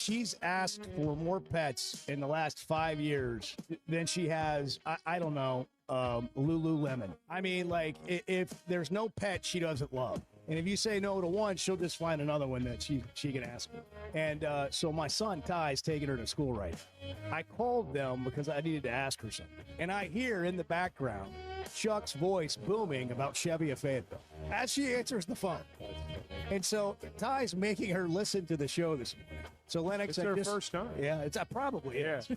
She's asked for more pets in the last 5 years than she has, I don't know, Lululemon. I mean, like, if there's no pet she doesn't love. And if you say no to one, she'll just find another one that she can ask for. And so my son, Ty, is taking her to school right now. I called them because I needed to ask her something. And I hear in the background Chuck's voice booming about Chevy of Fayetteville as she answers the phone. And so Ty's making her listen to the show this morning. So Lennox, it's her first time. Yeah, it's probably is.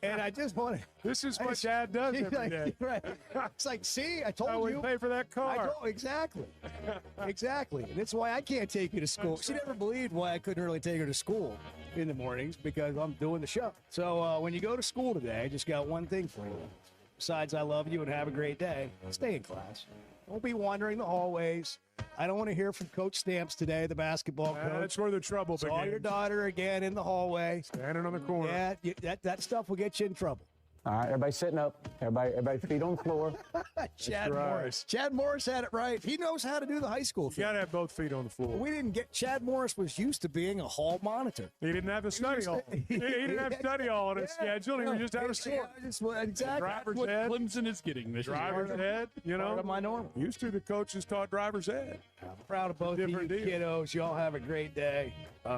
And I just want to. This is what Dad does every day. Right. It's like, see, I told How you. we pay for that car. Exactly. Exactly. And that's why I can't take you to school. She never believed why I couldn't really take her to school in the mornings because I'm doing the show. So when you go to school today, I just got one thing for you. Besides, I love you and have a great day. Stay in class. Don't be wandering the hallways. I don't want to hear from Coach Stamps today, the basketball coach. That's where the trouble begins. Saw your daughter again in the hallway. Standing on the corner. Yeah, that stuff will get you in trouble. All right, everybody sitting up. Everybody feet on the floor. Chad Morris. Chad Morris had it right. He knows how to do the high school thing. You got to have both feet on the floor. We didn't get Chad Morris was used to being a hall monitor. He didn't have a study hall. He didn't have study hall on his schedule. He was just out of school. Exactly. Driver's what head. Clemson is getting this year. Driver's head, you know. Part of my normal. Used to, the coaches taught driver's head. I'm proud of both of you kiddos. Y'all have a great day.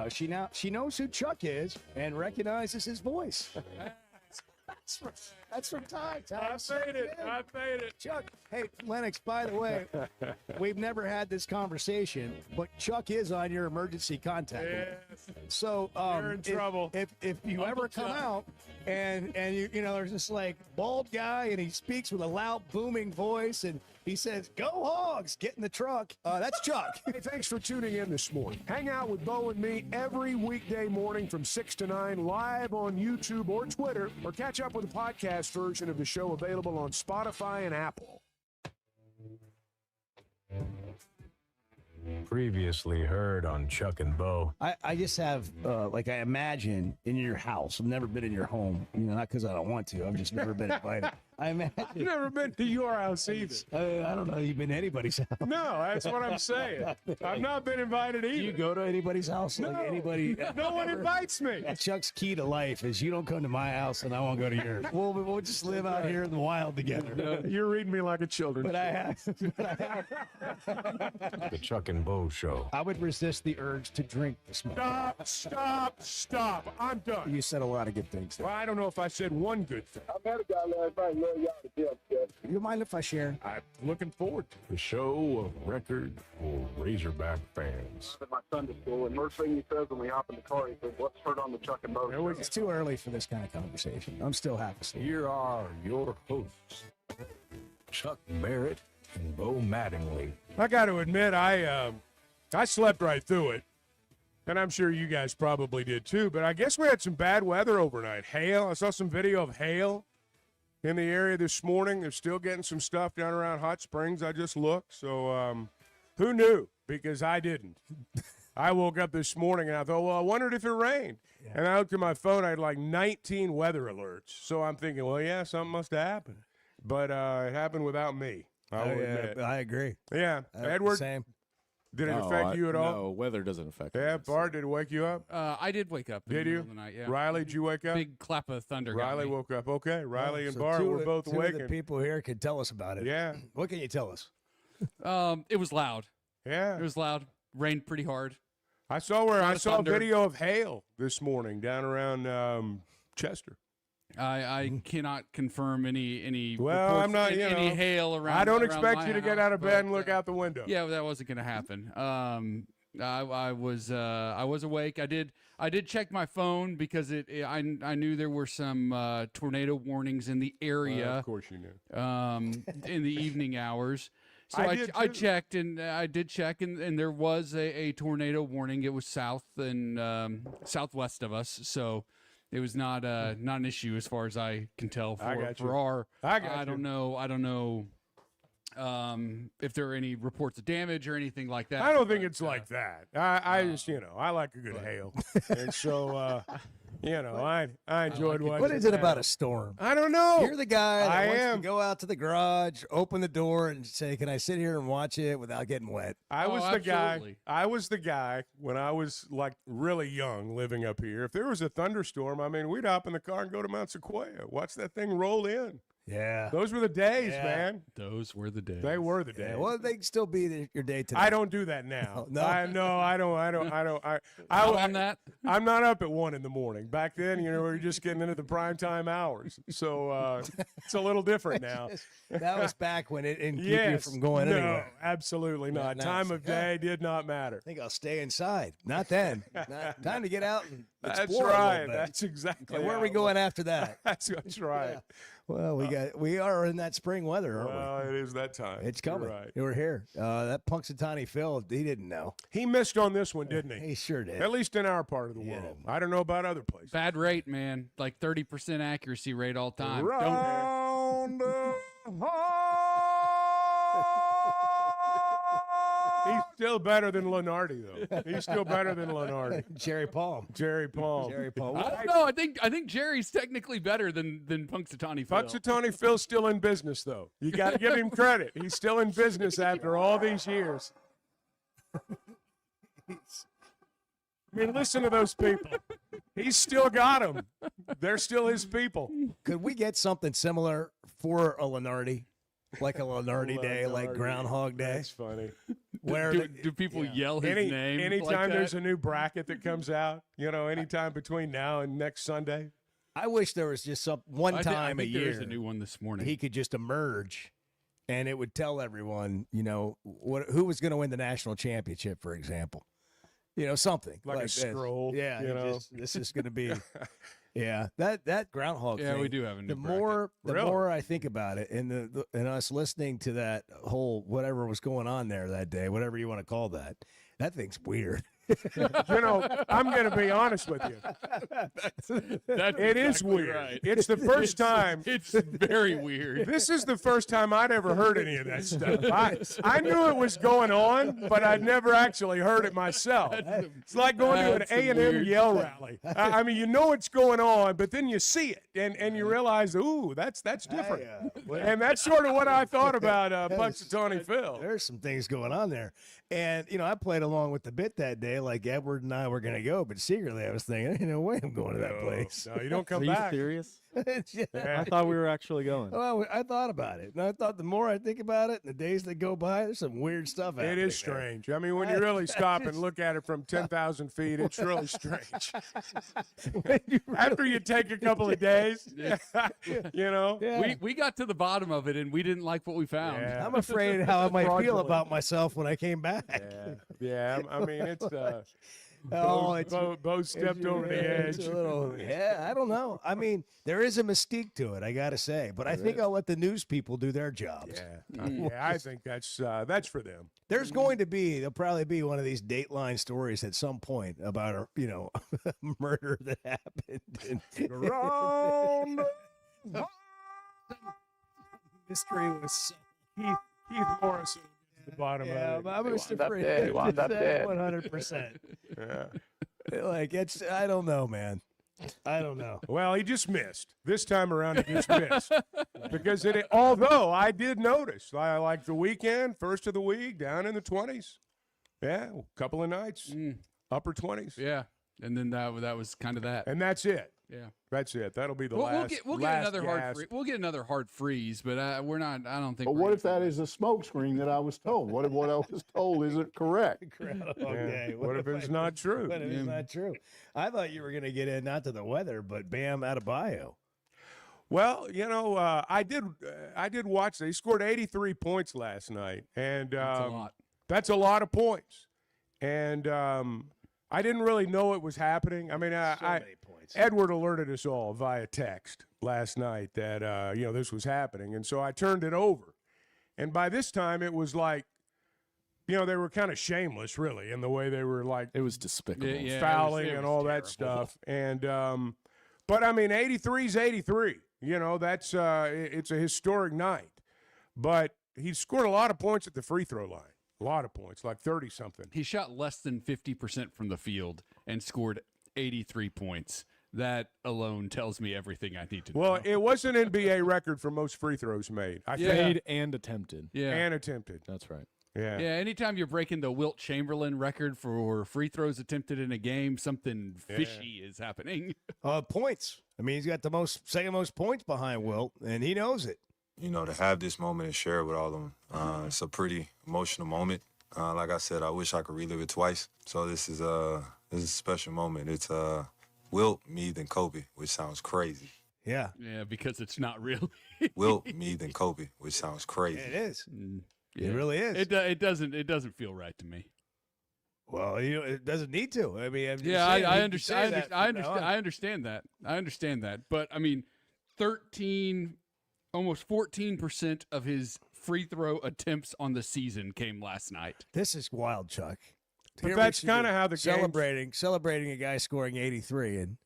She knows who Chuck is and recognizes his voice. That's from Ty. I made it. Chuck, hey, Lennox, by the way, we've never had this conversation, but Chuck is on your emergency contact list. So you're in trouble. If you ever come out and you know, there's this like bald guy and he speaks with a loud booming voice and he says, "Go Hogs, get in the truck." That's Chuck. Hey, thanks for tuning in this morning. Hang out with Bo and me every weekday morning from 6 to 9 live on YouTube or Twitter, or catch up with the podcast version of the show available on Spotify and Apple. Previously heard on Chuck and Bo. I just have, like I imagine in your house. I've never been in your home, you know, not because I don't want to. I've just never been invited. I imagine. I've never been to your house either. I don't know. You've been to anybody's house. No, that's what I'm saying. I've not been invited either. Do you go to anybody's house? No. Like anybody? No one invites me. That's Chuck's key to life is you don't come to my house and I won't go to yours. We'll just live out here in the wild together. You're reading me like a children's But I have. The Chuck and Bo Show. I would resist the urge to drink this morning. Stop. I'm done. You said a lot of good things there. Well, I don't know if I said one good thing. I met a guy last night. Love y'all to death, Jeff. You mind if I share? I'm looking forward to it. The show of record for Razorback fans. At my Sunday school, and first thing he says when we hop in the car, he says, "What's heard on the Chuck and Bo show?" It's too early for this kind of conversation. I'm still half asleep. Here are your hosts, Chuck Barrett and Bo Mattingly. I got to admit, I slept right through it. And I'm sure you guys probably did too, but I guess we had some bad weather overnight. Hail. I saw some video of hail in the area this morning. They're still getting some stuff down around Hot Springs. I just looked. So who knew? Because I didn't. I woke up this morning and I thought, well, I wondered if it rained. Yeah. And I looked at my phone. I had like 19 weather alerts. So I'm thinking, well, yeah, something must have happened. But it happened without me. I will admit. I agree. Yeah. Edward? Same. Did it affect you at all? No, weather doesn't affect me. Yeah, Bart, did it wake you up? I did wake up. Did in you? The middle of the night, yeah. Riley, did you wake up? Big clap of thunder. got Riley me. woke up. Okay, Riley and So Bart were both two awake. of the people here can tell us about it. Yeah. What can you tell us? It was loud. Yeah. It was loud. Rained pretty hard. I saw a thunder. video of hail this morning down around Chester. I cannot confirm any. Well, reports, I'm not. any hail around. I don't around expect my you to get house, out of bed and look out the window. Yeah, that wasn't going to happen. I was awake. I did check my phone because I knew there were some tornado warnings in the area. Of course you knew. In the evening hours. So I checked and I did check and there was a tornado warning. It was south and southwest of us, so it was not an issue as far as I can tell for our. I don't know if there are any reports of damage or anything like that. I don't think it's like that. I just I like a good hail, and so You know, I enjoyed watching. What is it about a storm? I don't know. You're the guy that wants am. to go out to the garage, open the door, and say, "Can I sit here and watch it without getting wet?" I was the guy. absolutely. I was the guy when I was like really young, living up here. If there was a thunderstorm, I mean, we'd hop in the car and go to Mount Sequoia, watch that thing roll in. Yeah. Those were the days, Yeah. man. Those were the days. They were the days. Yeah, well, they can still be your day today. I don't do that now. No? I don't. On that. I'm not up at 1 a.m. Back then, you know, we were just getting into the prime time hours. So it's a little different now. That was back when it didn't keep you Yes. from going No, anywhere. absolutely not. now Time it's of like, yeah. day did not matter. I think I'll stay inside. Not then. Time to get out and That's explore a little right. bit. That's exactly. And where are how we it going was. after that? That's right. Yeah. Well, we are in that spring weather, aren't Well, it is that time. we? It's You're coming. Right. We're here. That Punxsutawney Phil, he didn't know. He missed on this one, didn't he? He sure did. At least in our part of the Yeah. world. I don't know about other places. Bad rate, man. Like 30% accuracy rate all time. Don't. Round the He's still better than Lenardi, though. He's still better than Lenardi. Jerry Palm. Jerry Palm. Jerry Palm. I don't know. I think Jerry's technically better than Punxsutawney Phil. Punxsutawney Phil's still in business, though. You got to give him credit. He's still in business after all these years. I mean, listen to those people. He's still got them. They're still his people. Could we get something similar for a Lenardi? Like a Lenardi Day, like Lenardi. Groundhog Day? That's funny. Where Do people yell his name? Anytime like that? there's a new bracket that comes out, you know, anytime between now and next Sunday. I wish there was just one I time think a year there's a new one this morning. he could just emerge and it would tell everyone, you know, who was going to win the national championship, for example. You know, something Like a this. scroll, Yeah, you know. this is going to be. Yeah, that groundhog. Yeah, thing, we do have a new The bracket. more Really? more I think about it, and and us listening to that whole whatever was going on there that day, whatever you want to call that, that thing's weird. You know, I'm going to be honest with you. That's It is exactly weird. right. It's the first time. It's very weird. This is the first time I'd ever heard any of that stuff. I knew it was going on, but I'd never actually heard it myself. It's like going to an That's some A&M weird Yell rally. I mean, you know what's going on, but then you see it, and you realize, ooh, that's different. And that's sort of what I thought about Punxsutawney Phil. There's some things going on there. And, you know, I played along with the bit that day, like Edward and I were going to go, but secretly I was thinking, ain't no way I'm going to that place. No, you don't come Are you back. serious? Yeah. Yeah. I thought we were actually going. Well, I thought about it. And I thought the more I think about it and the days that go by, there's some weird stuff happening. It is there. strange. I mean, when you really stop and look at it from 10,000 feet, it's really strange. After you take a couple of days, you know. Yeah. We got to the bottom of it and we didn't like what we found. Yeah. I'm afraid how I might feel Fraudulent. about myself when I came back. Yeah, I mean, it's Oh, Bo stepped over the it's edge. a little, yeah, I don't know. I mean, there is a mystique to it, I got to say. But I think I'll let the news people do their jobs. Yeah, I think that's for them. There's going to be, there'll probably be one of these Dateline stories at some point about a, you know, murder that happened. Mystery was so. Keith Morrison at the bottom Yeah, of it. I'm just wound up afraid. dead, wound up dead. 100%. Yeah. Like, I don't know, man. I don't know. Well, he just missed. This time around, he just missed. Because although I did notice, like the weekend, first of the week, down in the 20s. Yeah, a couple of nights, upper 20s. Yeah. And then that was kind of that. And that's it. Yeah. That's it. That'll be the We'll last. get last another gasp. we'll get another hard freeze, but we're not. I don't think. But we're what gonna if that is a smoke screen that I was told? What if what I was told isn't correct? Okay. What if it's not true? What if it's not true? I thought you were going to get in, not to the weather, but Bam Adebayo. Well, you know, I did watch. They scored 83 points last night, and That's a lot. That's a lot of points. And I didn't really know it was happening. I mean, Many points. Edward alerted us all via text last night that you know, this was happening, and so I turned it over. And by this time, it was like, you know, they were kind of shameless, really, in the way they were like It was despicable. Yeah, fouling it was and all that terrible. stuff. And but I mean, 83 is 83. You know, that's it's a historic night. But he scored a lot of points at the free throw line. A lot of points, like 30 something. He shot less than 50% from the field and scored 83 points. that alone tells me everything I need to know. Well, it was an NBA record for most free throws made. I think. Made and attempted. Yeah. And attempted. That's right. Yeah. Yeah, anytime you're breaking the Wilt Chamberlain record for free throws attempted in a game, something fishy is happening. Points. I mean, he's got the second most points behind Wilt, and he knows it. You know, to have this moment and share it with all of them, it's a pretty emotional moment. Like I said, I wish I could relive it twice. So this is a special moment. It's Wilt, me, then Kobe, which sounds crazy. Yeah. Yeah, because it's not real. Wilt, me, then Kobe, which sounds crazy. It is. Yeah. It really is. It doesn't feel right to me. Well, it doesn't need to. I mean, I understand that. I understand that. But I mean, 13, almost 14% of his free throw attempts on the season came last night. This is wild, Chuck. But that's kind of how the celebrating a guy scoring 83, and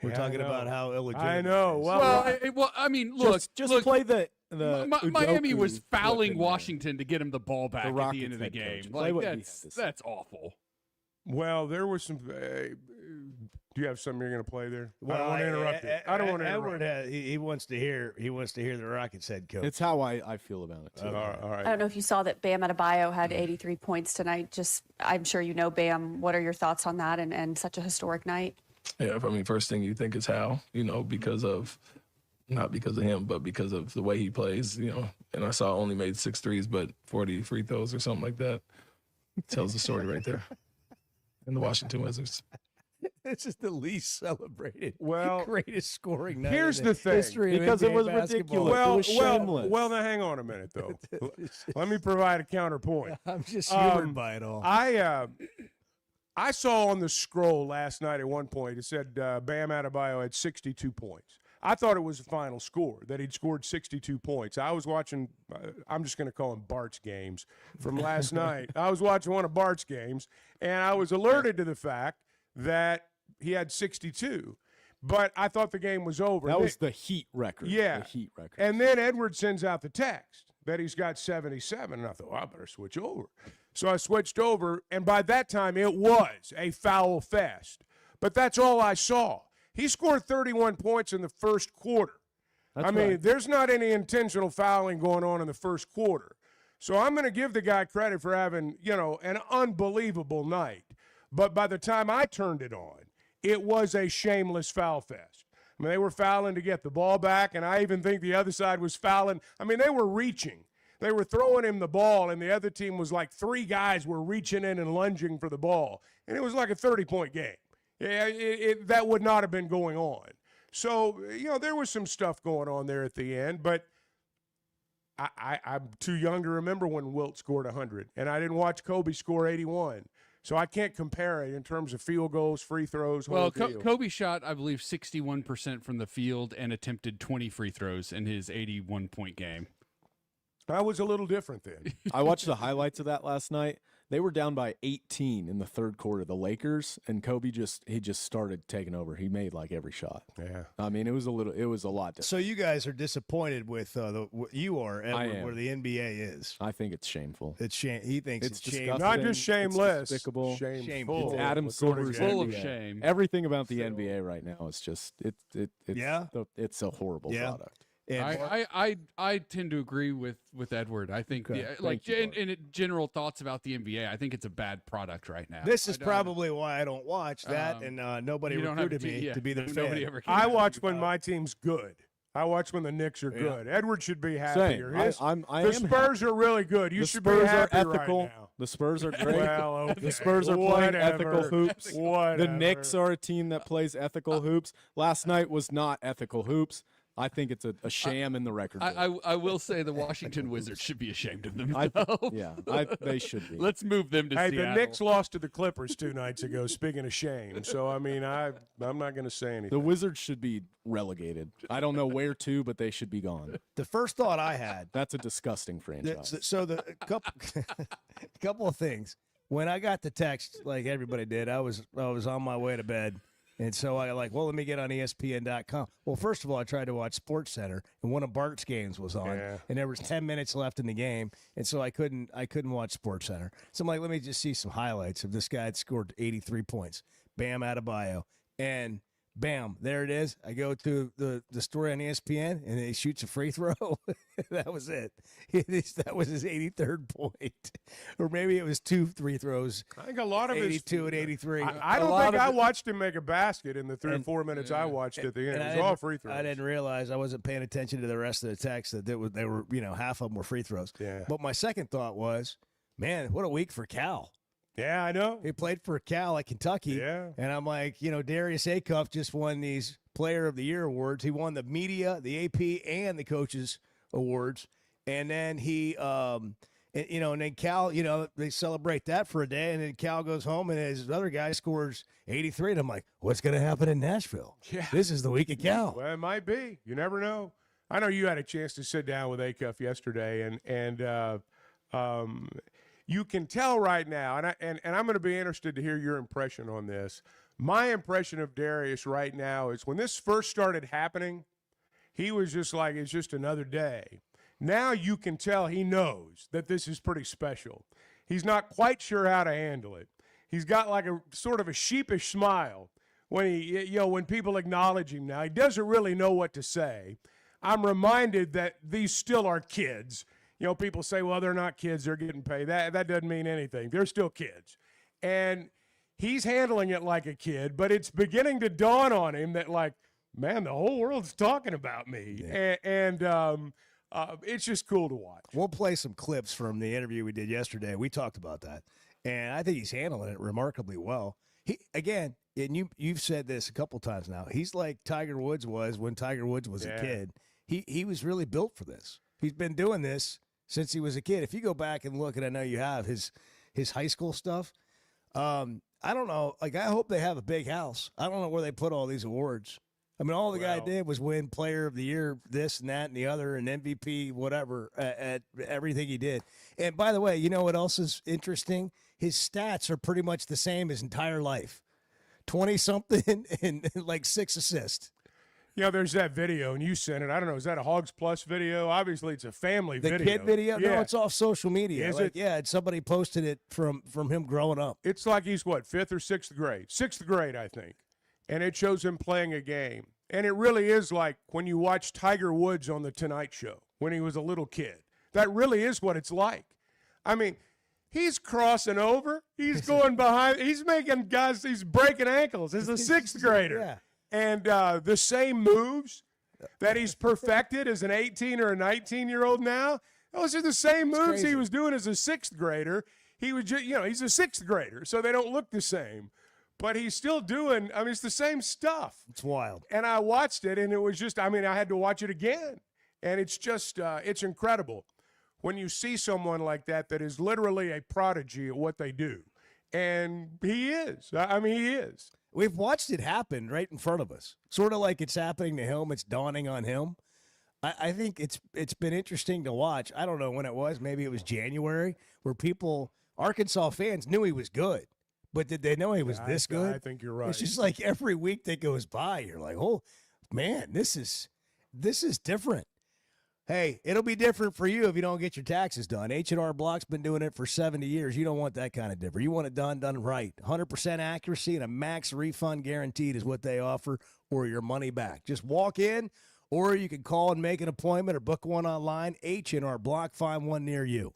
we're talking about how illegitimate. I know. Well, I mean, look, just play the Miami Udoka was fouling flip in Washington to get him the ball back at the end of the head game. coach. Play Like, what he had to say. that's awful. Well, there was some. Do you have something you're going to play there? Well, I don't want to interrupt you. I don't want to interrupt. Edward, he wants to hear. He wants to hear the Rockets head coach. It's how I feel about it too. All right. I don't know if you saw that Bam Adebayo had 83 points tonight. I'm sure you know Bam. What are your thoughts on that and such a historic night? Yeah, I mean, first thing you think is how, because of, not because of him, but because of the way he plays, and I saw only made 6 threes, but 40 free throws or something like that. Tells the story right there. And the Washington Wizards. This is the least celebrated, greatest scoring night. Here's the thing, because it was ridiculous. It was shameless. Well, now hang on a minute though. Let me provide a counterpoint. I'm just humored by it all. I saw on the scroll last night at one point it said Bam Adebayo had 62 points. I thought it was the final score, that he'd scored 62 points. I was watching, I'm just going to call them Bart's games from last night. I was watching one of Bart's games, and I was alerted to the fact that he had 62. But I thought the game was over. That was the Heat record. Yeah. The Heat record. And then Edward sends out the text that he's got 77, and I thought, well, I better switch over. So I switched over, and by that time it was a foul fest. But that's all I saw. He scored 31 points in the first quarter. I mean, there's not any intentional fouling going on in the first quarter. So I'm going to give the guy credit for having, an unbelievable night. But by the time I turned it on, it was a shameless foul fest. I mean, they were fouling to get the ball back, and I even think the other side was fouling. I mean, they were reaching. They were throwing him the ball, and the other team was like 3 guys were reaching in and lunging for the ball. And it was like a 30-point game. Yeah, that would not have been going on. So, there was some stuff going on there at the end, but I'm too young to remember when Wilt scored 100, and I didn't watch Kobe score 81. So I can't compare it in terms of field goals, free throws. Well, Kobe shot, I believe, 61% from the field and attempted 20 free throws in his 81-point game. I was a little different then. I watched the highlights of that last night. They were down by 18 in the third quarter, the Lakers, and Kobe just started taking over. He made like every shot. Yeah. I mean, it was a lot different. So you guys are disappointed with you are Edward, where the NBA is. I think it's shameful. He thinks it's shameful. Not just shameless. It's despicable. Shameful. It's Adam Silver's full of NBA. shame. Everything about the NBA right now is just it's a horrible product. I tend to agree with Edward. I think in general thoughts about the NBA, I think it's a bad product right now. This is probably why I don't watch that, and nobody recruited me to be their fan. I watch when my team's good. I watch when the Knicks are good. Edward should be happier. The Spurs are really good. You should be happy ethical. right now. The Spurs are great. Well, okay. The Spurs are playing ethical hoops. Whatever. The Knicks are a team that plays ethical hoops. Last night was not ethical hoops. I think it's a sham in the record book. I will say the Washington Wizards should be ashamed of themselves. They should be. Let's move them to Seattle. The Knicks lost to the Clippers 2 nights ago, speaking of shame. So, I mean, I'm not going to say anything. The Wizards should be relegated. I don't know where to, but they should be gone. The first thought I had. That's a disgusting franchise. So couple of things. When I got the text, like everybody did, I was on my way to bed. And so I let me get on ESPN.com. Well, first of all, I tried to watch SportsCenter, and one of Bart's games was on, and there was 10 minutes left in the game, and so I couldn't watch SportsCenter. So I'm like, let me just see some highlights of this guy that scored 83 points, Bam Adebayo. And Bam, there it is. I go to the story on ESPN, and he shoots a free throw. That was it. That was his 83rd point. Or maybe it was 2 free throws. I think a lot of 82 and 83. I don't think I watched him make a basket in the 3 or 4 minutes I watched at the end. It was all free throws. I didn't realize I wasn't paying attention to the rest of the text that they were, half of them were free throws. Yeah. But my second thought was, man, what a week for Cal. Yeah, I know. He played for Cal at Kentucky. Yeah. And I'm like, Darius Akuff just won these Player of the Year awards. He won the media, the AP, and the coaches awards. And then he, and then Cal, they celebrate that for a day. And then Cal goes home and his other guy scores 83. And I'm like, what's going to happen in Nashville? Yeah. This is the week of Cal. Well, it might be. You never know. I know you had a chance to sit down with Akuff yesterday, and you can tell right now, and I'm going to be interested to hear your impression on this. My impression of Darius right now is when this first started happening, he was just like, it's just another day. Now you can tell he knows that this is pretty special. He's not quite sure how to handle it. He's got like a sort of a sheepish smile when when people acknowledge him now. He doesn't really know what to say. I'm reminded that these still are kids. People say, well, they're not kids, they're getting paid. That doesn't mean anything. They're still kids. And he's handling it like a kid, but it's beginning to dawn on him that, like, man, the whole world's talking about me. Yeah. And it's just cool to watch. We'll play some clips from the interview we did yesterday. We talked about that. And I think he's handling it remarkably well. And you've said this a couple times now, he's like Tiger Woods was when Tiger Woods was a kid. He was really built for this. He's been doing this since he was a kid. If you go back and look, and I know you have, his high school stuff, I don't know. Like, I hope they have a big house. I don't know where they put all these awards. I mean, all the guy did was win Player of the Year, this and that and the other, and MVP, whatever, at everything he did. And by the way, you know what else is interesting? His stats are pretty much the same his entire life. 20-something and like 6 assists. There's that video, and you sent it. I don't know. Is that a Hogs Plus video? Obviously, it's a family video. The kid video? Yeah. No, it's off social media. Is it? Yeah, somebody posted it from him growing up. It's like he's, 5th or 6th grade? 6th grade, I think. And it shows him playing a game. And it really is like when you watch Tiger Woods on The Tonight Show when he was a little kid. That really is what it's like. I mean, he's crossing over. He's going behind. He's making guys, he's breaking ankles as a 6th grader. Yeah. And the same moves that he's perfected as an 18 or a 19-year-old now, those are the same moves he was doing as a 6th grader. He was just, he's a 6th grader, so they don't look the same. But he's still doing, it's the same stuff. It's wild. And I watched it, and it was just, I had to watch it again. And it's just, it's incredible when you see someone like that is literally a prodigy at what they do. And he is. He is. We've watched it happen right in front of us. Sort of like it's happening to him. It's dawning on him. I think it's been interesting to watch. I don't know when it was. Maybe it was January, where Arkansas fans knew he was good. But did they know he was this good? I think you're right. It's just like every week that goes by, you're like, oh, man, this is different. Hey, it'll be different for you if you don't get your taxes done. H&R Block's been doing it for 70 years. You don't want that kind of different. You want it done right. 100% accuracy and a max refund guaranteed is what they offer, or your money back. Just walk in, or you can call and make an appointment or book one online. H&R Block, find one near you.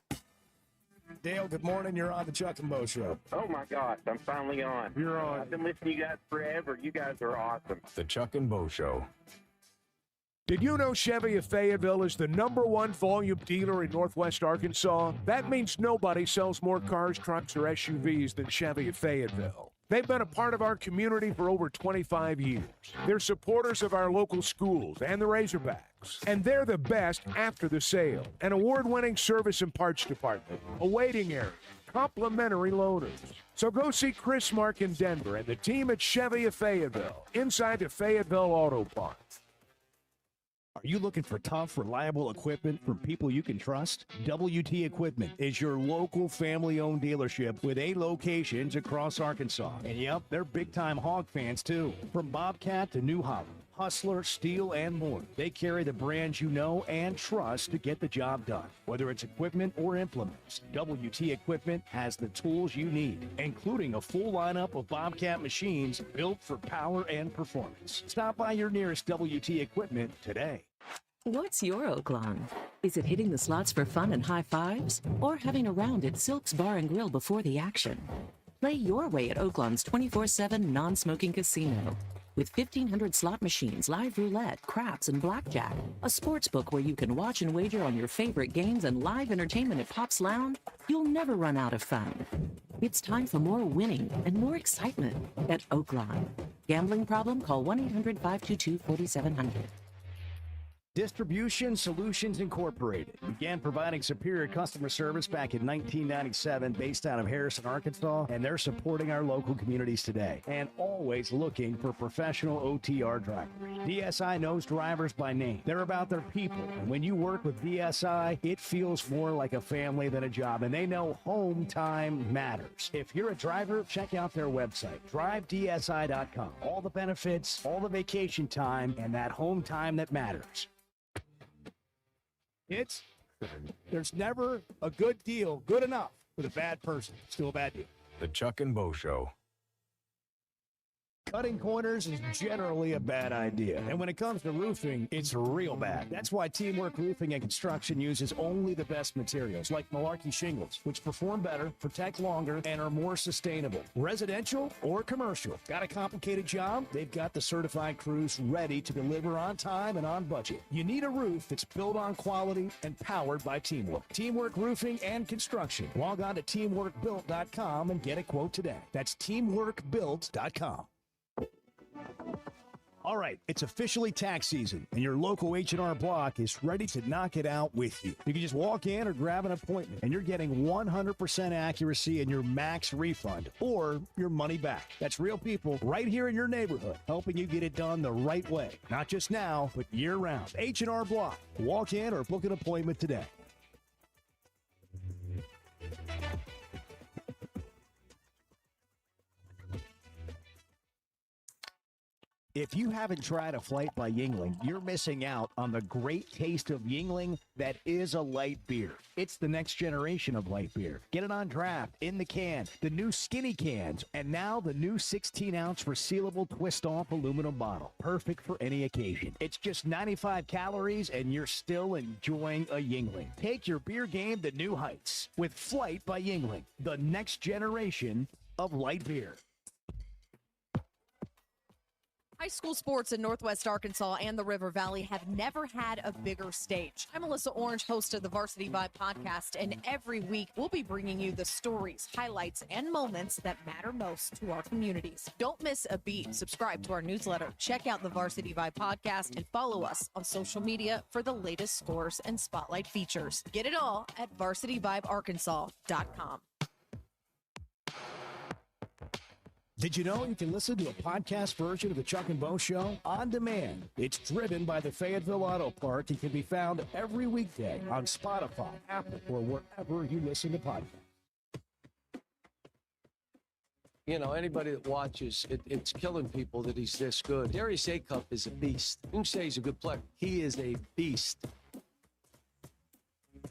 Dale, good morning. You're on the Chuck and Bo Show. Oh, my gosh. I'm finally on. You're on. I've been listening to you guys forever. You guys are awesome. The Chuck and Bo Show. Did you know Chevy of Fayetteville is the #1 volume dealer in Northwest Arkansas? That means nobody sells more cars, trucks, or SUVs than Chevy of Fayetteville. They've been a part of our community for over 25 years. They're supporters of our local schools and the Razorbacks. And they're the best after the sale. An award-winning service and parts department, a waiting area, complimentary loaners. So go see Chris Mark in Denver and the team at Chevy of Fayetteville, inside the Fayetteville Auto Parts. Are you looking for tough, reliable equipment from people you can trust? WT Equipment is your local family-owned dealership with 8 locations across Arkansas. And yep, they're big-time hog fans too. From Bobcat to New Holland, Hustler, Steel, and more. They carry the brands you know and trust to get the job done. Whether it's equipment or implements, WT Equipment has the tools you need, including a full lineup of Bobcat machines built for power and performance. Stop by your nearest WT Equipment today. What's your Oaklawn? Is it hitting the slots for fun and high fives? Or having a round at Silk's Bar and Grill before the action? Play your way at Oaklawn's 24/7 non-smoking casino. With 1,500 slot machines, live roulette, craps, and blackjack. A sports book where you can watch and wager on your favorite games and live entertainment at Pop's Lounge. You'll never run out of fun. It's time for more winning and more excitement at Oaklawn. Gambling problem? Call 1-800-522-4700. Distribution Solutions Incorporated began providing superior customer service back in 1997 based out of Harrison, Arkansas, and they're supporting our local communities today and always looking for professional OTR drivers. DSI knows drivers by name. They're about their people, and when you work with DSI, it feels more like a family than a job, and they know home time matters. If you're a driver, check out their website, drivedsi.com. All the benefits, all the vacation time, and that home time that matters. There's never a good deal good enough with a bad person. Still a bad deal. The Chuck and Bo Show. Cutting corners is generally a bad idea. And when it comes to roofing, it's real bad. That's why Teamwork Roofing and Construction uses only the best materials, like Malarkey shingles, which perform better, protect longer, and are more sustainable. Residential or commercial. Got a complicated job? They've got the certified crews ready to deliver on time and on budget. You need a roof that's built on quality and powered by Teamwork. Teamwork Roofing and Construction. Log on to teamworkbuilt.com and get a quote today. That's teamworkbuilt.com. All right, it's officially tax season, and your local H&R Block is ready to knock it out with you. You can just walk in or grab an appointment, and you're getting 100% accuracy in your max refund or your money back. That's real people right here in your neighborhood, helping you get it done the right way. Not just now, but year-round. H&R Block. Walk in or book an appointment today. If you haven't tried a flight by Yuengling, you're missing out on the great taste of Yuengling that is a light beer. It's the next generation of light beer. Get it on draft, in the can, the new skinny cans, and now the new 16-ounce resealable twist-off aluminum bottle. Perfect for any occasion. It's just 95 calories, and you're still enjoying a Yuengling. Take your beer game to new heights with Flight by Yuengling, the next generation of light beer. High school sports in Northwest Arkansas and the River Valley have never had a bigger stage. I'm Melissa Orange, host of the Varsity Vibe podcast, and every week we'll be bringing you the stories, highlights, and moments that matter most to our communities. Don't miss a beat. Subscribe to our newsletter, check out the Varsity Vibe podcast, and follow us on social media for the latest scores and spotlight features. Get it all at varsityvibearkansas.com. Did you know you can listen to a podcast version of the Chuck and Bo Show on demand? It's driven by the Fayetteville Auto Park and can be found every weekday on Spotify, Apple, or wherever you listen to podcasts. You know, anybody that watches, it's killing people that he's this good. Darius Akuff is a beast. You can say he's a good player. He is a beast.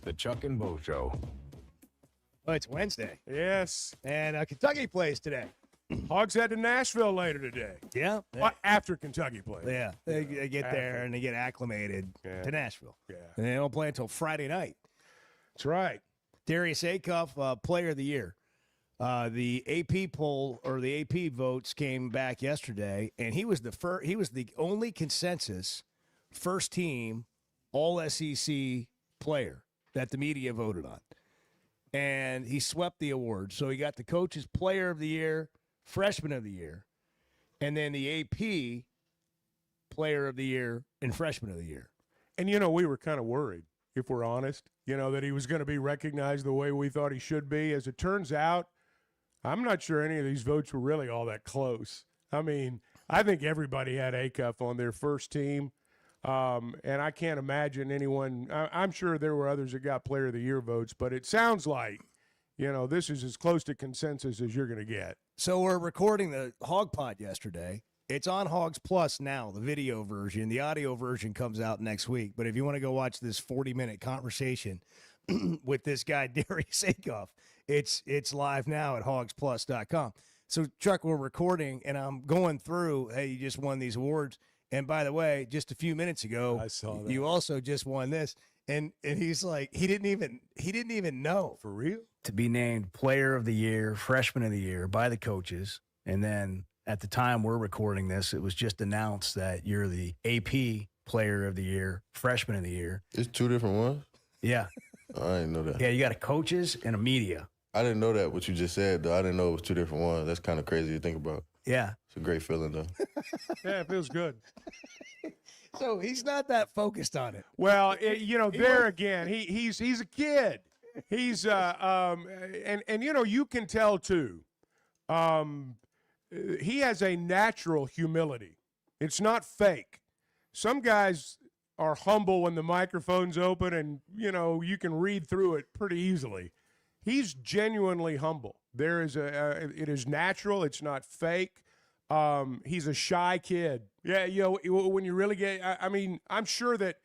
The Chuck and Bo Show. Oh, it's Wednesday. Yes. And Kentucky plays today. Hogs head to Nashville later today. Yeah. Well, after Kentucky plays. Yeah. They get there and they get acclimated to Nashville. Yeah. And they don't play until Friday night. That's right. Darius Akuff, Player of the Year. The AP poll or the AP votes came back yesterday, and he was the only consensus first team All SEC player that the media voted on. And he swept the award. So he got the Coach's Player of the Year, Freshman of the Year, and then the AP Player of the Year and Freshman of the Year. And, you know, we were kind of worried, if we're honest, you know, that he was going to be recognized the way we thought he should be. As it turns out, I'm not sure any of these votes were really all that close. I mean, I think everybody had Akuff on their first team, and I can't imagine anyone – I'm sure there were others that got Player of the Year votes, but it sounds like, you know, this is as close to consensus as you're going to get. So we're recording the Hog Pod yesterday, It's on Hogs Plus now, the video version. The audio version comes out next week. But if you want to go watch this 40-minute conversation with this guy, Darius Akuff, it's live now at hogsplus.com. So, Chuck, we're recording, and I'm going through, hey, you just won these awards. And by the way, just a few minutes ago, I saw that. You also just won this. And he's like, he didn't even know. For real? To be named Player of the Year, Freshman of the Year by the coaches. And then at the time we're recording this, it was just announced that you're the AP Player of the Year, Freshman of the Year. It's 2 different ones? Yeah. I didn't know that. Yeah, you got a coaches and a media. I didn't know that, what you just said, though. I didn't know it was 2 different ones. That's kind of crazy to think about. Yeah. It's a great feeling, though. Yeah, it feels good. So he's not that focused on it. Well, there again, he's a kid. He's and you can tell too. He has a natural humility. It's not fake. Some guys are humble when the microphone's open, and you can read through it pretty easily. He's genuinely humble. There is it is natural. It's not fake. He's a shy kid. Yeah, when you really get, I'm sure that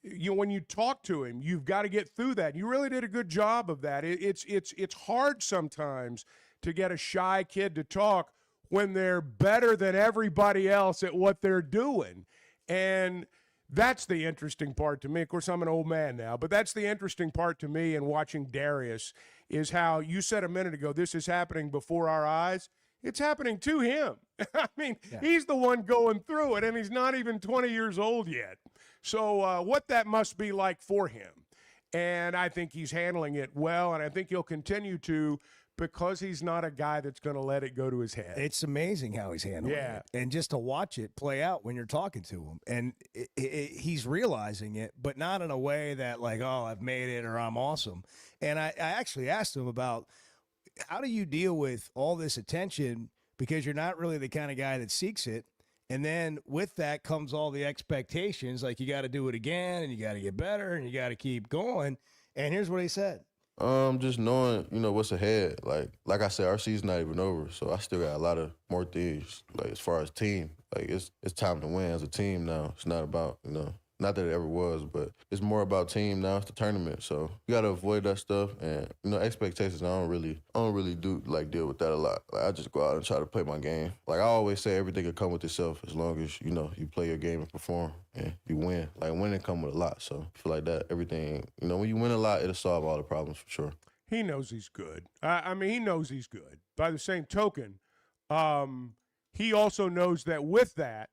when you talk to him, you've got to get through that. You really did a good job of that. It's hard sometimes to get a shy kid to talk when they're better than everybody else at what they're doing. And that's the interesting part to me. Of course, I'm an old man now, but that's the interesting part to me in watching Darius is how you said a minute ago, this is happening before our eyes. It's happening to him. He's the one going through it, and he's not even 20 years old yet. So what that must be like for him. And I think he's handling it well, and I think he'll continue to because he's not a guy that's going to let it go to his head. It's amazing how he's handling it. And just to watch it play out when you're talking to him. And he's realizing it, but not in a way that like, oh, I've made it or I'm awesome. And I actually asked him about how do you deal with all this attention because you're not really the kind of guy that seeks it. And then with that comes all the expectations, like you got to do it again and you got to get better and you got to keep going. And here's what he said. Just knowing, what's ahead. Like I said, our season's not even over, so I still got a lot of more things. Like as far as team, like it's time to win as a team now. It's not about, not that it ever was, but it's more about team now. It's the tournament, so you got to avoid that stuff. And expectations. I don't really deal with that a lot. Like I just go out and try to play my game. Like I always say, everything can come with itself as long as you play your game and perform and you win. Like winning come with a lot. So I feel like that everything. When you win a lot, it'll solve all the problems for sure. He knows he's good. He knows he's good. By the same token, he also knows that with that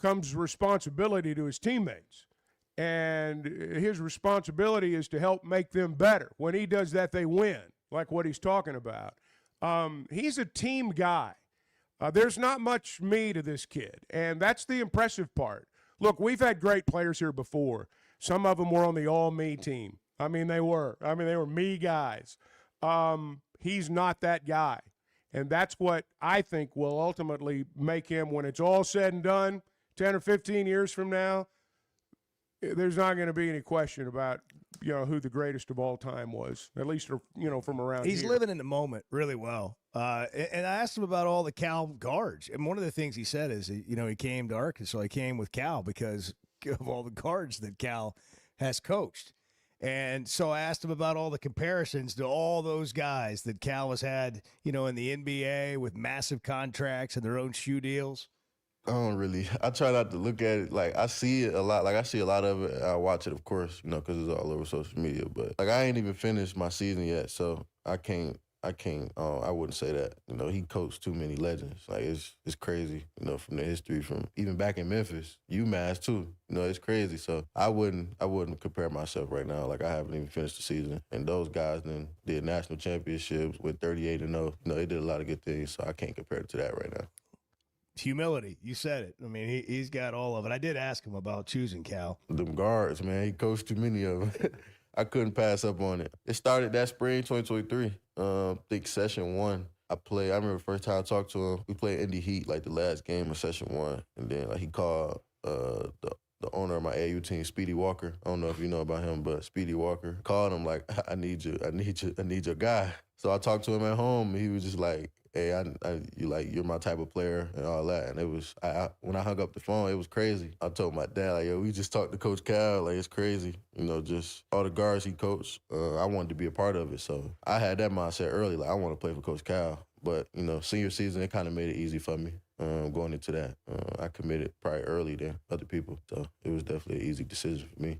comes responsibility to his teammates. And his responsibility is to help make them better. When he does that, they win, like what he's talking about. He's a team guy. There's not much me to this kid, and that's the impressive part. Look, we've had great players here before. Some of them were on the all-me team. They were. They were me guys. He's not that guy. And that's what I think will ultimately make him, when it's all said and done, 10 or 15 years from now, there's not going to be any question about, who the greatest of all time was, at least, from around He's here. living in the moment really well. And I asked him about all the Cal guards. And one of the things he said is, he came to Arkansas. He came with Cal because of all the guards that Cal has coached. And so I asked him about all the comparisons to all those guys that Cal has had, in the NBA with massive contracts and their own shoe deals. I try not to look at it. Like, I see it a lot. Like, I see a lot of it. I watch it, of course, because it's all over social media. But, I ain't even finished my season yet, so I wouldn't say that. He coached too many legends. Like, it's crazy, from the history from even back in Memphis, UMass, too. It's crazy. So, I wouldn't compare myself right now. Like, I haven't even finished the season. And those guys then did national championships with 38-0. They did a lot of good things, so I can't compare it to that right now. Humility, you said it. He's got all of it. I did ask him about choosing Cal. Them guards, man, he coached too many of them. I couldn't pass up on it. It started that spring, 2023. I think session 1. I remember the first time I talked to him, we played Indy Heat, like the last game of session 1. And then he called the the owner of my AAU team, Speedy Walker. I don't know if you know about him, but Speedy Walker called him like, I need your guy. So I talked to him at home, and he was just like, hey, you're my type of player and all that. And it was, when I hung up the phone, it was crazy. I told my dad, like, yo, we just talked to Coach Cal, like, it's crazy. You know, just all the guards he coached, I wanted to be a part of it. So I had that mindset early, like, I want to play for Coach Cal. But, you know, senior season, it kind of made it easy for me going into that. I committed probably early than other people. So it was definitely an easy decision for me.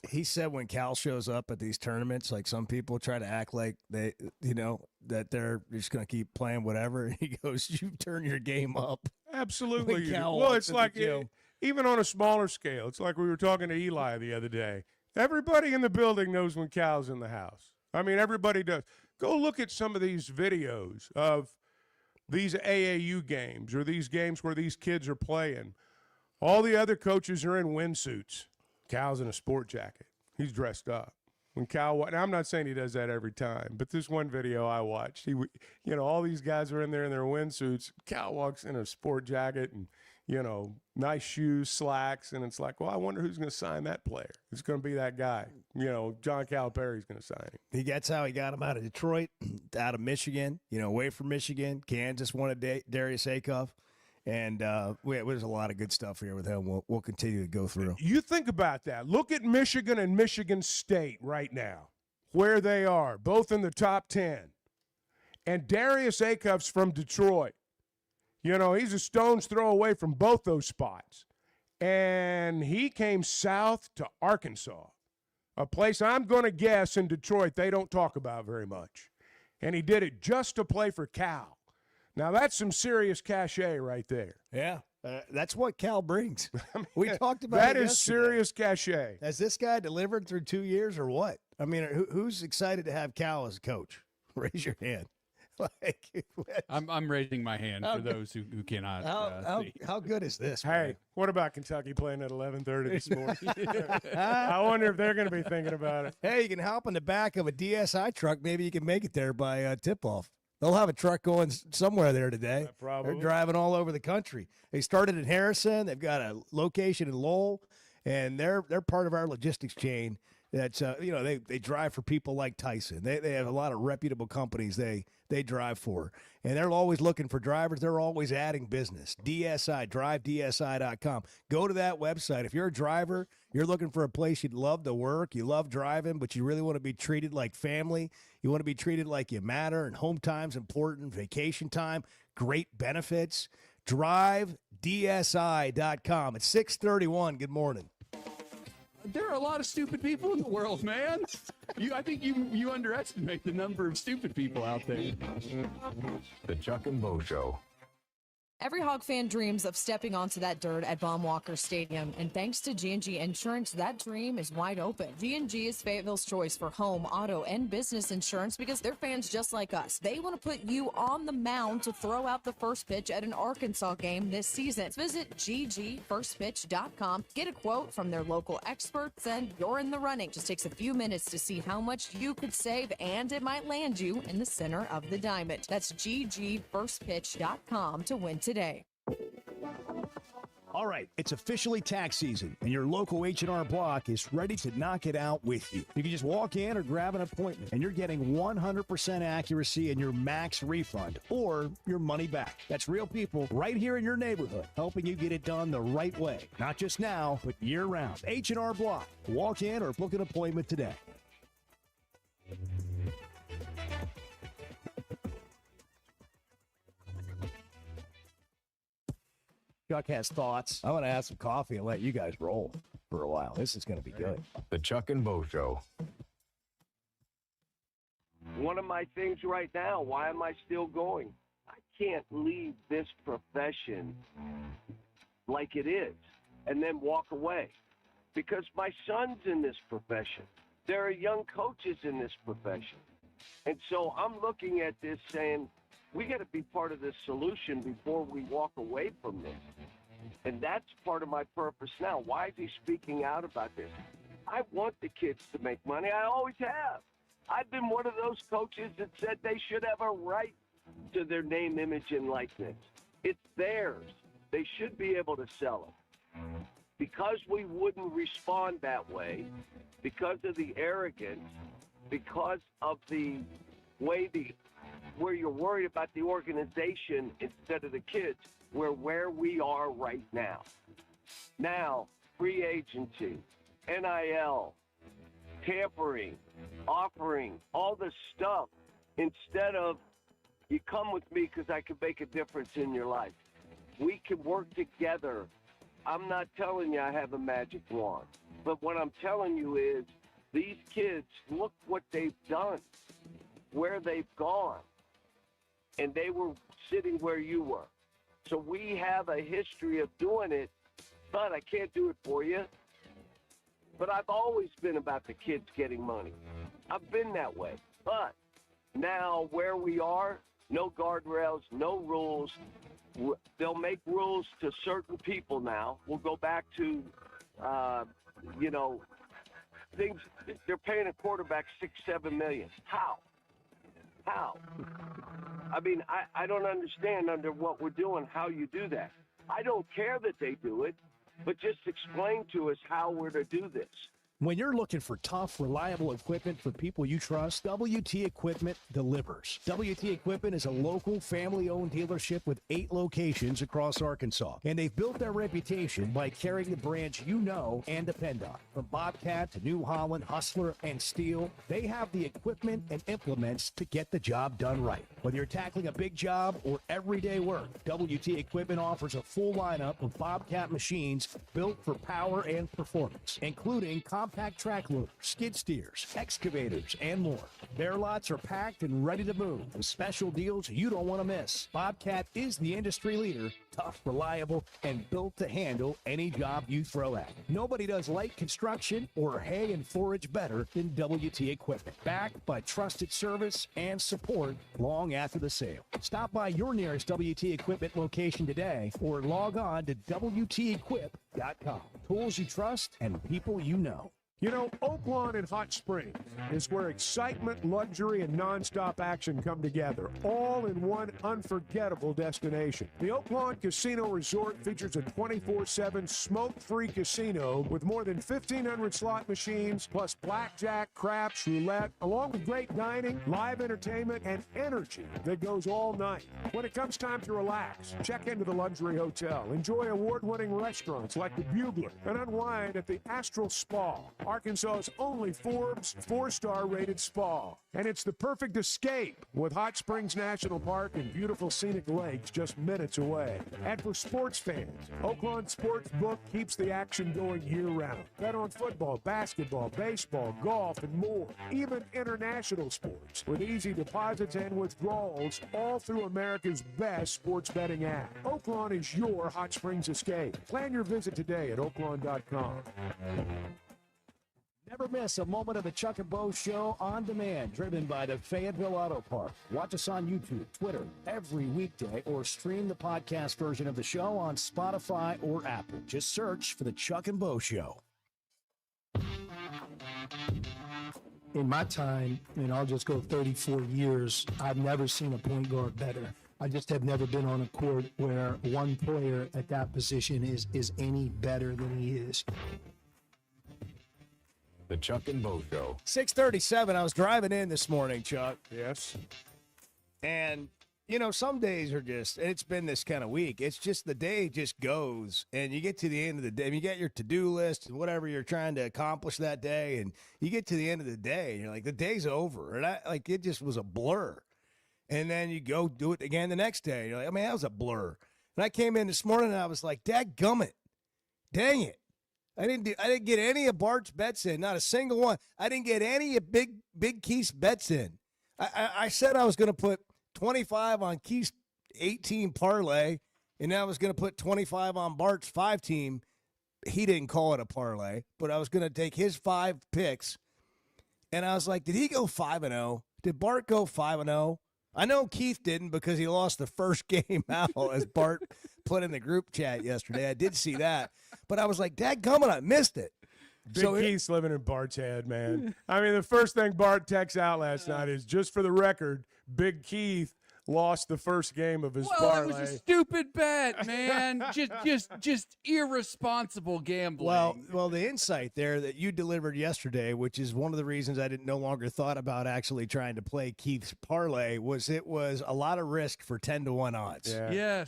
He said when Cal shows up at these tournaments, like some people try to act like they, you know, that they're just going to keep playing whatever. And he goes, you turn your game up. Absolutely. When Cal Well, walks it's in like, the gym. even on a smaller scale, it's like we were talking to Eli the other day. Everybody in the building knows when Cal's in the house. I mean, everybody does. Go look at some of these videos of these AAU games or these games where these kids are playing. All the other coaches are in windsuits. Cal's in a sport jacket. He's dressed up. When Cal, and I'm not saying he does that every time, but this one video I watched, all these guys are in there in their windsuits. Cal walks in a sport jacket and, nice shoes, slacks, and it's like, well, I wonder who's going to sign that player. It's going to be that guy. John Calipari's going to sign him. He gets how he got him out of Detroit, out of Michigan, away from Michigan. Kansas wanted Darius Akuff. And there's a lot of good stuff here with him. We'll continue to go through. You think about that. Look at Michigan and Michigan State right now, where they are, both in the top 10. And Darius Akuff's from Detroit. He's a stone's throw away from both those spots. And he came south to Arkansas, a place I'm going to guess in Detroit they don't talk about very much. And he did it just to play for Cal. Now, that's some serious cachet right there. Yeah, that's what Cal brings. We talked about that it is yesterday. Serious cachet. Has this guy delivered through 2 years or what? I mean, who's excited to have Cal as coach? Raise your hand. I'm raising my hand for those who cannot see. How good is this? Hey, man? what about Kentucky playing at 11:30 this morning? I wonder if they're going to be thinking about it. Hey, you can hop in the back of a DSI truck. Maybe you can make it there by tip-off. They'll have a truck going somewhere there today. Probably. They're driving all over the country. They started in Harrison. They've got a location in Lowell, and they're part of our logistics chain. That's they drive for people like Tyson. They have a lot of reputable companies they drive for, and they're always looking for drivers. They're always adding business. DSI, drivedsi.com. Go to that website. If you're a driver, you're looking for a place you'd love to work, you love driving, but you really want to be treated like family. You want to be treated like you matter, and home time's important, vacation time, great benefits. DriveDSI.com. It's 6:31. Good morning. There are a lot of stupid people in the world, man. I think you underestimate the number of stupid people out there. The Chuck and Bo Show. Every Hog fan dreams of stepping onto that dirt at Baum-Walker Stadium, and thanks to G&G Insurance, that dream is wide open. G&G is Fayetteville's choice for home, auto, and business insurance because they're fans just like us. They want to put you on the mound to throw out the first pitch at an Arkansas game this season. Visit ggfirstpitch.com, get a quote from their local experts, and you're in the running. Just takes a few minutes to see how much you could save, and it might land you in the center of the diamond. That's ggfirstpitch.com to win today. All right, it's officially tax season, and your local H&R Block is ready to knock it out with you. You can just walk in or grab an appointment, and you're getting 100% accuracy in your max refund or your money back. That's real people right here in your neighborhood, helping you get it done the right way. Not just now, but year-round. H&R Block. Walk in or book an appointment today. Chuck has thoughts. I'm going to have some coffee and let you guys roll for a while. This is going to be good. The Chuck and Bo Show. One of my things right now, why am I still going? I can't leave this profession like it is and then walk away because my son's in this profession. There are young coaches in this profession. And so I'm looking at this saying, we got to be part of this solution before we walk away from this. And that's part of my purpose now. Why is he speaking out about this? I want the kids to make money. I always have. I've been one of those coaches that said they should have a right to their name, image, and likeness. It's theirs. They should be able to sell it. because we wouldn't respond that way, because of the arrogance, because of the way where you're worried about the organization instead of the kids, we're where we are right now. Now, free agency, NIL, tampering, offering, all this stuff, instead of you come with me because I can make a difference in your life. We can work together. I'm not telling you I have a magic wand, but what I'm telling you is these kids, look what they've done, where they've gone, and they were sitting where you were. So we have a history of doing it, but I can't do it for you. But I've always been about the kids getting money. I've been that way. But now where we are, no guardrails, no rules. They'll make rules to certain people now. We'll go back to, things. They're paying a quarterback $6-7 million. How? I mean, I don't understand under what we're doing how you do that. I don't care that they do it, but just explain to us how we're to do this. When you're looking for tough, reliable equipment for people you trust, WT Equipment delivers. WT Equipment is a local, family-owned dealership with 8 locations across Arkansas. And they've built their reputation by carrying the brands you know and depend on. From Bobcat to New Holland, Hustler, and Steel, they have the equipment and implements to get the job done right. Whether you're tackling a big job or everyday work, WT Equipment offers a full lineup of Bobcat machines built for power and performance, including compact track loaders, skid steers, excavators, and more. Their lots are packed and ready to move with special deals you don't want to miss. Bobcat is the industry leader, tough, reliable, and built to handle any job you throw at. Nobody does light construction or hay and forage better than WT Equipment. Backed by trusted service and support long after the sale. Stop by your nearest WT Equipment location today or log on to WTEquip.com. Tools you trust and people you know. You know, Oaklawn and Hot Springs is where excitement, luxury, and nonstop action come together, all in one unforgettable destination. The Oaklawn Casino Resort features a 24/7 smoke-free casino with more than 1,500 slot machines, plus blackjack, craps, roulette, along with great dining, live entertainment, and energy that goes all night. When it comes time to relax, check into the Luxury Hotel, enjoy award-winning restaurants like the Bugler, and unwind at the Astral Spa, Arkansas's only Forbes 4-star rated spa. And it's the perfect escape with Hot Springs National Park and beautiful scenic lakes just minutes away. And for sports fans, Oaklawn Sportsbook keeps the action going year-round. Bet on football, basketball, baseball, golf, and more. Even international sports with easy deposits and withdrawals all through America's best sports betting app. Oaklawn is your Hot Springs escape. Plan your visit today at oaklawn.com. Never miss a moment of the Chuck and Bo Show on demand, driven by the Fayetteville Auto Park. Watch us on YouTube, Twitter, every weekday, or stream the podcast version of the show on Spotify or Apple. Just search for the Chuck and Bo Show. In my time, and I'll just go 34 years, I've never seen a point guard better. I just have never been on a court where one player at that position is any better than he is. The Chuck and Bo Show. 6:37. I was driving in this morning, Chuck. Yes. And, you know, some days are just, it's been this kind of week. It's just the day just goes, and you get to the end of the day. You get your to-do list and whatever you're trying to accomplish that day, and you get to the end of the day, and you're like, the day's over. And it just was a blur. And then you go do it again the next day. You're like, I mean, that was a blur. And I came in this morning, and I was like, dadgummit. Dang it. I didn't get any of Bart's bets in, not a single one. I didn't get any of Big Keith's bets in. I said I was going to put 25 on Keith's 8-team parlay, and I was going to put 25 on Bart's 5-team. He didn't call it a parlay, but I was going to take his 5 picks, and I was like, did he go 5-0? Did Bart go 5-0? I know Keith didn't because he lost the first game out, as Bart put in the group chat yesterday. I did see that. But I was like, dadgummit, I missed it. Big Keith's living in Bart's head, man. I mean, the first thing Bart texts out last night is, just for the record, Big Keith lost the first game of his Well, parlay. it was a stupid bet, man. just irresponsible gambling. Well, the insight there that you delivered yesterday, which is one of the reasons I no longer thought about actually trying to play Keith's parlay, was it was a lot of risk for 10-1 odds. Yeah.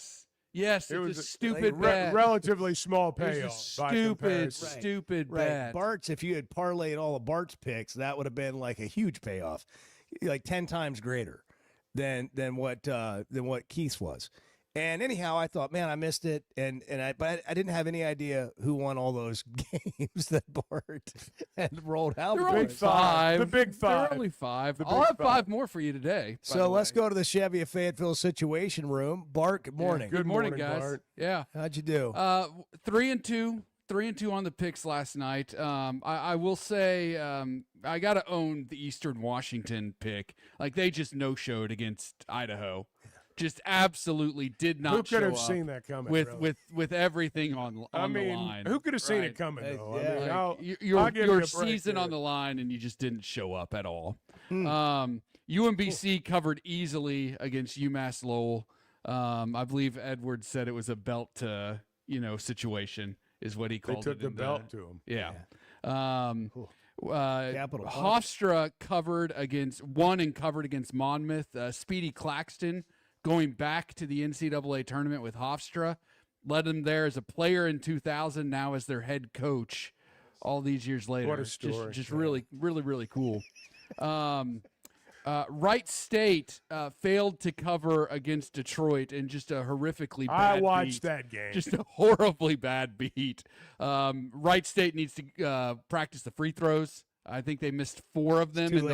Yes, it was was a stupid bet. Relatively small It was payoff. a stupid bet. Bart's, if you had parlayed all of Bart's picks, that would have been like a huge payoff, like 10 times greater than what Keith's was. And anyhow, I thought, man, I missed it, but I didn't have any idea who won all those games that Bart had rolled out. They're only five. The big five. They're only five. The I'll big have five more for you today. So let's go to the Chevy of Fayetteville Situation Room. Bart, good morning. Good morning, guys. Bart. Yeah. How'd you do? 3-2. 3-2 on the picks last night. I will say I got to own the Eastern Washington pick. Like, they just no-showed against Idaho. Just absolutely did not. Who could have show up seen that coming? with everything on the line? Who could have seen right? it coming though? Yeah. I'll give you your a break season there. on the line, and you just didn't show up at all. UMBC covered easily against UMass Lowell. I believe Edwards said it was a belt to situation is what he They called took it. the belt to him. Yeah. Capital Hofstra covered against Monmouth. Speedy Claxton going back to the NCAA tournament with Hofstra, led them there as a player in 2000, now as their head coach all these years later. What a story. Just really, really, really cool. Wright State failed to cover against Detroit in just a horrifically bad I watched beat. that game. Just a horribly bad beat. Wright State needs to practice the free throws. I think they missed 4 of them in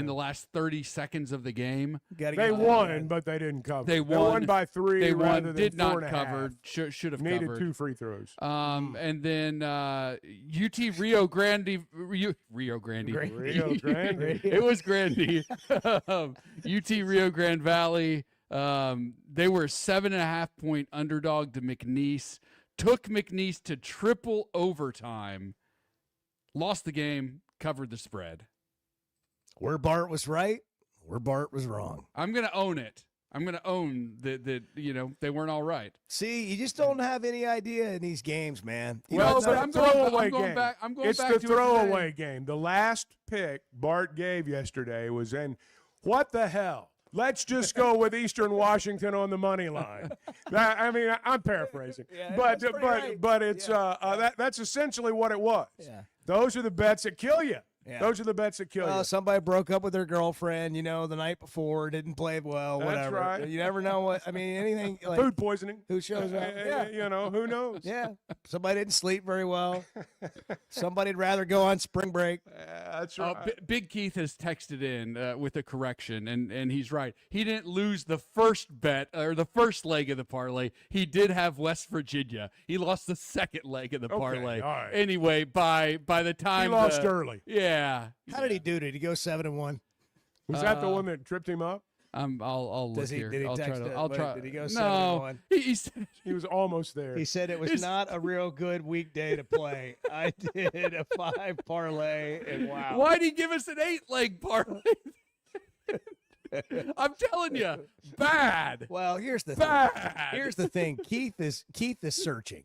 the last 30 seconds of the game. They won, but they didn't cover. They won by 3. They rather won. than Did not 4.5. cover. Should have Needed covered. 2 free throws. And then UT Rio Grande. Rio Grande. Rio Grande. It was Grande. UT Rio Grande Valley. They were 7.5-point underdog to McNeese. Took McNeese to triple overtime. Lost the game, covered the spread. Where Bart was right, where Bart was wrong. I'm going to own it. I'm going to own that they weren't all right. See, you just don't have any idea in these games, man. Well, but I'm going back it's back the to throwaway game. The last pick Bart gave yesterday was in what the hell? Let's just go with Eastern Washington on the money line. I'm paraphrasing, but it's that's essentially what it was. Yeah. Those are the bets that kill you. Yeah. Those are the bets that kill you. Somebody broke up with their girlfriend, the night before, didn't play well, That's whatever. right. You never know anything like food poisoning. Who shows up? Yeah. Who knows? Yeah. Somebody didn't sleep very well. Somebody'd rather go on spring break. That's right. Big Keith has texted in with a correction, and he's right. He didn't lose the first bet or the first leg of the parlay. He did have West Virginia. He lost the second leg of the parlay. All right. Anyway, by the time He lost early. Yeah. How did he do? Did he go 7-1? Was that the one that tripped him up? I'll look here. Did he I'll text try to. it? I'll Wait, try. did he go 7-1? No, he said he was almost there. He said it was not a real good weekday to play. I did a 5 parlay, and wow. Why'd he give us an 8-leg parlay? I'm telling you, bad. Well, here's the Bad. thing. Here's the thing. Keith is searching.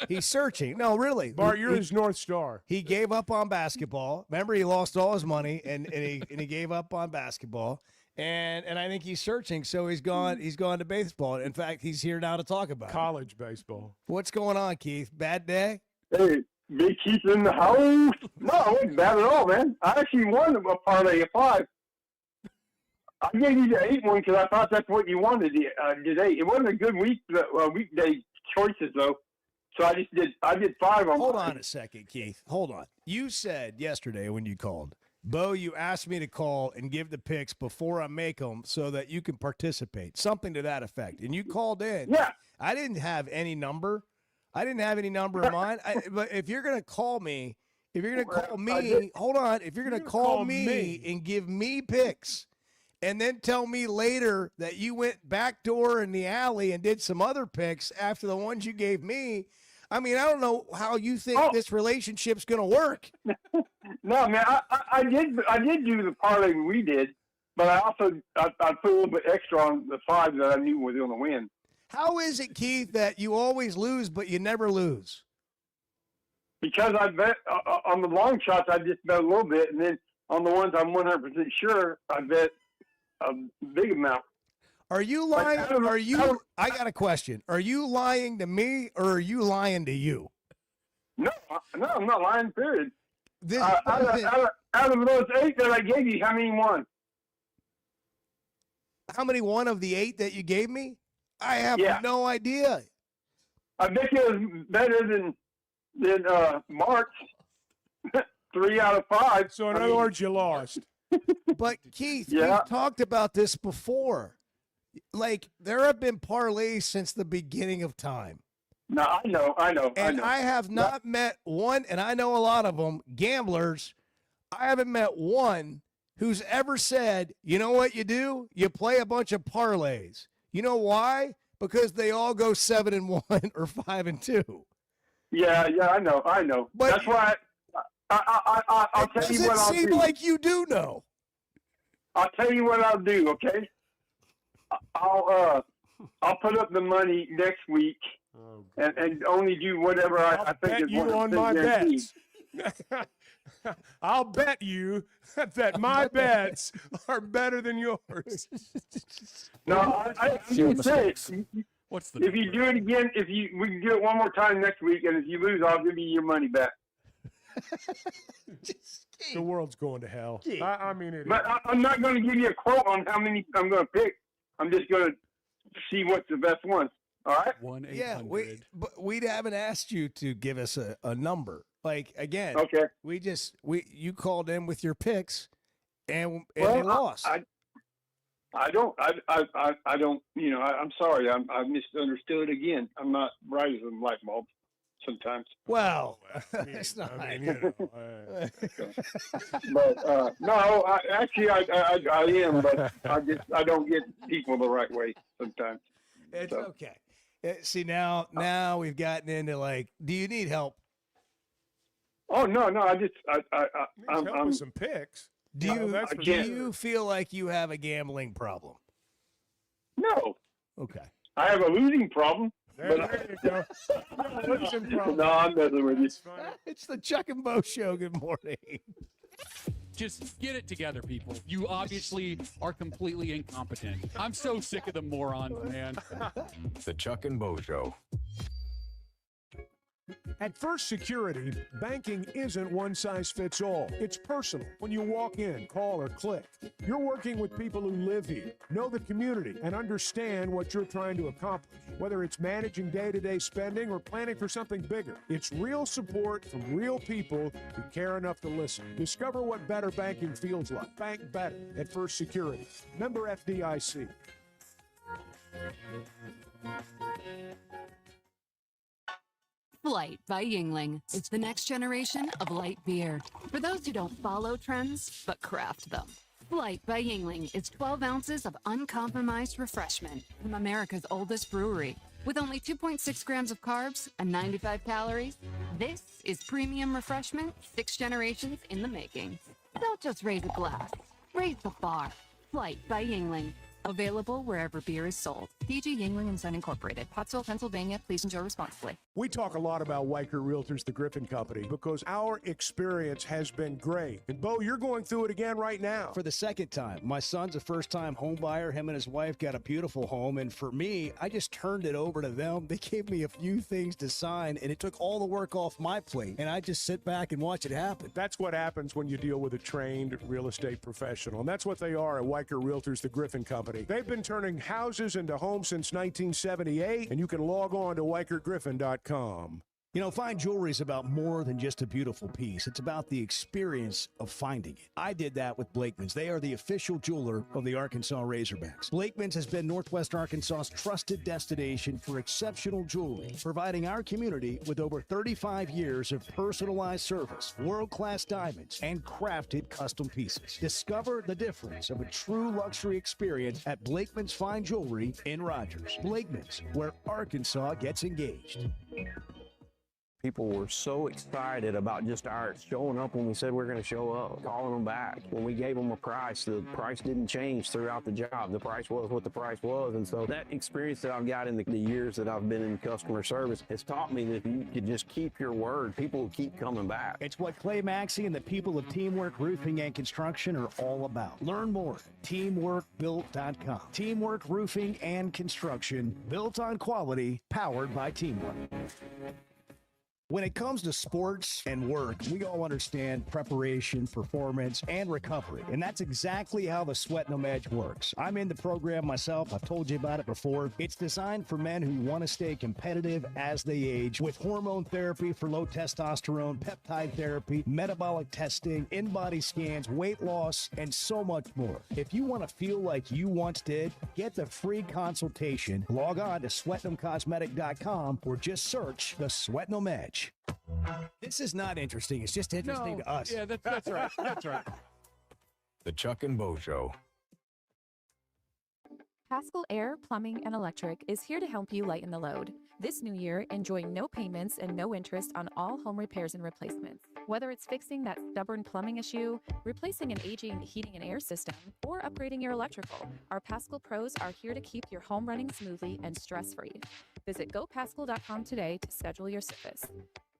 He's searching. No, really. Bart, you're his North Star. He gave up on basketball. Remember, he lost all his money, and he gave up on basketball. And I think he's searching, so he's gone to baseball. In fact, he's here now to talk about college baseball. What's going on, Keith? Bad day? Hey, Big Keith in the house. No, it wasn't bad at all, man. I actually won a parlay of 5. I gave you the 8 one because I thought that's what you wanted today. It wasn't a good weekday choices though. So I did 5 on. Hold on a second, Keith. Hold on. You said yesterday when you called, Bo, you asked me to call and give the picks before I make them so that you can participate. Something to that effect. And you called in. Yeah. I didn't have any number. I didn't have any number in mind. But if you're going to call me, hold on. If you're going to call me and give me picks and then tell me later that you went backdoor in the alley and did some other picks after the ones you gave me, I mean, I don't know how you think this relationship's going to work. No, man, I did do the parlay we did, but I also I put a little bit extra on the 5 that I knew was going to win. How is it, Keith, that you always lose, but you never lose? Because I bet on the long shots, I just bet a little bit, and then on the ones I'm 100% sure, I bet a big amount. Are you lying? I got a question. Are you lying to me, or are you lying to you? No, I'm not lying, period. This, out of those 8 that I gave you, how many won? How many won of the 8 that you gave me? I have no idea. I bet you it was better than March. 3 out of 5. So in other words, you lost. But Keith, we've talked about this before. Like, there have been parlays since the beginning of time. No, I know. And I have not met one, and I know a lot of them, gamblers. I haven't met one who's ever said, you know what you do? You play a bunch of parlays. You know why? Because they all go 7-1 or 5-2. Yeah, I know. But that's why I'll tell you what I'll do. It seems like you do know. I'll tell you what I'll do, okay? I'll put up the money next week and only do whatever I think is you on my bets. I'll bet you that my bets are better than yours. No, I say what's the if you do it again, we can do it one more time next week, and if you lose, I'll give you your money back. The world's going to hell. I mean it. But I'm not going to give you a quote on how many I'm going to pick. I'm just going to see what's the best one. All right? 1-800. Yeah, we haven't asked you to give us a number. Like, again, okay. You called in with your picks, and they lost. I don't. I'm sorry. I misunderstood again. I'm not bright as a light bulb sometimes. Well, it's not. But no, I am. But I don't get people the right way sometimes. It's okay. See, now we've gotten into, like, do you need help? Oh no! I'm with some picks. Do you feel like you have a gambling problem? No. Okay. I have a losing problem. There you go. No, I'm messing with you. It's the Chuck and Bo Show. Good morning. Just get it together, people. You obviously are completely incompetent. I'm so sick of the morons, man. The Chuck and Bo Show. At First Security, banking isn't one size fits all. It's personal. When you walk in, call, or click, you're working with people who live here, know the community, and understand what you're trying to accomplish. Whether it's managing day-to-day spending or planning for something bigger, it's real support from real people who care enough to listen. Discover what better banking feels like. Bank better at First Security. Member FDIC. Flight by Yingling. It's the next generation of light beer. For those who don't follow trends, but craft them. Flight by Yingling is 12 ounces of uncompromised refreshment from America's oldest brewery. With only 2.6 grams of carbs and 95 calories, this is premium refreshment 6 generations in the making. Don't just raise a glass, raise the bar. Flight by Yingling. Available wherever beer is sold. DG Yingling & Son Incorporated, Pottsville, Pennsylvania. Please enjoy responsibly. We talk a lot about Weicker Realtors, the Griffin Company, because our experience has been great. And Bo, you're going through it again right now. For the second time. My son's a first-time home buyer. Him and his wife got a beautiful home. And for me, I just turned it over to them. They gave me a few things to sign, and it took all the work off my plate. And I just sit back and watch it happen. That's what happens when you deal with a trained real estate professional. And that's what they are at Weicker Realtors, the Griffin Company. They've been turning houses into homes since 1978, and you can log on to WeicherGriffin.com. You know, fine jewelry is about more than just a beautiful piece. It's about the experience of finding it. I did that with Blakeman's. They are the official jeweler of the Arkansas Razorbacks. Blakeman's has been Northwest Arkansas's trusted destination for exceptional jewelry, providing our community with over 35 years of personalized service, world-class diamonds, and crafted custom pieces. Discover the difference of a true luxury experience at Blakeman's Fine Jewelry in Rogers. Blakeman's, where Arkansas gets engaged. People were so excited about just our showing up when we said we're going to show up, calling them back. When we gave them a price, the price didn't change throughout the job. The price was what the price was. And so that experience that I've got in the years that I've been in customer service has taught me that if you could just keep your word, people will keep coming back. It's what Clay Maxey and the people of Teamwork Roofing and Construction are all about. Learn more at teamworkbuilt.com. Teamwork Roofing and Construction, built on quality, powered by teamwork. When it comes to sports and work, we all understand preparation, performance, and recovery. And that's exactly how the Sweat No Edge works. I'm in the program myself. I've told you about it before. It's designed for men who want to stay competitive as they age, with hormone therapy for low testosterone, peptide therapy, metabolic testing, in-body scans, weight loss, and so much more. If you want to feel like you once did, get the free consultation. Log on to sweatnomcosmetic.com or just search the Sweat No Edge. This is not interesting. It's just interesting to us. Yeah, that's right. That's right. The Chuck and Bo Show. Paschal Air, Plumbing, and Electric is here to help you lighten the load. This new year, enjoy no payments and no interest on all home repairs and replacements. Whether it's fixing that stubborn plumbing issue, replacing an aging heating and air system, or upgrading your electrical, our Paschal pros are here to keep your home running smoothly and stress-free. Visit gopaschal.com today to schedule your service.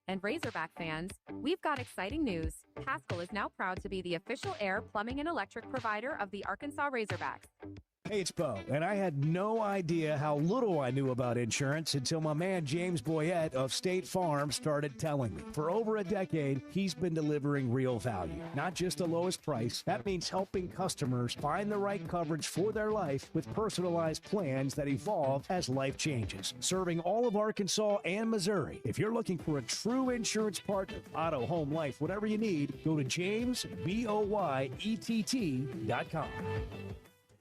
And Razorback fans, we've got exciting news. Paschal is now proud to be the official air, plumbing, and electric provider of the Arkansas Razorbacks. Hey, it's Bo, and I had no idea how little I knew about insurance until my man James Boyette of State Farm started telling me. For over a decade, he's been delivering real value, not just the lowest price. That means helping customers find the right coverage for their life with personalized plans that evolve as life changes. Serving all of Arkansas and Missouri. If you're looking for a true insurance partner, auto, home, life, whatever you need, go to JamesBoyett.com.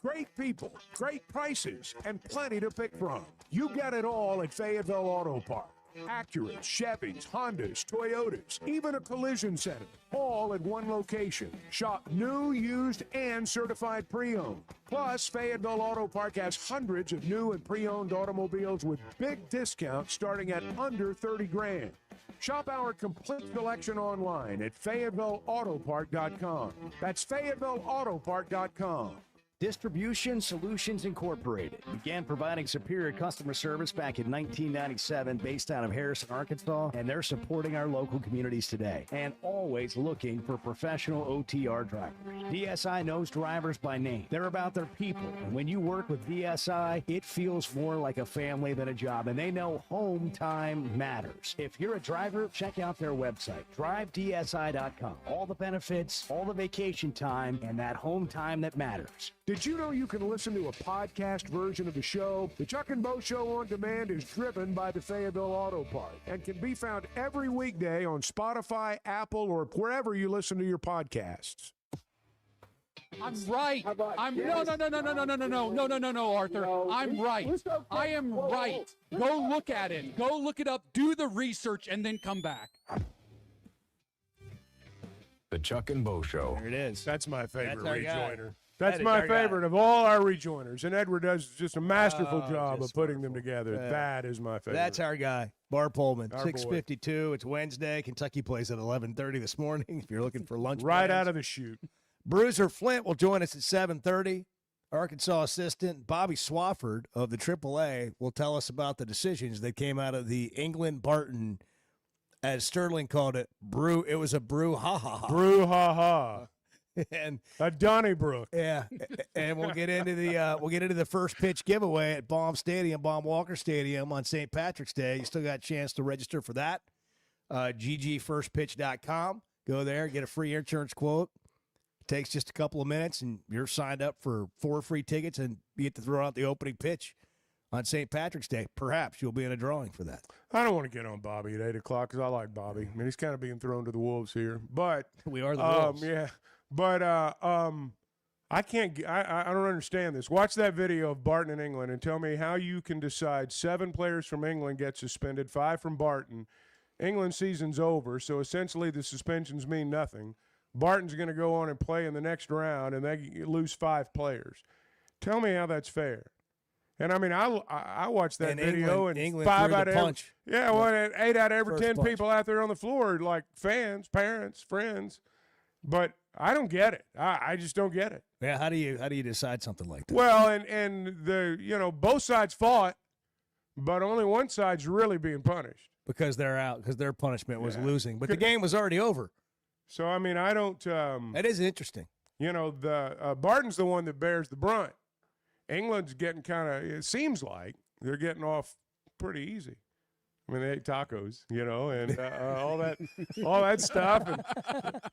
Great people, great prices, and plenty to pick from. You get it all at Fayetteville Auto Park. Acuras, Chevys, Hondas, Toyotas, even a collision center, all at one location. Shop new, used, and certified pre-owned. Plus, Fayetteville Auto Park has hundreds of new and pre-owned automobiles with big discounts starting at under $30,000. Shop our complete selection online at FayettevilleAutopark.com. That's FayettevilleAutopark.com. Distribution Solutions Incorporated began providing superior customer service back in 1997 based out of Harrison, Arkansas, and they're supporting our local communities today and always looking for professional OTR drivers. DSI knows drivers by name. They're about their people, and when you work with DSI, it feels more like a family than a job, and they know home time matters. If you're a driver, check out their website, drivedsi.com. All the benefits, all the vacation time, and that home time that matters. Did you know you can listen to a podcast version of the show? The Chuck and Bo Show on Demand is driven by the Fayetteville Auto Park and can be found every weekday on Spotify, Apple, or wherever you listen to your podcasts. I'm right. No, Arthur. I'm right. I am right. Go look at it. Go look it up. Do the research and then come back. The Chuck and Bo Show. There it is. That's my favorite That's rejoiner. That's my favorite of all our rejoiners. And Edward does just a masterful job of putting them together. That is my favorite. That's our guy, Bar Pullman. Our 6:52. It's Wednesday. Kentucky plays at 11:30 this morning. If you're looking for lunch, right plans. out of the chute. Bruiser Flint will join us at 7:30. Arkansas assistant Bobby Swafford of the AAA will tell us about the decisions that came out of the England-Barton, as Sterling called it, brew. It was a brew ha ha ha. Brew ha ha. And a Donnybrook. Yeah, and we'll get into the first pitch giveaway at Baum Walker Stadium on St. Patrick's Day. You still got a chance to register for that. ggfirstpitch.com. Go there, get a free insurance quote. It takes just a couple of minutes, and you're signed up for 4 free tickets, and you get to throw out the opening pitch on St. Patrick's Day. Perhaps you'll be in a drawing for that. I don't want to get on Bobby at 8 o'clock because I like Bobby. I mean, he's kind of being thrown to the wolves here. But we are the wolves. Yeah. But I don't understand this. Watch that video of Barton in England and tell me how you can decide 7 players from England get suspended, 5 from Barton. England season's over, so essentially the suspensions mean nothing. Barton's going to go on and play in the next round, and they lose 5 players. Tell me how that's fair. And I mean, I watched that video, and England 5 threw out the of every, punch. yeah, well, 8 out of every First 10 punch. people out there on the floor are like fans, parents, friends. But I don't get it. I just don't get it. Yeah, how do you decide something like that? Well, and the both sides fought, but only one side's really being punished Because they're out, because their punishment was losing. But the game was already over. So I mean, I don't. That is interesting. The Barton's the one that bears the brunt. England's getting kind of. It seems like they're getting off pretty easy. I mean, they ate tacos, and all that stuff. And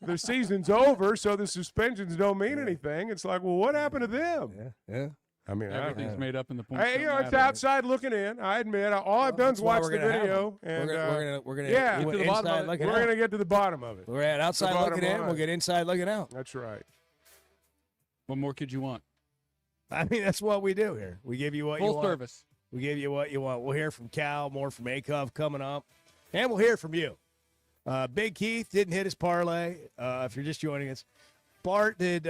the season's over, so the suspensions don't mean anything. It's like, well, what happened to them? Yeah. I mean, everything's made up in the point. Hey, it's outside looking in. I admit, all I've done is watch the video, and we're gonna get to the bottom of it. We're gonna get to the bottom of it. We're at outside looking in. We'll get inside looking out. That's right. What more could you want? I mean, that's what we do here. We give you what you want. Full service. We give you what you want. We'll hear from Cal, more from Akuff coming up, and we'll hear from you. Big Keith didn't hit his parlay. If you're just joining us, Bart went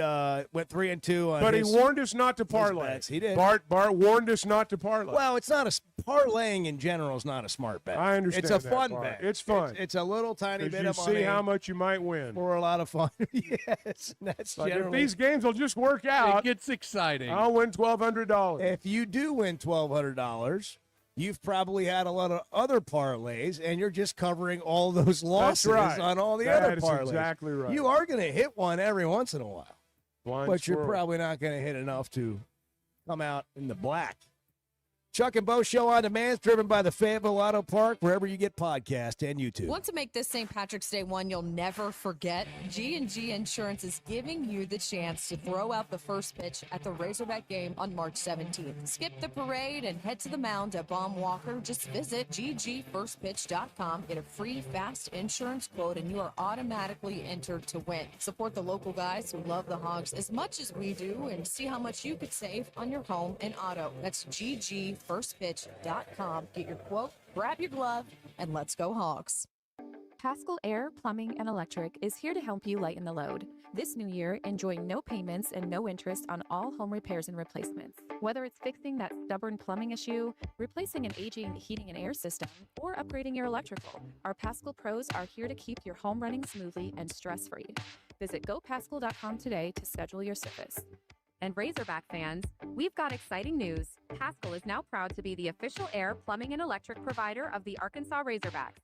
3-2 on. But his, he warned us not to parlay. Bets. He did. Bart warned us not to parlay. Well, it's not parlaying in general is not a smart bet. I understand. It's a that, fun Bart. bet. It's fun. It's a little tiny bit of you money. see how much you might win for a lot of fun. Yes, that's like if generally. these games will just work out. It gets exciting. I'll win $1,200. If you do win $1,200, you've probably had a lot of other parlays, and you're just covering all those losses on all the other parlays. That's exactly right. You are going to hit one every once in a while, but you're squirrel. probably not going to hit enough to come out in the black. Chuck and Bo Show on demand is driven by the Fayetteville Auto Park, wherever you get podcasts and YouTube. Want to make this St. Patrick's Day one you'll never forget? G&G Insurance is giving you the chance to throw out the first pitch at the Razorback game on March 17th. Skip the parade and head to the mound at Baum Walker. Just visit ggfirstpitch.com, get a free fast insurance quote, and you are automatically entered to win. Support the local guys who love the Hogs as much as we do and see how much you could save on your home and auto. That's ggfirstpitch.com. Get your quote, grab your glove, and let's go Hogs. Haskell Air, Plumbing, and Electric is here to help you lighten the load. This new year, enjoy no payments and no interest on all home repairs and replacements. Whether it's fixing that stubborn plumbing issue, replacing an aging heating and air system, or upgrading your electrical, our Haskell pros are here to keep your home running smoothly and stress-free. Visit gopaskell.com today to schedule your service. And Razorback fans, we've got exciting news. Haskell is now proud to be the official air, plumbing, and electric provider of the Arkansas Razorbacks.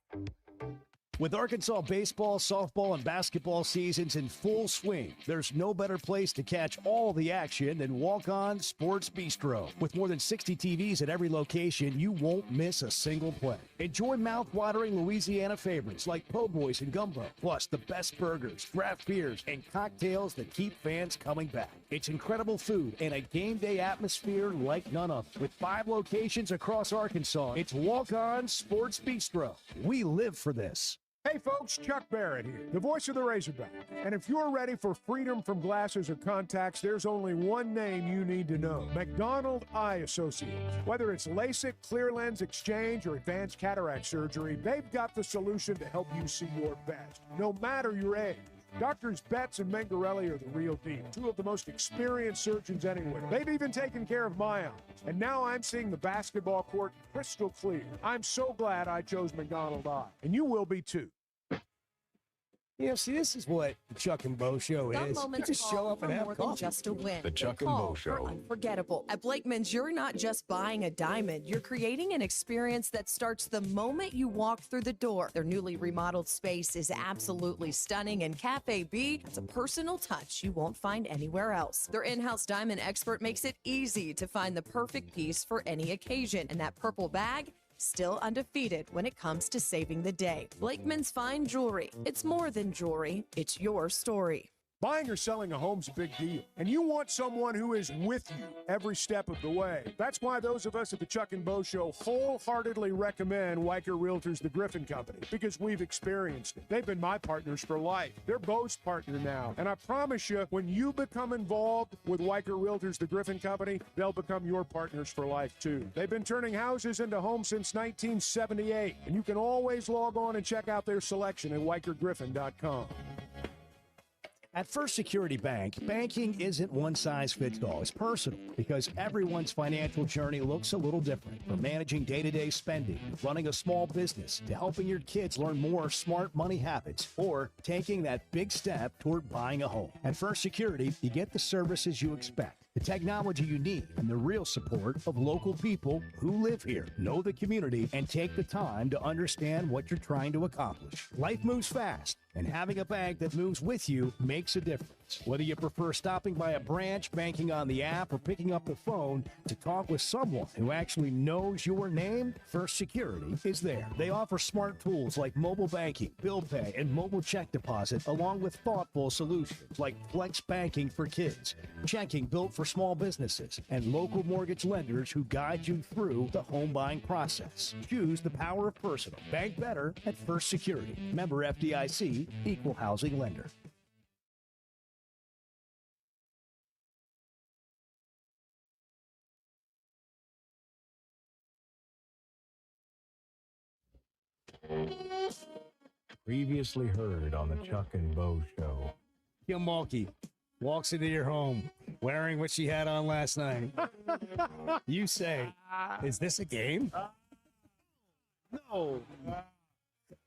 With Arkansas baseball, softball, and basketball seasons in full swing, there's no better place to catch all the action than Walk On Sports Bistro. With more than 60 TVs at every location, you won't miss a single play. Enjoy mouth-watering Louisiana favorites like Po' Boys and Gumbo, plus the best burgers, draft beers, and cocktails that keep fans coming back. It's incredible food and a game day atmosphere like none other. With 5 locations across Arkansas, it's Walk On Sports Bistro. We live for this. Hey folks, Chuck Barrett here, the voice of the Razorback. And if you're ready for freedom from glasses or contacts, there's only one name you need to know: McDonald Eye Associates. Whether it's LASIK, clear lens exchange, or advanced cataract surgery, they've got the solution to help you see your best, no matter your age. Doctors Betts and Mengarelli are the real deal, 2 of the most experienced surgeons anywhere. They've even taken care of my eyes. And now I'm seeing the basketball court crystal clear. I'm so glad I chose McDonald Eye. And you will be too. Yeah, see, this is what the Chuck and Bo Show Some is. You moments just show up and have more than coffee. just a win. The Chuck They and Bo call for Show. Unforgettable. At Blakeman's, you're not just buying a diamond. You're creating an experience that starts the moment you walk through the door. Their newly remodeled space is absolutely stunning, and Cafe B has a personal touch you won't find anywhere else. Their in-house diamond expert makes it easy to find the perfect piece for any occasion, and that purple bag, still undefeated when it comes to saving the day. Blakeman's Fine Jewelry. It's more than jewelry. It's your story. Buying or selling a home's a big deal, and you want someone who is with you every step of the way. That's why those of us at the Chuck and Bo Show wholeheartedly recommend Weicker Realtors, the Griffin Company, because we've experienced it. They've been my partners for life. They're Bo's partner now, and I promise you, when you become involved with Weicker Realtors, the Griffin Company, they'll become your partners for life too. They've been turning houses into homes since 1978, and you can always log on and check out their selection at WeicherGriffin.com. At First Security Bank, banking isn't one size fits all. It's personal because everyone's financial journey looks a little different. From managing day-to-day spending, running a small business, to helping your kids learn more smart money habits, or taking that big step toward buying a home. At First Security, you get the services you expect, the technology you need, and the real support of local people who live here, know the community, and take the time to understand what you're trying to accomplish. Life moves fast, and having a bank that moves with you makes a difference. Whether you prefer stopping by a branch, banking on the app, or picking up the phone to talk with someone who actually knows your name, First Security is there. They offer smart tools like mobile banking, bill pay, and mobile check deposit, along with thoughtful solutions like flex banking for kids, checking built for small businesses, and local mortgage lenders who guide you through the home buying process. Choose the power of personal. Bank better at First Security. Member FDIC, equal housing lender. Previously heard on the Chuck and Bo Show. Kim Mulkey walks into your home wearing what she had on last night. You say, is this a game? No.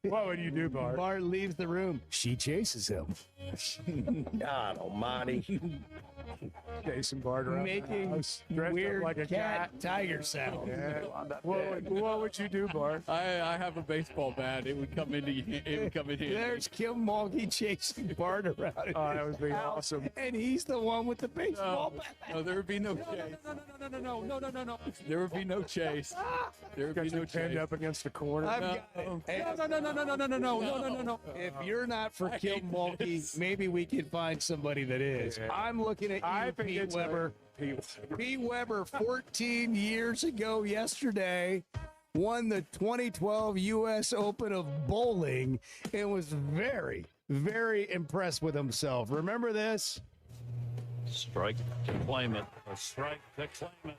What would you do, Bart? Bart leaves the room. She chases him. God almighty. Jason Bart around making the house, dressed weird up like a cat. tiger sound. Yeah. What would you do, Bart? I have a baseball bat. It would come into handy. There's Kim Mulkey chasing Bart around. Oh, that would be awesome. And he's the one with the baseball bat. No, there would be no chase. No. There would be no chase. There would be no chase. Pinned up against the corner. No. If you're not for Kim Mulkey, maybe we can find somebody that is. Yeah. I'm looking at you, Pete Weber. Pete Weber, 14 years ago yesterday, won the 2012 U.S. Open of bowling and was very, very impressed with himself. Remember this? Strike to claim it. A strike to claim it.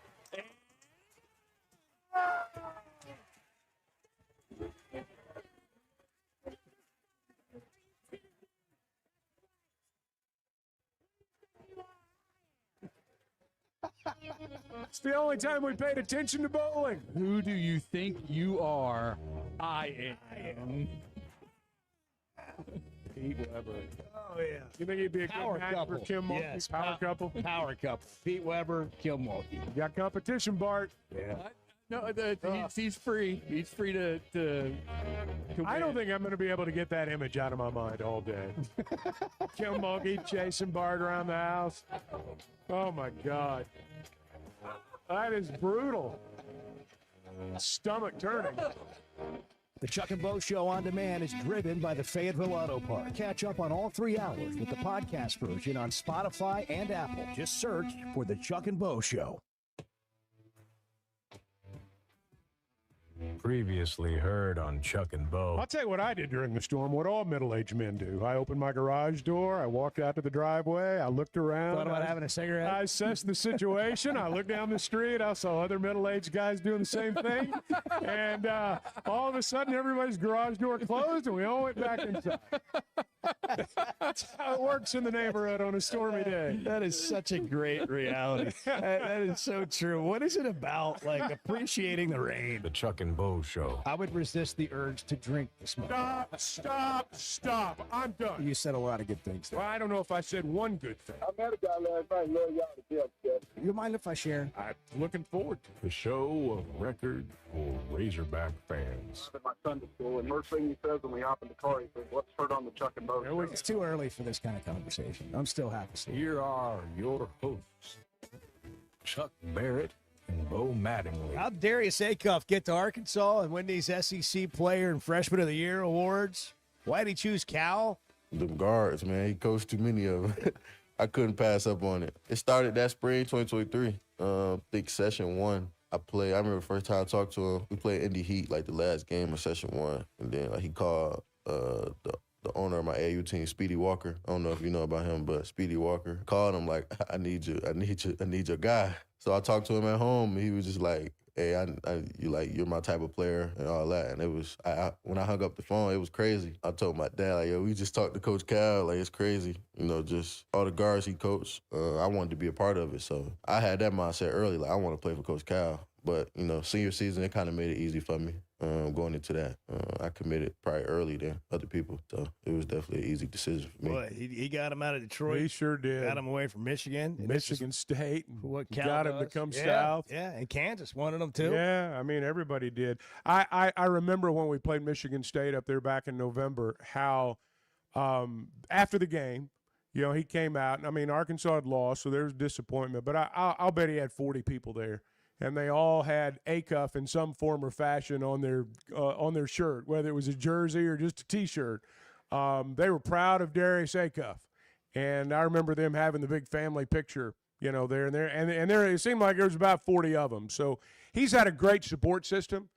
It's the only time we paid attention to bowling. Who do you think you are? I am. Pete Weber. Oh, yeah. You think he'd be a good match for Kim Mulkey? Yes. Power couple? Power couple. Pete Weber, Kim Mulkey. You got competition, Bart. Yeah. No, he's free. He's free to I don't think I'm going to be able to get that image out of my mind all day. Kim Mulkey chasing Bart around the house. Oh, my God. That is brutal. Stomach turning. The Chuck and Bo Show on demand is driven by the Fayetteville Auto Park. Catch up on all 3 hours with the podcast version on Spotify and Apple. Just search for the Chuck and Bo Show. Previously heard on Chuck and Bo. I'll tell you what I did during the storm, what all middle-aged men do. I opened my garage door, I walked out to the driveway, I looked around. Thought about having a cigarette? I assessed the situation. I looked down the street, I saw other middle-aged guys doing the same thing. And all of a sudden, everybody's garage door closed, and we all went back inside. That's how it works in the neighborhood on a stormy day. That is such a great reality. That is so true. What is it about, like, appreciating the rain? The Chuck and Bo Show. I would resist the urge to drink this morning. Stop. I'm done. You said a lot of good things there. Well, I don't know if I said one good thing. I met a guy last night. Love y'all to death, Jeff. You mind if I share? I'm looking forward to it. The show of record for Razorback fans. I'm at my Sunday school, and first thing he says when we hop in the car, he says, "Let's heard on the Chuck and Bo Show." It's too early for this kind of conversation. I'm still half asleep. Here are your hosts, Chuck Barrett and Bo Mattingly. How'd Darius Akuff get to Arkansas and win these SEC Player and Freshman of the Year awards? Why did he choose Cal? Them guards, man. He coached too many of them. I couldn't pass up on it. It started that spring, 2023. I think session 1. I remember the first time I talked to him, we played Indy Heat, like the last game of session 1. And then he called the owner of my AU team, Speedy Walker. I don't know if you know about him, but Speedy Walker called him like, I need your guy. So I talked to him at home, and he was just like, hey, you're my type of player and all that. And it was, when I hung up the phone, it was crazy. I told my dad, like, yo, we just talked to Coach Cal. Like, it's crazy. You know, just all the guards he coached. I wanted to be a part of it. So I had that mindset early, like, I want to play for Coach Cal. But, you know, senior season, it kind of made it easy for me going into that. I committed probably early than other people. So it was definitely an easy decision for me. Boy, he got him out of Detroit. He sure did. Got him away from Michigan. Michigan State. What Cal got him to does. come south. Yeah, and Kansas wanted him too. Yeah, I mean, everybody did. I remember when we played Michigan State up there back in November, how after the game, you know, he came out. And I mean, Arkansas had lost, so there was disappointment. But I'll bet he had 40 people there. And they all had Akuff in some form or fashion on their shirt, whether it was a jersey or just a T-shirt. They were proud of Darius Akuff, and I remember them having the big family picture, you know, there and there. And there it seemed like there was about 40 of them. So he's had a great support system.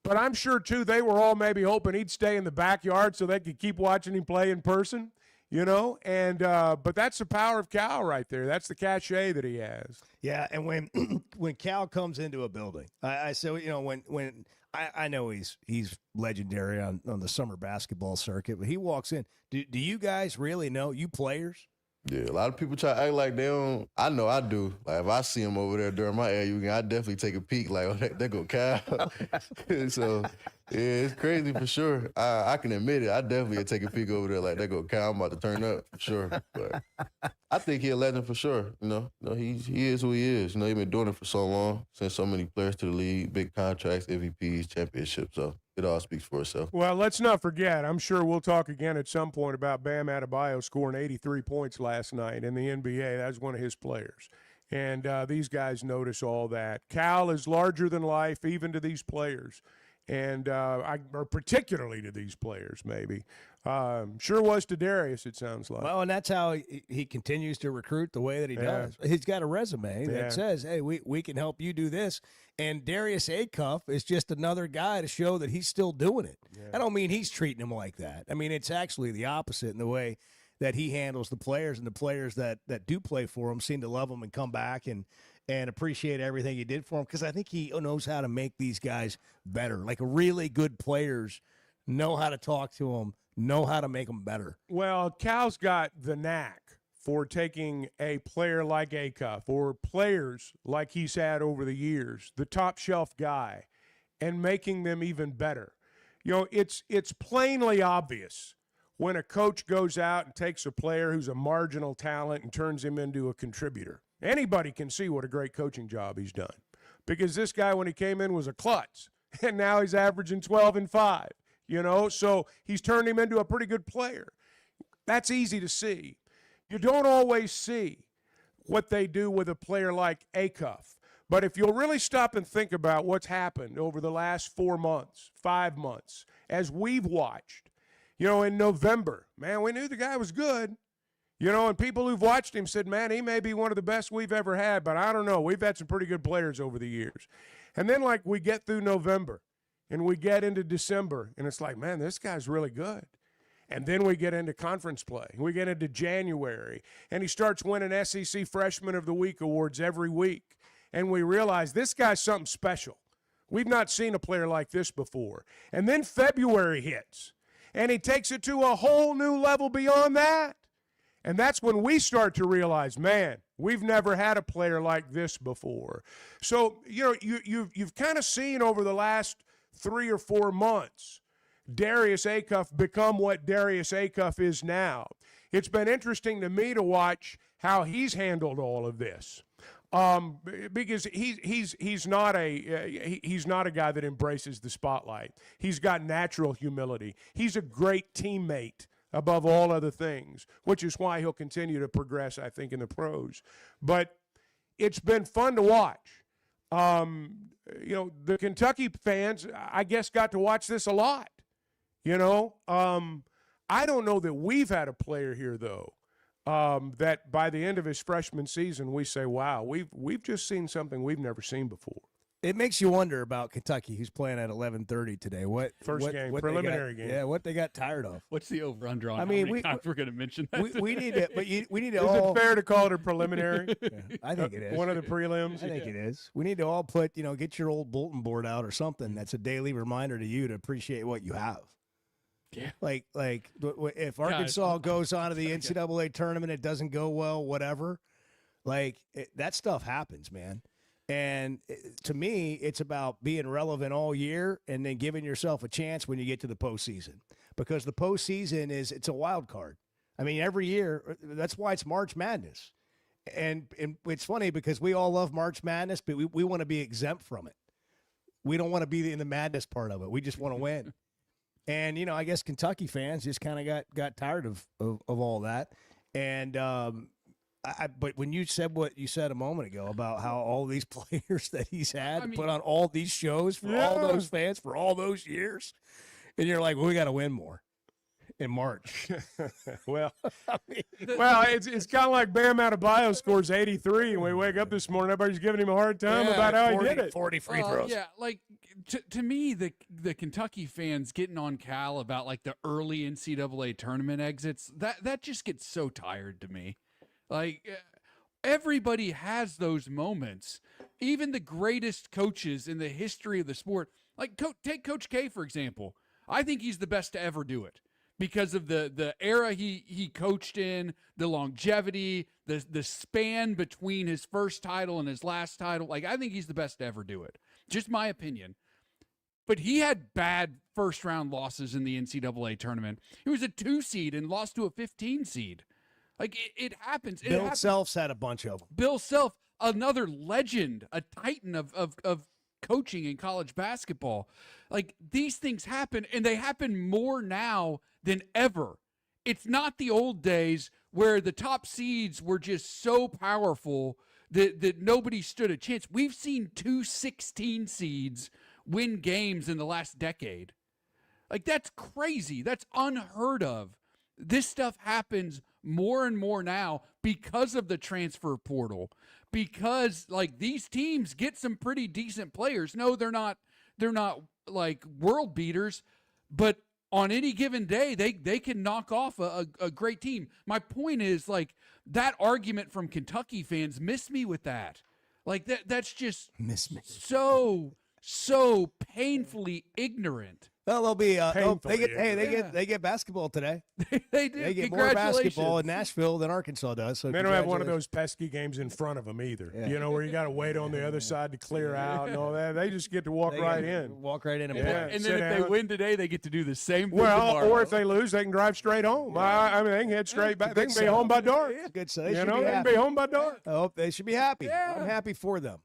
But I'm sure too they were all maybe hoping he'd stay in the backyard so they could keep watching him play in person. You know, and but that's the power of Cal right there. That's the cachet that he has. Yeah, and when Cal comes into a building, I say, you know, when I know he's legendary on the summer basketball circuit, but he walks in. Do you guys really know, you players? Yeah, a lot of people try to act like they don't. I know I do. Like, if I see him over there during my AAU game, I definitely take a peek. Like, oh, there go Cal. So, yeah, it's crazy for sure. I can admit it. I definitely take a peek over there. Like, there go Cal. I'm about to turn up for sure. But I think he's a legend for sure. You know, he is who he is. You know, he's been doing it for so long, sent so many players to the league, big contracts, MVPs, championships. So it all speaks for itself. Well, let's not forget, I'm sure we'll talk again at some point about Bam Adebayo scoring 83 points last night in the NBA. That was one of his players. And these guys notice all that. Cal is larger than life, even to these players. And or particularly to these players, maybe. Sure was to Darius, it sounds like. Well, and that's how he continues to recruit the way that he does. He's got a resume that says, hey, we can help you do this. And Darius Akuff is just another guy to show that he's still doing it. Yeah. I don't mean he's treating him like that. I mean, it's actually the opposite in the way that he handles the players, and the players that do play for him seem to love him and come back and appreciate everything he did for him, because I think he knows how to make these guys better. Like, really good players know how to talk to them, know how to make them better. Well, Cal's got the knack for taking a player like Akuff or players like he's had over the years, the top shelf guy, and making them even better. You know, it's plainly obvious when a coach goes out and takes a player who's a marginal talent and turns him into a contributor. Anybody can see what a great coaching job he's done, because this guy, when he came in, was a klutz, and now he's averaging 12 and 5, you know, so he's turned him into a pretty good player. That's easy to see. You don't always see what they do with a player like Akuff, but if you'll really stop and think about what's happened over the last 4 months, 5 months, as we've watched, you know, in November, man, we knew the guy was good. You know, and people who've watched him said, man, he may be one of the best we've ever had, but I don't know. We've had some pretty good players over the years. And then, like, we get through November, and we get into December, and it's like, man, this guy's really good. And then we get into conference play. We get into January, and he starts winning SEC Freshman of the Week awards every week. And we realize this guy's something special. We've not seen a player like this before. And then February hits, and he takes it to a whole new level beyond that. And that's when we start to realize, man, we've never had a player like this before. So, you know, you've kind of seen over the last 3 or 4 months Darius Akuff become what Darius Akuff is now. It's been interesting to me to watch how he's handled all of this, because he's not a guy that embraces the spotlight. He's got natural humility. He's a great teammate above all other things, which is why he'll continue to progress, I think, in the pros. But it's been fun to watch. You know, the Kentucky fans, I guess, got to watch this a lot. You know, I don't know that we've had a player here, though, that by the end of his freshman season, we say, wow, we've just seen something we've never seen before. It makes you wonder about Kentucky, who's playing at 11:30 today. What preliminary game? Yeah, what they got tired of. What's the over/under on? I mean, how many times we're going to mention that? We need it, but we need to Is all. it fair to call it a preliminary? Yeah, I think it is. One of the prelims. I think it is. We need to all put, get your old bulletin board out or something. That's a daily reminder to you to appreciate what you have. Yeah. Like if Arkansas goes on to the NCAA tournament, it doesn't go well, whatever. That stuff happens, man. And to me, it's about being relevant all year and then giving yourself a chance when you get to the postseason, because the postseason it's a wild card. I mean, every year, that's why it's March Madness. And it's funny because we all love March Madness, but we want to be exempt from it. We don't want to be in the madness part of it. We just want to win. And, I guess Kentucky fans just kind of got tired of all that. And, but when you said what you said a moment ago about how all these players that he's had put on all these shows for all those fans for all those years, and you're like, well, we got to win more in March. Well, it's kind of like Bam Adebayo scores 83, and we wake up this morning, everybody's giving him a hard time about how 40, he did it. 40 free throws. Yeah, to me, the Kentucky fans getting on Cal about the early NCAA tournament exits, that just gets so tired to me. Everybody has those moments. Even the greatest coaches in the history of the sport, take Coach K, for example. I think he's the best to ever do it because of the era he coached in, the longevity, the span between his first title and his last title. I think he's the best to ever do it. Just my opinion. But he had bad first-round losses in the NCAA tournament. He was a 2 seed and lost to a 15 seed. It happens. Bill Self's had a bunch of them. Bill Self, another legend, a titan of coaching in college basketball. These things happen, and they happen more now than ever. It's not the old days where the top seeds were just so powerful that nobody stood a chance. We've seen 2 16 seeds win games in the last decade. That's crazy. That's unheard of. This stuff happens more and more now because of the transfer portal, because these teams get some pretty decent players. No, they're not world beaters, but on any given day, they can knock off a great team. My point is that argument from Kentucky fans miss me with that. That's just miss me. So painfully ignorant. Well, they'll be. They get basketball today. They do. They get more basketball in Nashville than Arkansas does. So they don't have one of those pesky games in front of them either. Yeah. Where you got to wait on the other side to clear out and all that. They just get to walk right in. Walk right in and play. And then if they win today, they get to do the same thing. Well, or if they lose, they can drive straight home. Yeah. They can head straight back. They can be home by dark. Yeah, good. So they can be home by dark. I hope they should be happy. Yeah. I'm happy for them.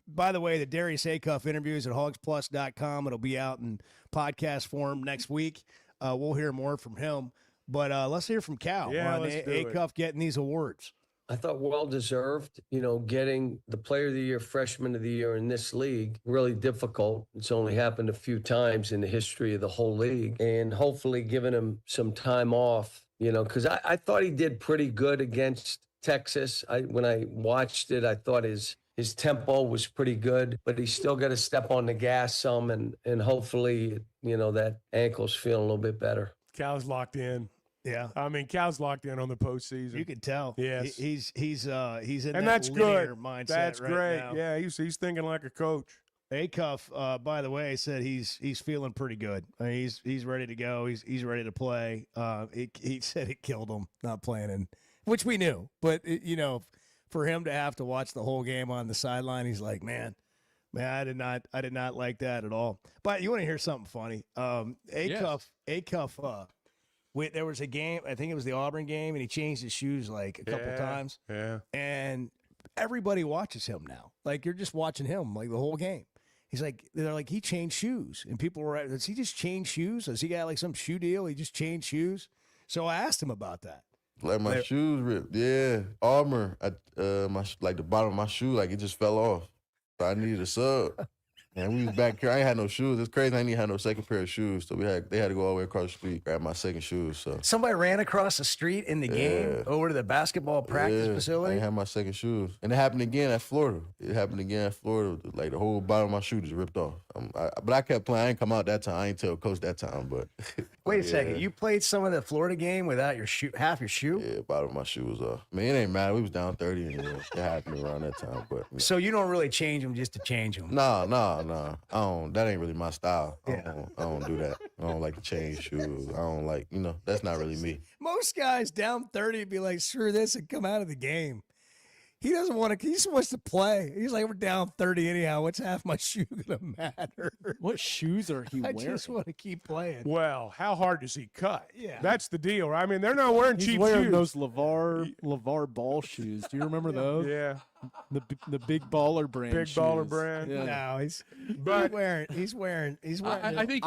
By the way, the Darius Akuff interview is at hogsplus.com. It'll be out in podcast form next week. We'll hear more from him. But let's hear from Cal on Akuff getting these awards. I thought well-deserved, getting the player of the year, freshman of the year in this league, really difficult. It's only happened a few times in the history of the whole league. And hopefully giving him some time off, because I thought he did pretty good against Texas. When I watched it, I thought his tempo was pretty good, but he's still got to step on the gas some, and hopefully, that ankle's feeling a little bit better. Cal's locked in. Yeah, Cal's locked in on the postseason. You can tell. Yes, he's in and that that's linear good. mindset. That's right great. now. Yeah, he's thinking like a coach. Akuff, by the way, said he's feeling pretty good. I mean, he's ready to go. He's ready to play. He said it killed him not playing, which we knew, but for him to have to watch the whole game on the sideline, he's like, man, I did not like that at all. But you want to hear something funny? Akuff, there was a game, I think it was the Auburn game, and he changed his shoes a couple times. Yeah. And everybody watches him now. You're just watching him the whole game. They're like, he changed shoes. And people were, does he just change shoes? Has he got some shoe deal? He just changed shoes? So I asked him about that. My shoes ripped. Yeah. Armor, the bottom of my shoe, it just fell off. So I needed a sub. And we was back here. I ain't had no shoes. It's crazy. I ain't even had no second pair of shoes. So they had to go all the way across the street, grab my second shoes. So Somebody ran across the street in the game over to the basketball practice I facility. ain't had my second shoes. And it happened again at Florida. Like the whole bottom of my shoe just ripped off. But I kept playing. I ain't come out that time. I ain't tell coach that time. But Wait a second. You played some of the Florida game without your shoe, half your shoe? Yeah, bottom of my shoe was off. I mean, it ain't matter. We was down 30 and it happened around that time. But So you don't really change them just to change them? No. That ain't really my style. I don't do that. I don't like to change shoes. I don't like, that's not really me. Most guys down 30 be like, screw this and come out of the game. He doesn't want to. He just wants to play. He's like, we're down 30 anyhow. What's half my shoe gonna matter? What shoes are he wearing? I just want to keep playing. Well, how hard does he cut? Yeah. That's the deal. I mean, they're not wearing He's cheap wearing shoes. those LeVar Ball shoes. Do you remember those? Yeah. The big baller brand. Big shoes. baller brand. Yeah. No, he's But- he's wearing. I think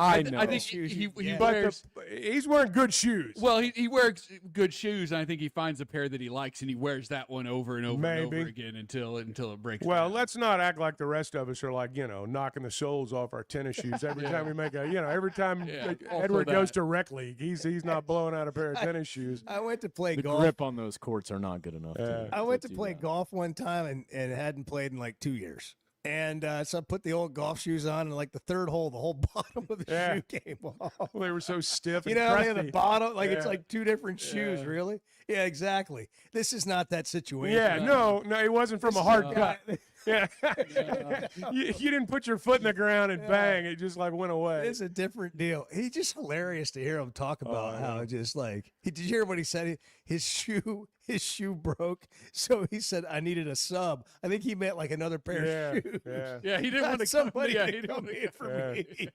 he But wears. he's wearing good shoes. Well, he wears good shoes, and I think he finds a pair that he likes, and he wears that one over and over and over Maybe. again until it breaks. Well, let's not act like the rest of us are like, knocking the soles off our tennis shoes every time we make every time also Edward that. goes to rec league, he's not blowing out a pair of tennis shoes. I went to play The golf. grip on those courts are not good enough. I went to play golf one time and hadn't played in like 2 years. And so I put the old golf shoes on, and like the third hole, the whole bottom of the shoe came off. Well, they were so stiff. You and know, crusty. the bottom, like it's Yeah. like two different shoes, really? Yeah, exactly. This is not that situation. Yeah, no, it wasn't from a hard cut. Yeah, Yeah. you didn't put your foot in the ground and bang, it just like went away. It's a different deal. He's just hilarious to hear him talk about how just like did you hear what he said? His shoe broke, so he said I needed a sub. I think he meant like another pair of shoes. Yeah, he didn't Not want to somebody Yeah, to he didn't come want in for me.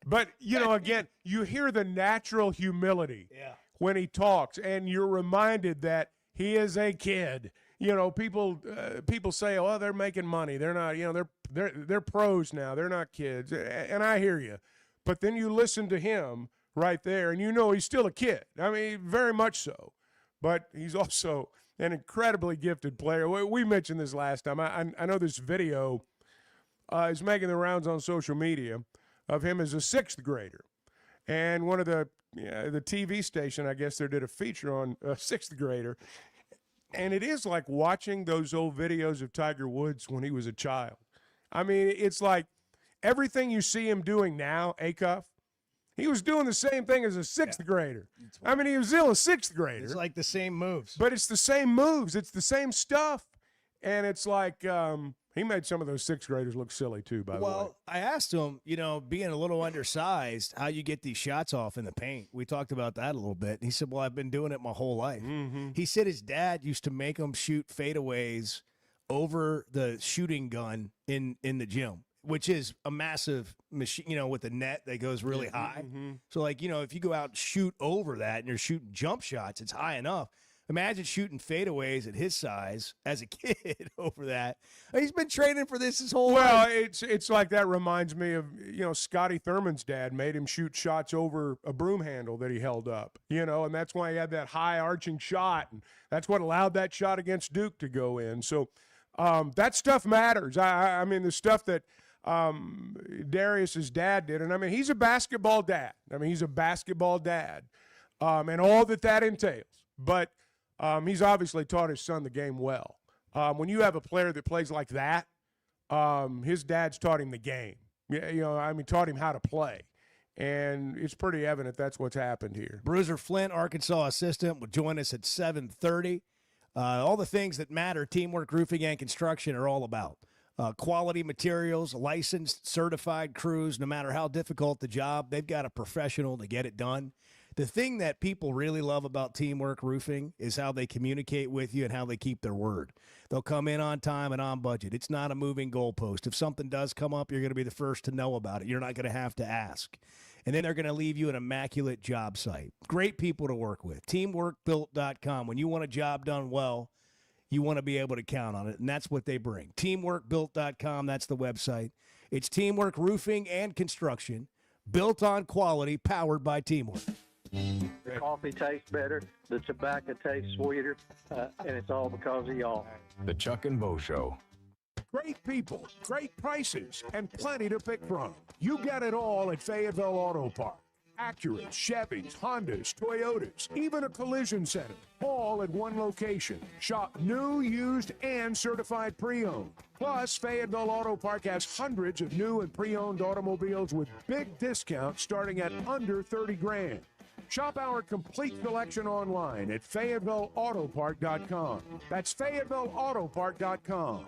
But again, you hear the natural humility when he talks, and you're reminded that he is a kid. People say, "Oh, they're making money. They're not. They're pros now. They're not kids." And I hear you, but then you listen to him right there, and he's still a kid. I mean, very much so. But he's also an incredibly gifted player. We mentioned this last time. I know this video is making the rounds on social media of him as a sixth grader, and one of the TV station, I guess, they did a feature on a sixth grader. And it is like watching those old videos of Tiger Woods when he was a child. I mean, it's like everything you see him doing now, Akuff, he was doing the same thing as a sixth grader. I mean, he was still a sixth grader. It's like the same moves. But it's the same moves. It's the same stuff. And it's like he made some of those sixth graders look silly too, by the way. Well, I asked him, being a little undersized, how you get these shots off in the paint. We talked about that a little bit. And he said, well, I've been doing it my whole life. Mm-hmm. He said his dad used to make him shoot fadeaways over the shooting gun in the gym, which is a massive machine, with a net that goes really high. Mm-hmm. So, like, if you go out and shoot over that and you're shooting jump shots, it's high enough. Imagine shooting fadeaways at his size as a kid over that. He's been training for this his whole life. Well, it's like that reminds me of, Scotty Thurman's dad made him shoot shots over a broom handle that he held up, and that's why he had that high arching shot. And that's what allowed that shot against Duke to go in. So that stuff matters. I mean, the stuff that Darius's dad did. And I mean, he's a basketball dad. And all that entails. But he's obviously taught his son the game well. When you have a player that plays like that, his dad's taught him the game. Taught him how to play. And it's pretty evident that's what's happened here. Bruiser Flint, Arkansas assistant, will join us at 7:30. All the things that matter, teamwork, roofing, and construction are all about. Quality materials, licensed, certified crews. No matter how difficult the job, they've got a professional to get it done. The thing that people really love about Teamwork Roofing is how they communicate with you and how they keep their word. They'll come in on time and on budget. It's not a moving goalpost. If something does come up, you're going to be the first to know about it. You're not going to have to ask. And then they're going to leave you an immaculate job site. Great people to work with. Teamworkbuilt.com. When you want a job done well, you want to be able to count on it, and that's what they bring. Teamworkbuilt.com, that's the website. It's Teamwork Roofing and Construction, built on quality, powered by Teamwork. The coffee tastes better, the tobacco tastes sweeter, and it's all because of y'all. The Chuck and Bo Show. Great people, great prices, and plenty to pick from. You get it all at Fayetteville Auto Park. Acuras, Chevys, Hondas, Toyotas, even a collision center, all at one location. Shop new, used, and certified pre-owned. Plus, Fayetteville Auto Park has hundreds of new and pre-owned automobiles with big discounts starting at under $30,000. Shop our complete selection online at FayettevilleAutopark.com. That's FayettevilleAutopark.com.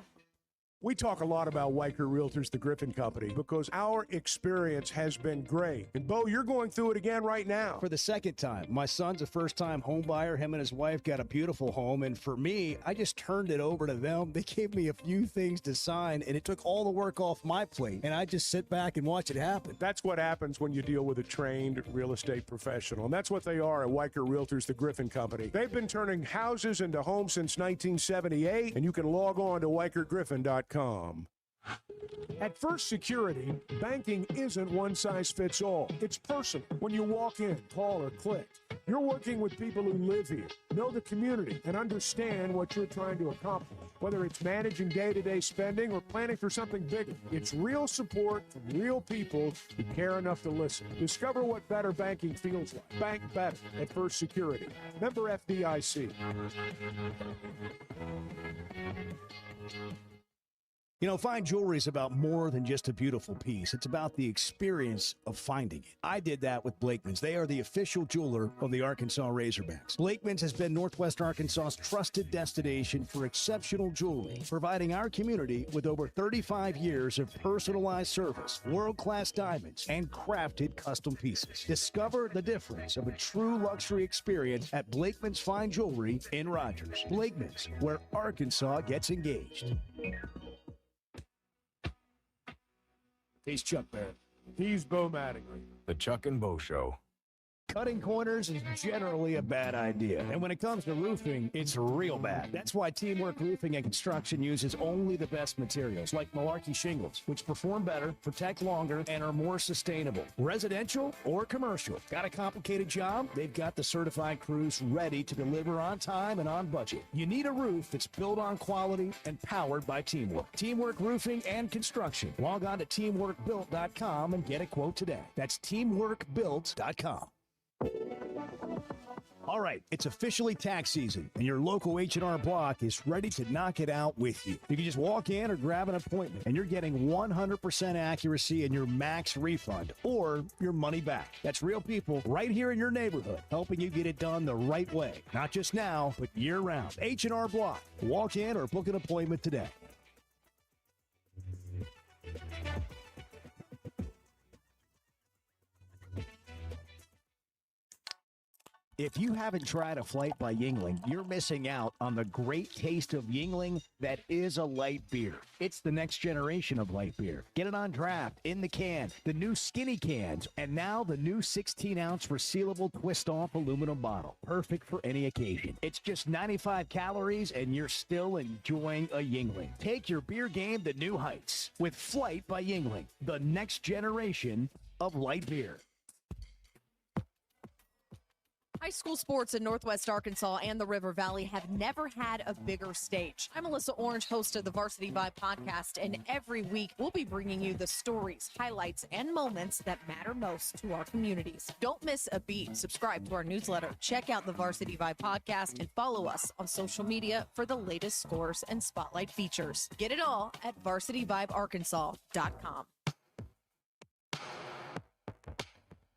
We talk a lot about Weicker Realtors, the Griffin Company, because our experience has been great. And, Bo, you're going through it again right now. For the second time. My son's a first-time home buyer. Him and his wife got a beautiful home. And for me, I just turned it over to them. They gave me a few things to sign, and it took all the work off my plate. And I just sit back and watch it happen. That's what happens when you deal with a trained real estate professional. And that's what they are at Weicker Realtors, the Griffin Company. They've been turning houses into homes since 1978, and you can log on to WeicherGriffin.com. At First Security, banking isn't one size fits all. It's personal. When you walk in, call or click, you're working with people who live here, know the community, and understand what you're trying to accomplish. Whether it's managing day-to-day spending or planning for something bigger, it's real support from real people who care enough to listen. Discover what better banking feels like. Bank better at First Security. Member FDIC. You know, fine jewelry is about more than just a beautiful piece. It's about the experience of finding it. I did that with Blakeman's. They are the official jeweler of the Arkansas Razorbacks. Blakeman's has been Northwest Arkansas's trusted destination for exceptional jewelry, providing our community with over 35 years of personalized service, world-class diamonds, and crafted custom pieces. Discover the difference of a true luxury experience at Blakeman's Fine Jewelry in Rogers. Blakeman's, where Arkansas gets engaged. He's Chuck Barrett. He's Bo Mattingly. The Chuck and Bo Show. Cutting corners is generally a bad idea. And when it comes to roofing, it's real bad. That's why Teamwork Roofing and Construction uses only the best materials, like Malarkey shingles, which perform better, protect longer, and are more sustainable. Residential or commercial. Got a complicated job? They've got the certified crews ready to deliver on time and on budget. You need a roof that's built on quality and powered by teamwork. Teamwork Roofing and Construction. Log on to teamworkbuilt.com and get a quote today. That's teamworkbuilt.com. All right, it's officially tax season, and your local H&R Block is ready to knock it out with you. You can just walk in or grab an appointment, and you're getting 100% accuracy in your max refund or your money back. That's real people right here in your neighborhood, helping you get it done the right way. Not just now, but year-round. H&R Block. Walk in or book an appointment today. If you haven't tried a flight by Yuengling, you're missing out on the great taste of Yuengling that is a light beer. It's the next generation of light beer. Get it on draft, in the can, the new skinny cans, and now the new 16-ounce resealable twist-off aluminum bottle. Perfect for any occasion. It's just 95 calories, and you're still enjoying a Yuengling. Take your beer game to new heights with Flight by Yuengling, the next generation of light beer. High school sports in Northwest Arkansas and the River Valley have never had a bigger stage. I'm Melissa Orange, host of the Varsity Vibe podcast, and every week we'll be bringing you the stories, highlights, and moments that matter most to our communities. Don't miss a beat. Subscribe to our newsletter, check out the Varsity Vibe podcast, and follow us on social media for the latest scores and spotlight features. Get it all at varsityvibearkansas.com.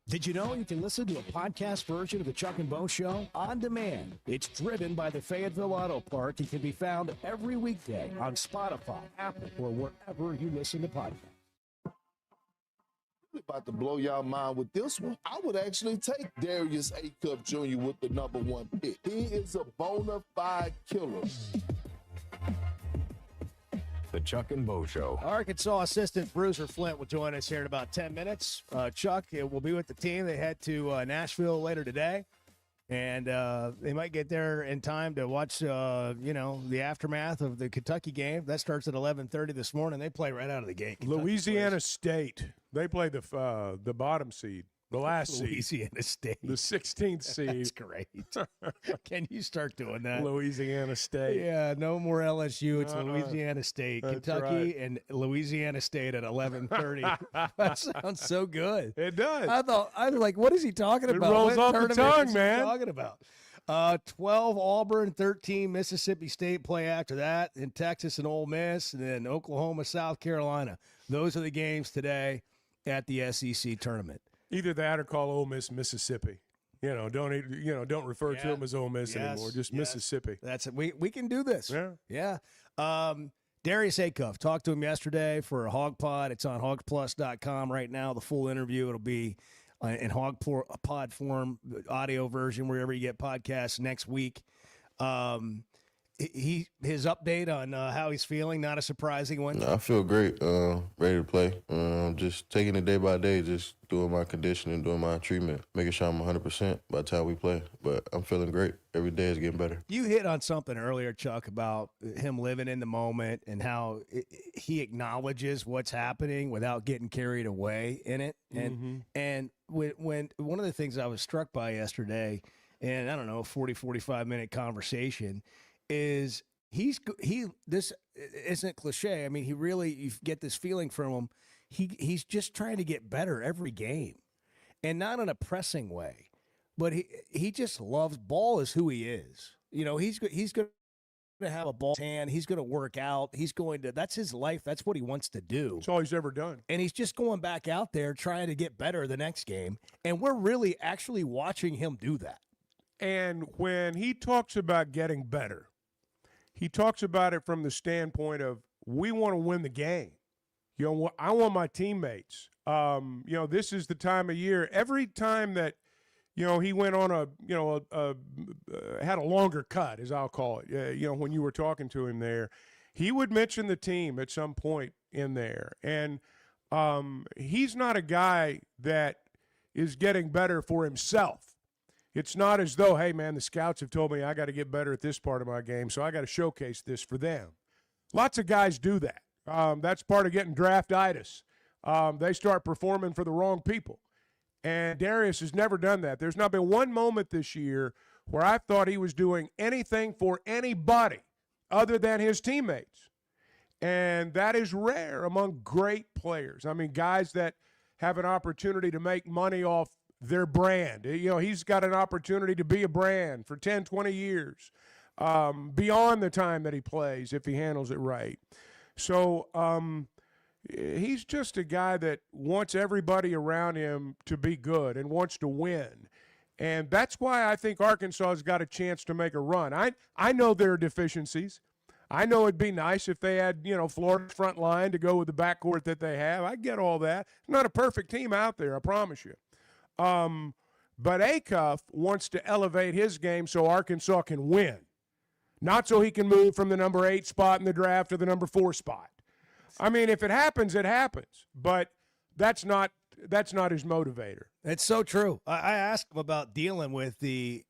Did you know you can listen to a podcast version of the Chuck and Bo Show on demand? It's driven by the Fayetteville Auto Park and can be found every weekday on Spotify, Apple, or wherever you listen to podcasts. About to blow y'all mind with this one. I would actually take Darius Akuff Jr. with the #1 pick. He is a bona fide killer. The Chuck and Bo Show. Arkansas assistant Bruiser Flint will join us here in about 10 minutes. Chuck will be with the team. They head to Nashville later today, and they might get there in time to watch, the aftermath of the Kentucky game. That starts at 11:30 this morning. They play right out of the gate. Louisiana State. They play the bottom seed. The last seed. Louisiana State. The 16th seed. That's great. Can you start doing that? Louisiana State. Yeah, no more LSU. It's Louisiana State. That's Kentucky right. and Louisiana State at 11:30. That sounds so good. It does. I was like, what is he talking It about? rolls What off the tournament tongue, is he man. talking about? 12 Auburn, 13 Mississippi State play after that, and Texas and Ole Miss, and then Oklahoma, South Carolina. Those are the games today at the SEC tournament. Either that or call Ole Miss Mississippi. Don't refer to them as Ole Miss anymore. Just Mississippi. That's it. We can do this. Yeah. Darius Akuff, talked to him yesterday for a Hog Pod. It's on hogplus.com right now. The full interview, it'll be in Hog Pod form, audio version, wherever you get podcasts next week. His update on how he's feeling, not a surprising one. I feel great, ready to play. Just taking it day by day, just doing my conditioning, doing my treatment, making sure I'm 100% by the time we play. But I'm feeling great. Every day is getting better. You hit on something earlier, Chuck, about him living in the moment and how he acknowledges what's happening without getting carried away in it. And when one of the things I was struck by yesterday, and I don't know, 45 minute conversation, is this isn't cliche. I mean, you get this feeling from him. He's just trying to get better every game, and not in a pressing way, but he just loves ball is who he is. He's going to have a ball in his hand. He's going to work out. That's his life. That's what he wants to do. It's all he's ever done. And he's just going back out there trying to get better the next game. And we're really actually watching him do that. And when he talks about getting better, he talks about it from the standpoint of, we want to win the game. I want my teammates. This is the time of year. Every time that, he went on had a longer cut, as I'll call it. When you were talking to him there, he would mention the team at some point in there. And he's not a guy that is getting better for himself. It's not as though, hey, man, the scouts have told me I got to get better at this part of my game, so I got to showcase this for them. Lots of guys do that. That's part of getting draftitis. They start performing for the wrong people. And Darius has never done that. There's not been one moment this year where I thought he was doing anything for anybody other than his teammates. And that is rare among great players. I mean, guys that have an opportunity to make money off their brand. He's got an opportunity to be a brand for 10, 20 years beyond the time that he plays if he handles it right. So he's just a guy that wants everybody around him to be good and wants to win. And that's why I think Arkansas has got a chance to make a run. I know there are deficiencies. I know it'd be nice if they had, Florida's front line to go with the backcourt that they have. I get all that. It's not a perfect team out there, I promise you. But Akuff wants to elevate his game so Arkansas can win, not so he can move from the number 8 spot in the draft to the number 4 spot. I mean, if it happens, it happens. But that's not his motivator. It's so true. I asked him about dealing with the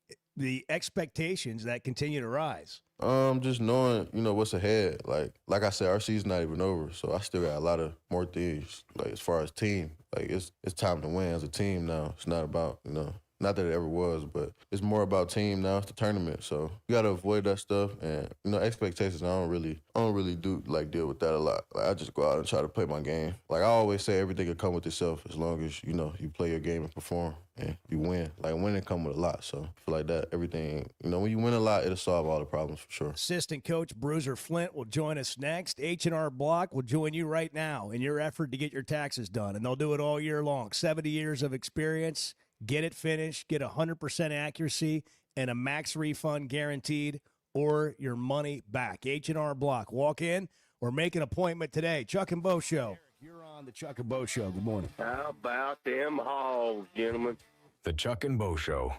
expectations that continue to rise. Just knowing, what's ahead. Like I said, our season's not even over, so I still got a lot of more things. As far as team, it's time to win as a team now. It's not about, not that it ever was, but it's more about team now. It's the tournament, so you got to avoid that stuff. And expectations, I don't really deal with that a lot. I just go out and try to play my game. I always say, everything can come with itself as long as you play your game and perform and you win. Winning come with a lot, so I feel like that everything. When you win a lot, it'll solve all the problems for sure. Assistant coach Bruiser Flint will join us next. H&R Block will join you right now in your effort to get your taxes done, and they'll do it all year long. 70 years of experience. Get it finished, get 100% accuracy, and a max refund guaranteed, or your money back. H&R Block. Walk in or make an appointment today. Chuck and Bo Show. You're on the Chuck and Bo Show. Good morning. How about them hogs, gentlemen? The Chuck and Bo Show.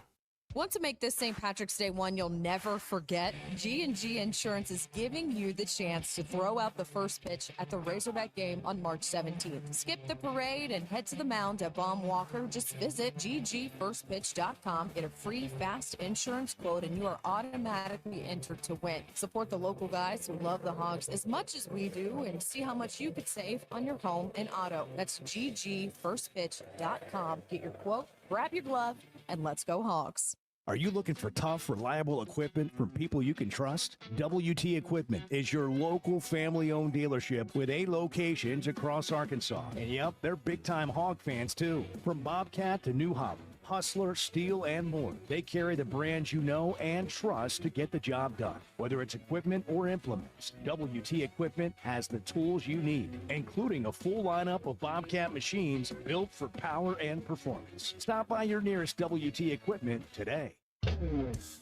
Want to make this St. Patrick's Day one you'll never forget? G&G Insurance is giving you the chance to throw out the first pitch at the Razorback game on March 17th. Skip the parade and head to the mound at Baum Walker. Just visit ggfirstpitch.com, get a free fast insurance quote, and you are automatically entered to win. Support the local guys who love the Hogs as much as we do and see how much you could save on your home and auto. That's ggfirstpitch.com. Get your quote, grab your glove, and let's go Hogs. Are you looking for tough, reliable equipment from people you can trust? WT Equipment is your local family-owned dealership with 8 locations across Arkansas. And yep, they're big-time hog fans too. From Bobcat to New Holland, Hustler, Steel, and more. They carry the brands you know and trust to get the job done. Whether it's equipment or implements, WT Equipment has the tools you need, including a full lineup of Bobcat machines built for power and performance. Stop by your nearest WT Equipment today.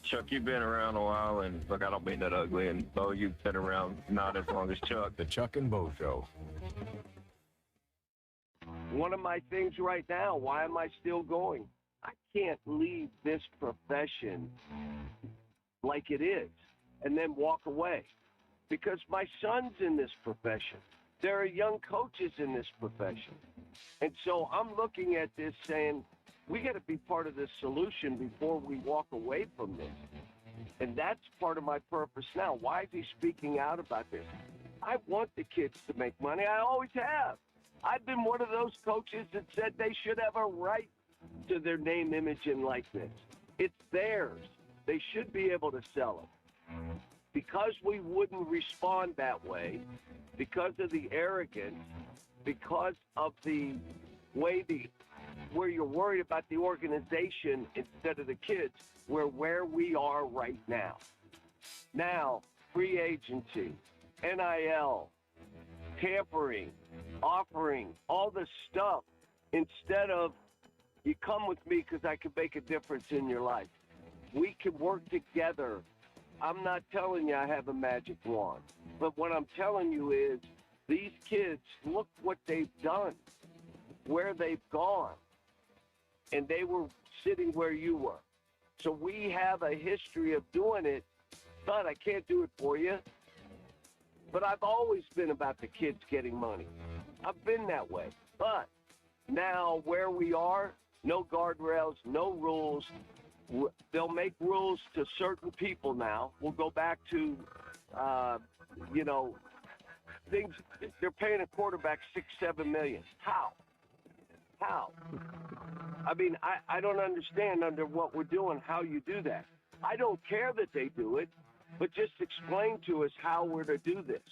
Chuck, you've been around a while, and look, I don't mean that ugly, and Bo, you've been around not as long as Chuck. The Chuck and Bo Show. One of my things right now, why am I still going? I can't leave this profession like it is and then walk away because my son's in this profession. There are young coaches in this profession. And so I'm looking at this saying, we got to be part of this solution before we walk away from this. And that's part of my purpose now. Why is he speaking out about this? I want the kids to make money. I always have. I've been one of those coaches that said they should have a right to their name, image, and likeness. It's theirs. They should be able to sell it. Because we wouldn't respond that way, because of the arrogance, because of the way where you're worried about the organization instead of the kids, we're where we are right now. Now, free agency, NIL, tampering, offering, all this stuff, instead of you come with me because I can make a difference in your life. We can work together. I'm not telling you I have a magic wand, but what I'm telling you is these kids, look what they've done, where they've gone, and they were sitting where you were. So we have a history of doing it, but I can't do it for you. But I've always been about the kids getting money. I've been that way. But now where we are, no guardrails, no rules. They'll make rules to certain people now. We'll go back to, things. They're paying a quarterback $6-7 million. How? I mean, I don't understand under what we're doing how you do that. I don't care that they do it, but just explain to us how we're to do this.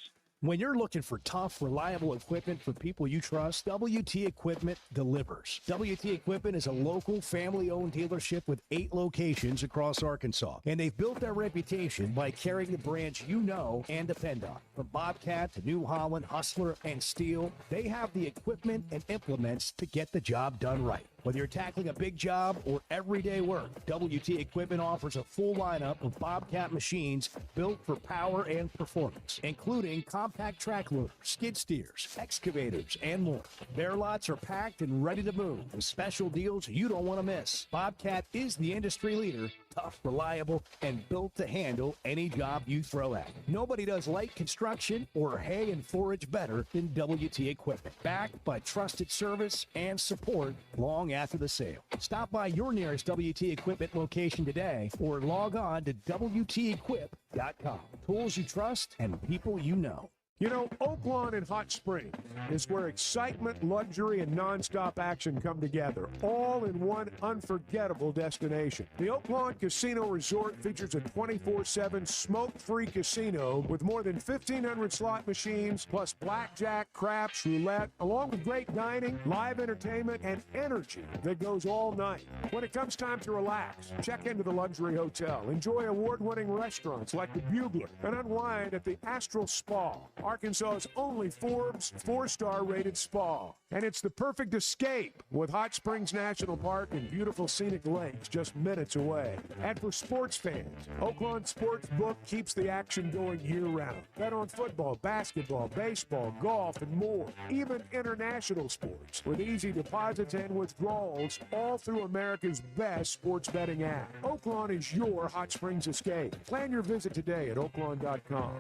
When you're looking for tough, reliable equipment for people you trust, WT Equipment delivers. WT Equipment is a local, family-owned dealership with 8 locations across Arkansas. And they've built their reputation by carrying the brands you know and depend on. From Bobcat to New Holland, Hustler, and Steel, they have the equipment and implements to get the job done right. Whether you're tackling a big job or everyday work, WT Equipment offers a full lineup of Bobcat machines built for power and performance, including compact track loaders, skid steers, excavators, and more. Their lots are packed and ready to move with special deals you don't want to miss. Bobcat is the industry leader, tough, reliable, and built to handle any job you throw at. Nobody does light construction or hay and forage better than WT Equipment. Backed by trusted service and support long after the sale. Stop by your nearest WT Equipment location today or log on to WTEquip.com. Tools you trust and people you know. You know, Oaklawn and Hot Springs is where excitement, luxury, and nonstop action come together, all in one unforgettable destination. The Oaklawn Casino Resort features a 24/7 smoke-free casino with more than 1,500 slot machines, plus blackjack, craps, roulette, along with great dining, live entertainment, and energy that goes all night. When it comes time to relax, check into the luxury hotel, enjoy award-winning restaurants like the Bugler, and unwind at the Astral Spa. Arkansas's only Forbes 4-star rated spa. And it's the perfect escape with Hot Springs National Park and beautiful scenic lakes just minutes away. And for sports fans, Oaklawn Sportsbook keeps the action going year-round. Bet on football, basketball, baseball, golf, and more. Even international sports with easy deposits and withdrawals all through America's best sports betting app. Oaklawn is your Hot Springs escape. Plan your visit today at oaklawn.com.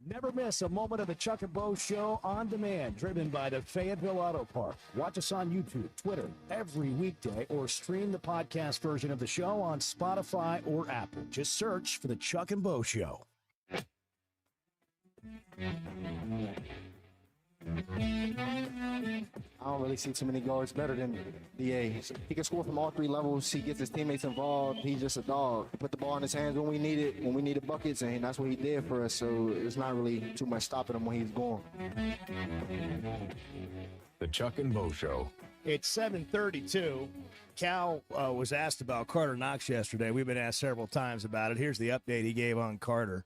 Never miss a moment of the Chuck and Bo Show on demand, driven by the Fayetteville Auto Park. Watch us on YouTube, Twitter, every weekday, or stream the podcast version of the show on Spotify or Apple. Just search for the Chuck and Bo Show. I don't really see too many guards better than DA. He can score from all three levels. He gets his teammates involved. He's just a dog. Put the ball in his hands when we need it, when we needed buckets, and that's what he did for us. So it's not really too much stopping him when he's going. The Chuck and Bo Show. It's 7:32. Cal was asked about Carter Knox yesterday. We've been asked several times about it. Here's the update he gave on Carter.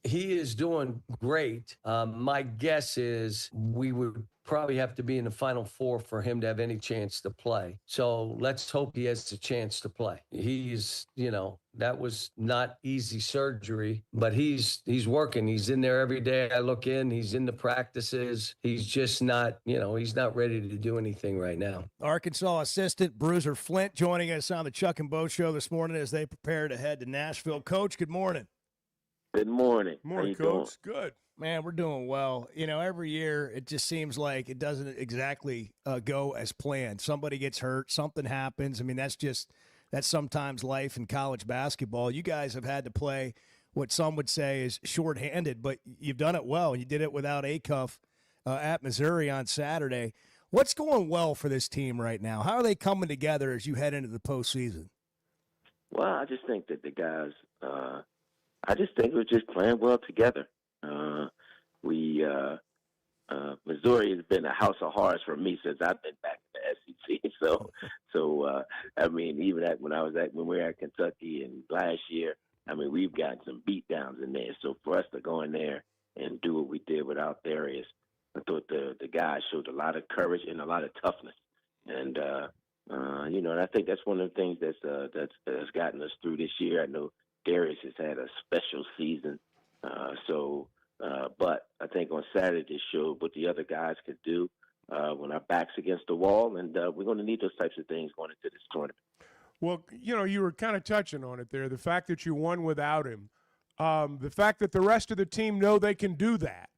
He is doing great. My guess is we would probably have to be in the Final Four for him to have any chance to play. So let's hope he has a chance to play. He's, that was not easy surgery, but he's working. He's in there every day. I look in, he's in the practices. He's just not, he's not ready to do anything right now. Arkansas assistant Bruiser Flint joining us on the Chuck and Bo Show this morning as they prepare to head to Nashville. Coach, good morning. Good morning. Morning, Coach. Good. Man, we're doing well. Every year it just seems like it doesn't exactly go as planned. Somebody gets hurt, something happens. I mean, that's sometimes life in college basketball. You guys have had to play what some would say is shorthanded, but you've done it well. You did it without Akuff at Missouri on Saturday. What's going well for this team right now? How are they coming together as you head into the postseason? Well, I just think that the guys we're just playing well together. Missouri has been a house of horrors for me since I've been back in the SEC. So I mean, even when we were at Kentucky and last year, I mean, we've gotten some beat downs in there. So for us to go in there and do what we did without Darius, I thought the guys showed a lot of courage and a lot of toughness. And and I think that's one of the things that's gotten us through this year. I know Darius has had a special season, but I think on Saturday it showed what the other guys could do when our back's against the wall, and we're going to need those types of things going into this tournament. Well, you were kind of touching on it there, the fact that you won without him, the fact that the rest of the team know they can do that.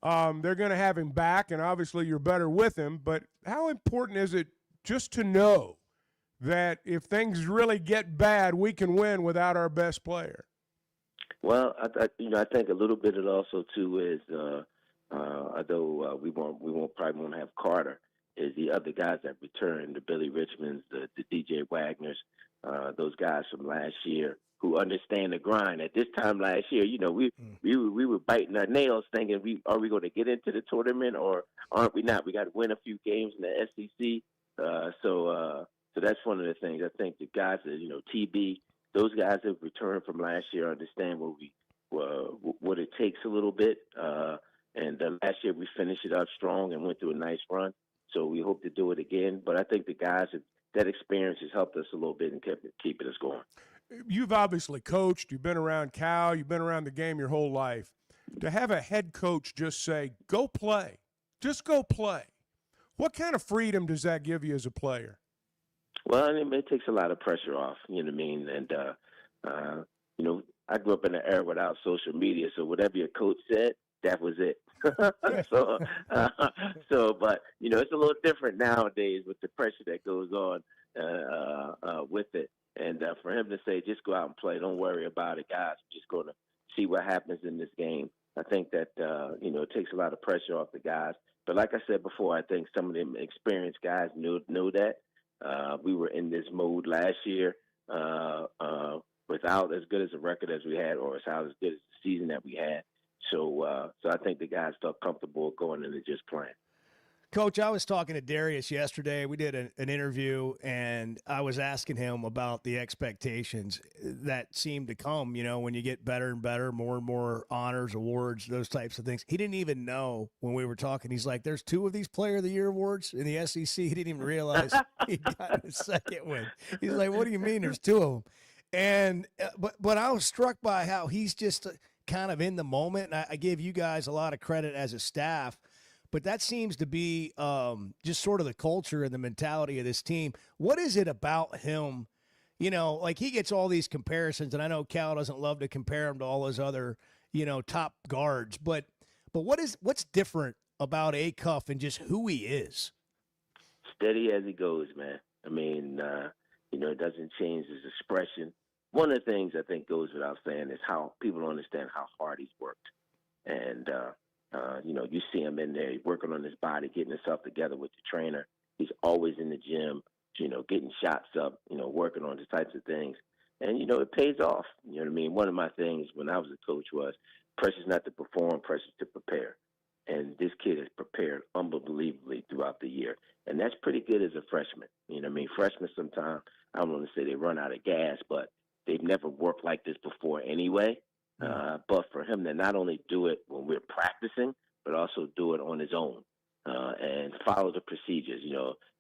They're going to have him back, and obviously you're better with him, but how important is it just to know that if things really get bad, we can win without our best player? Well, I think a little bit of it also too is, although we probably won't have Carter, is the other guys that return, the Billy Richmonds, the DJ Wagners, those guys from last year who understand the grind. At this time last year, we were biting our nails, thinking, are we going to get into the tournament or aren't we not? We got to win a few games in the SEC. So that's one of the things. I think the guys that, TB, those guys have returned from last year understand what it takes a little bit. And last year we finished it up strong and went through a nice run. So we hope to do it again. But I think the guys, that experience has helped us a little bit and keeping us going. You've obviously coached. You've been around Cal. You've been around the game your whole life. To have a head coach just say, go play, just go play, what kind of freedom does that give you as a player? Well, it takes a lot of pressure off, you know what I mean? And, I grew up in an era without social media, so whatever your coach said, that was it. But, it's a little different nowadays with the pressure that goes on with it. And for him to say, just go out and play, don't worry about it, guys, we're just going to see what happens in this game. I think that, it takes a lot of pressure off the guys. But like I said before, I think some of them experienced guys know that. We were in this mode last year without as good as a record as we had or without as good as the season that we had. So I think the guys felt comfortable going into just playing. Coach, I was talking to Darius yesterday. We did an interview, and I was asking him about the expectations that seem to come, when you get better and better, more and more honors, awards, those types of things. He didn't even know when we were talking. He's like, there's 2 of these Player of the Year awards in the SEC. He didn't even realize he got the second one. He's like, what do you mean there's 2 of them? And but I was struck by how he's just kind of in the moment. And I give you guys a lot of credit as a staff. But that seems to be just sort of the culture and the mentality of this team. What is it about him? Like he gets all these comparisons, and I know Cal doesn't love to compare him to all those other, top guards. But what's different about Akuff and just who he is? Steady as he goes, man. I mean, it doesn't change his expression. One of the things I think goes without saying is how people don't understand how hard he's worked. And, you see him in there working on his body, getting himself together with the trainer. He's always in the gym, getting shots up, working on these types of things. And, it pays off. You know what I mean? One of my things when I was a coach was pressure's not to perform, pressure's to prepare. And this kid has prepared unbelievably throughout the year. And that's pretty good as a freshman. You know what I mean? Freshmen sometimes, I don't want to say they run out of gas, but they've never worked like this before anyway. But for him to not only do it when we're practicing, but also do it on his own and follow the procedures.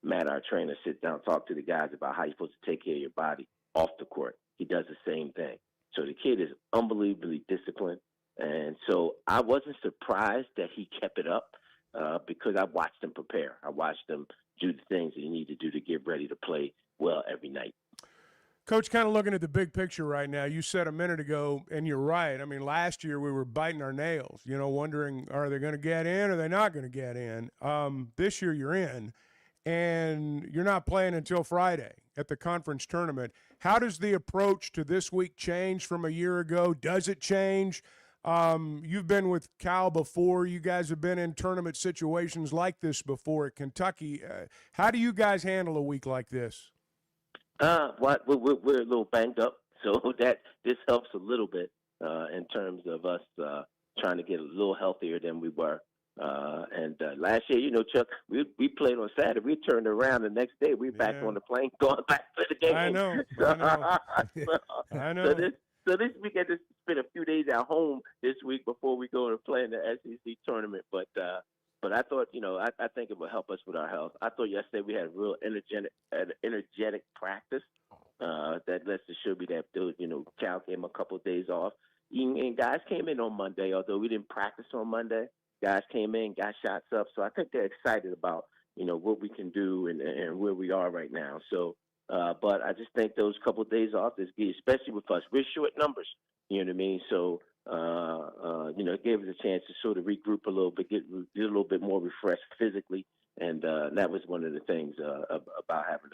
Matt, our trainer, sit down, talk to the guys about how you're supposed to take care of your body off the court. He does the same thing. So the kid is unbelievably disciplined. And so I wasn't surprised that he kept it up because I watched him prepare. I watched him do the things that he needed to do to get ready to play well every night. Coach, kind of looking at the big picture right now, you said a minute ago, and you're right. I mean, last year we were biting our nails, wondering, are they going to get in or are they not going to get in? This year you're in, and you're not playing until Friday at the conference tournament. How does the approach to this week change from a year ago? Does it change? You've been with Cal before. You guys have been in tournament situations like this before at Kentucky. How do you guys handle a week like this? We're a little banged up, so this helps a little bit in terms of us trying to get a little healthier than we were. And last year, Chuck, we played on Saturday. We turned around the next day. We were back on the plane, going back to the game. I know. I know. So this week, I just spent a few days at home this week before we go and play in the SEC tournament. But I thought, I think it will help us with our health. I thought yesterday we had a real energetic practice that lets us show me that, Cal gave him a couple of days off. And guys came in on Monday, although we didn't practice on Monday. Guys came in, got shots up. So I think they're excited about, what we can do and where we are right now. So, but I just think those couple of days off is good, especially with us. We're short numbers, you know what I mean? So, it gave us a chance to sort of regroup a little bit, get a little bit more refreshed physically, and that was one of the things about having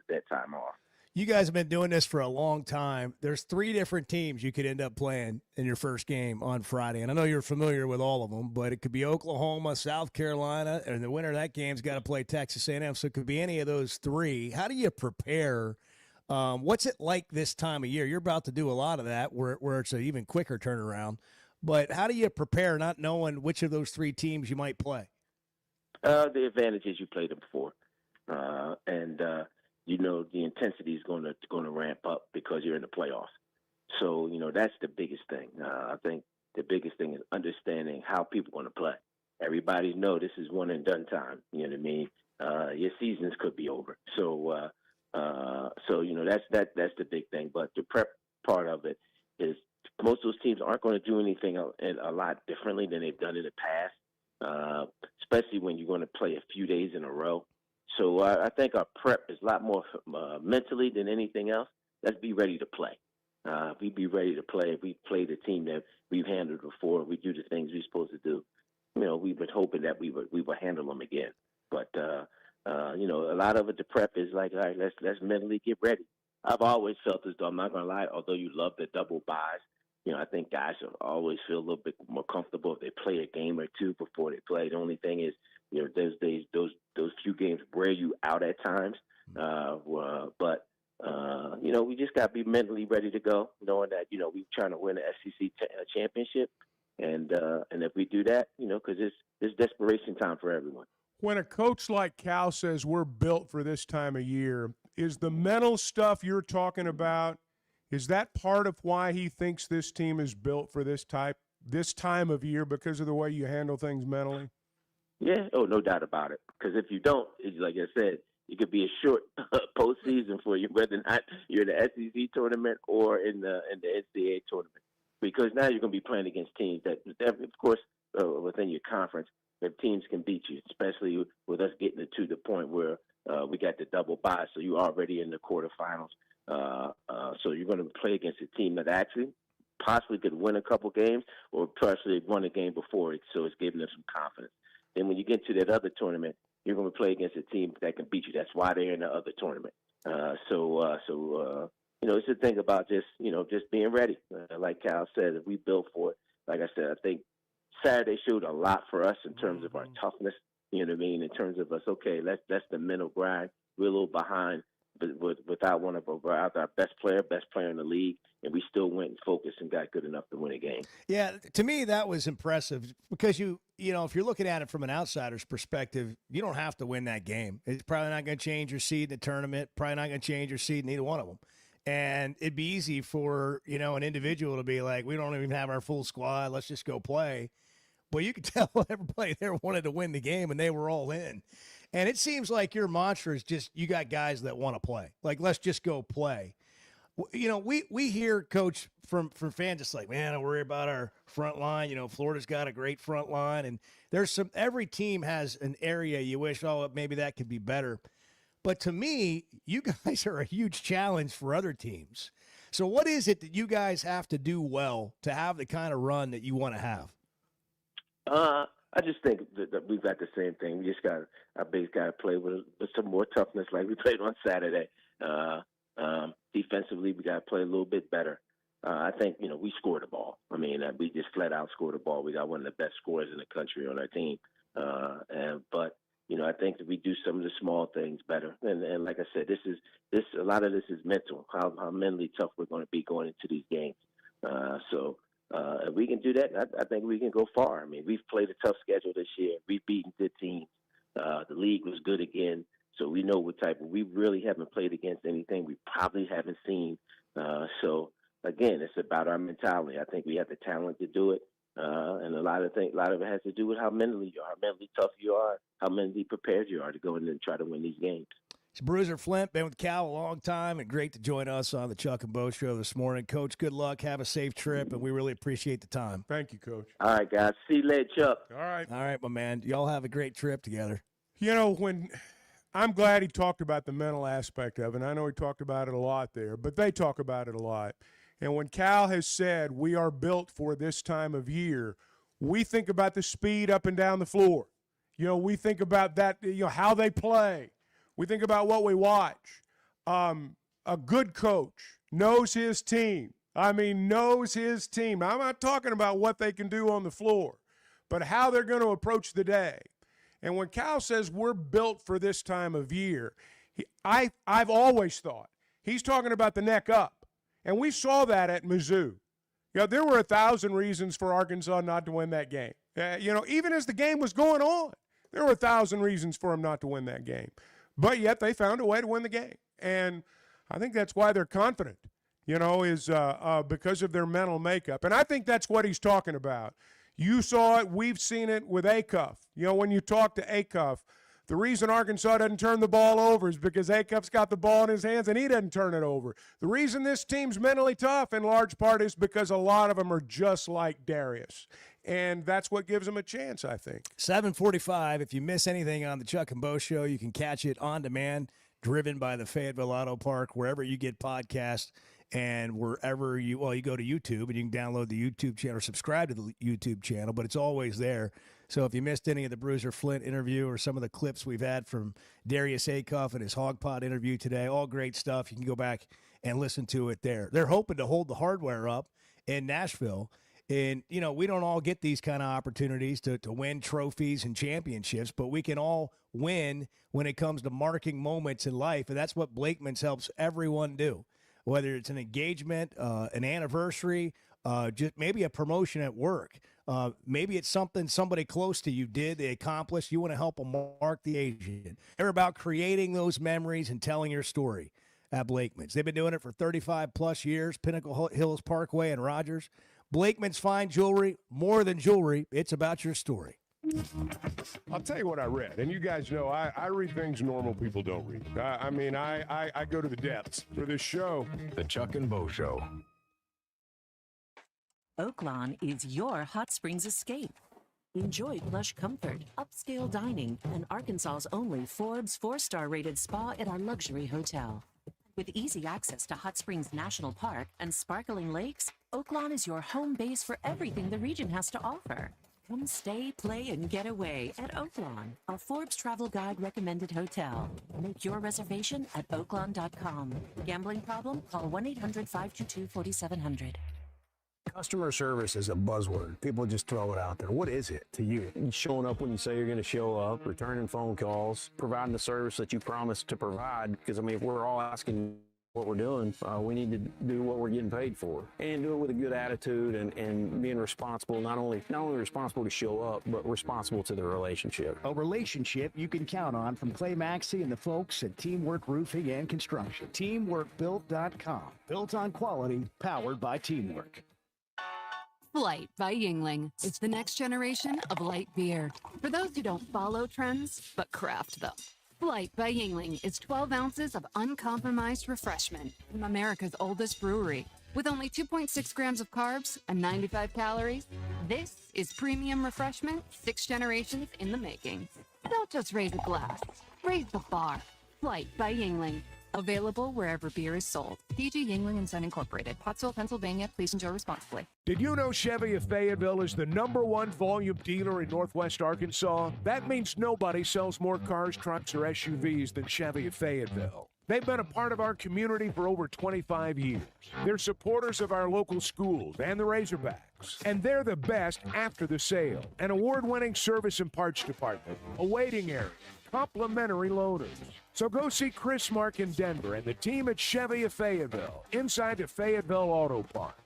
that time off. You guys have been doing this for a long time. There's 3 different teams you could end up playing in your first game on Friday, and I know you're familiar with all of them, but it could be Oklahoma, South Carolina, and the winner of that game's got to play Texas A&M, so it could be any of those 3. How do you prepare? What's it like this time of year? You're about to do a lot of that where it's an even quicker turnaround. But how do you prepare not knowing which of those 3 teams you might play? The advantage is you played them before. And the intensity is going to ramp up because you're in the playoffs. So, that's the biggest thing. I think the biggest thing is understanding how people are going to play. Everybody know this is one and done time. You know what I mean? Your seasons could be over. So that's the big thing. But the prep part of it is most of those teams aren't going to do anything a lot differently than they've done in the past, especially when you're going to play a few days in a row. So I think our prep is a lot more mentally than anything else. Let's be ready to play. We be ready to play. If we play the team that we've handled before, we do the things we're supposed to do. We've been hoping that we would handle them again. But a lot of it, the prep is like, all right, let's mentally get ready. I've always felt as though, I'm not going to lie, although you love the double buys, I think guys should always feel a little bit more comfortable if they play a game or 2 before they play. The only thing is, those days, those few games wear you out at times. But we just got to be mentally ready to go, knowing that, we're trying to win the SEC championship. And if we do that, because it's desperation time for everyone. When a coach like Cal says we're built for this time of year, is the mental stuff you're talking about, is that part of why he thinks this team is built for this time of year because of the way you handle things mentally? Yeah, oh, no doubt about it. Because if you don't, like I said, it could be a short postseason for you, whether or not you're in the SEC tournament or in the NCAA tournament. Because now you're going to be playing against teams that, of course, within your conference, that teams can beat you, especially with us getting it to the point where we got the double bye, so you're already in the quarterfinals. So you're going to play against a team that actually possibly could win a couple games or possibly won a game before it, so it's giving them some confidence. Then when you get to that other tournament, you're going to play against a team that can beat you. That's why they're in the other tournament. It's the thing about just being ready. Like Cal said, if we built for it, like I said, I think Saturday showed a lot for us in terms of our toughness. You know what I mean? In terms of us, okay, that's the mental grind. We're a little behind, but without one of our best player in the league, and we still went and focused and got good enough to win a game. Yeah, to me that was impressive because you know if you're looking at it from an outsider's perspective, you don't have to win that game. It's probably not going to change your seed in the tournament. Probably not going to change your seed in either one of them. And it'd be easy for an individual to be like, we don't even have our full squad. Let's just go play. Well, you could tell everybody there wanted to win the game, and they were all in. And it seems like your mantra is just you got guys that want to play. Like, let's just go play. We hear, Coach, from fans just like, man, I worry about our front line. Florida's got a great front line. And every team has an area you wish, maybe that could be better. But to me, you guys are a huge challenge for other teams. So what is it that you guys have to do well to have the kind of run that you want to have? I just think that we've got the same thing. We just got our base got to play with some more toughness, like we played on Saturday. Defensively, we got to play a little bit better. I think we scored the ball. I mean, we just flat out scored the ball. We got one of the best scorers in the country on our team. But I think that we do some of the small things better. And like I said, a lot of this is mental. How mentally tough we're going to be going into these games. If we can do that, I think we can go far. I mean, we've played a tough schedule this year. We've beaten good teams. The league was good again, so we know what type of. We really haven't played against anything we probably haven't seen. So again, it's about our mentality. I think we have the talent to do it, and a lot of it has to do with how mentally tough you are, how mentally prepared you are to go in and try to win these games. It's Bruiser Flint, been with Cal a long time, and great to join us on the Chuck and Bo Show this morning. Coach, good luck. Have a safe trip, and we really appreciate the time. Thank you, Coach. All right, guys. See you later, Chuck. All right, my man. Y'all have a great trip together. When I'm glad he talked about the mental aspect of it. I know he talked about it a lot there, but they talk about it a lot. And when Cal has said we are built for this time of year, we think about the speed up and down the floor. We think about that, how they play. We think about what we watch. A good coach knows his team. Knows his team. I'm not talking about what they can do on the floor, but how they're going to approach the day. And when Cal says we're built for this time of year, I've always thought he's talking about the neck up. And we saw that at Mizzou. There were 1,000 reasons for Arkansas not to win that game. Even as the game was going on, there were 1,000 reasons for them not to win that game. But yet they found a way to win the game. And I think that's why they're confident, is because of their mental makeup. And I think that's what he's talking about. You saw it. We've seen it with Akuff. When you talk to Akuff, the reason Arkansas doesn't turn the ball over is because Akuff's got the ball in his hands and he doesn't turn it over. The reason this team's mentally tough in large part is because a lot of them are just like Darius. And that's what gives them a chance, I think. 7:45. If you miss anything on the Chuck and Bo Show, you can catch it on demand, driven by the Fayetteville Auto Park, wherever you get podcasts, and wherever you go to YouTube, and you can download the YouTube channel or subscribe to the YouTube channel, but it's always there. So if you missed any of the Bruiser Flint interview or some of the clips we've had from Darius Akuff and his Hog Pod interview today, all great stuff. You can go back and listen to it there. They're hoping to hold the hardware up in Nashville. And, we don't all get these kind of opportunities to win trophies and championships, but we can all win when it comes to marking moments in life. And that's what Blakeman's helps everyone do, whether it's an engagement, an anniversary, just maybe a promotion at work. Maybe it's something somebody close to you did, they accomplished. You want to help them mark the occasion. They're about creating those memories and telling your story at Blakeman's. They've been doing it for 35-plus years, Pinnacle Hills Parkway and Rogers. Blakeman's Fine Jewelry, more than jewelry. It's about your story. I'll tell you what I read, and you guys know I read things normal people don't read. I go to the depths for this show. The Chuck and Bo Show. Oaklawn is your hot springs escape. Enjoy plush comfort, upscale dining, and Arkansas's only Forbes 4-star rated spa at our luxury hotel. With easy access to Hot Springs National Park and sparkling lakes, Oaklawn is your home base for everything the region has to offer. Come stay, play, and get away at Oaklawn, a Forbes Travel Guide recommended hotel. Make your reservation at oaklawn.com. Gambling problem? Call 1-800-522-4700. Customer service is a buzzword. People just throw it out there. What is it to you? Showing up when you say you're going to show up, returning phone calls, providing the service that you promised to provide. Because, I mean, if we're all asking what we're doing, we need to do what we're getting paid for. And do it with a good attitude and being responsible, not only responsible to show up, but responsible to the relationship. A relationship you can count on from Clay Maxey and the folks at Teamwork Roofing and Construction. TeamworkBuilt.com. Built on quality, powered by teamwork. Flight by Yingling. It's the next generation of light beer. For those who don't follow trends, but craft them. Flight by Yingling is 12 ounces of uncompromised refreshment from America's oldest brewery. With only 2.6 grams of carbs and 95 calories, this is premium refreshment 6 generations in the making. Don't just raise a glass, raise the bar. Flight by Yingling. Available wherever beer is sold. DG Yingling & Son Incorporated, Pottsville, Pennsylvania. Please enjoy responsibly. Did you know Chevy of Fayetteville is the #1 volume dealer in Northwest Arkansas? That means nobody sells more cars, trucks, or SUVs than Chevy of Fayetteville. They've been a part of our community for over 25 years. They're supporters of our local schools and the Razorbacks. And they're the best after the sale. An award-winning service and parts department, a waiting area, complimentary loaners. So go see Chris Mark in Denver and the team at Chevy of Fayetteville, inside the Fayetteville Auto Park.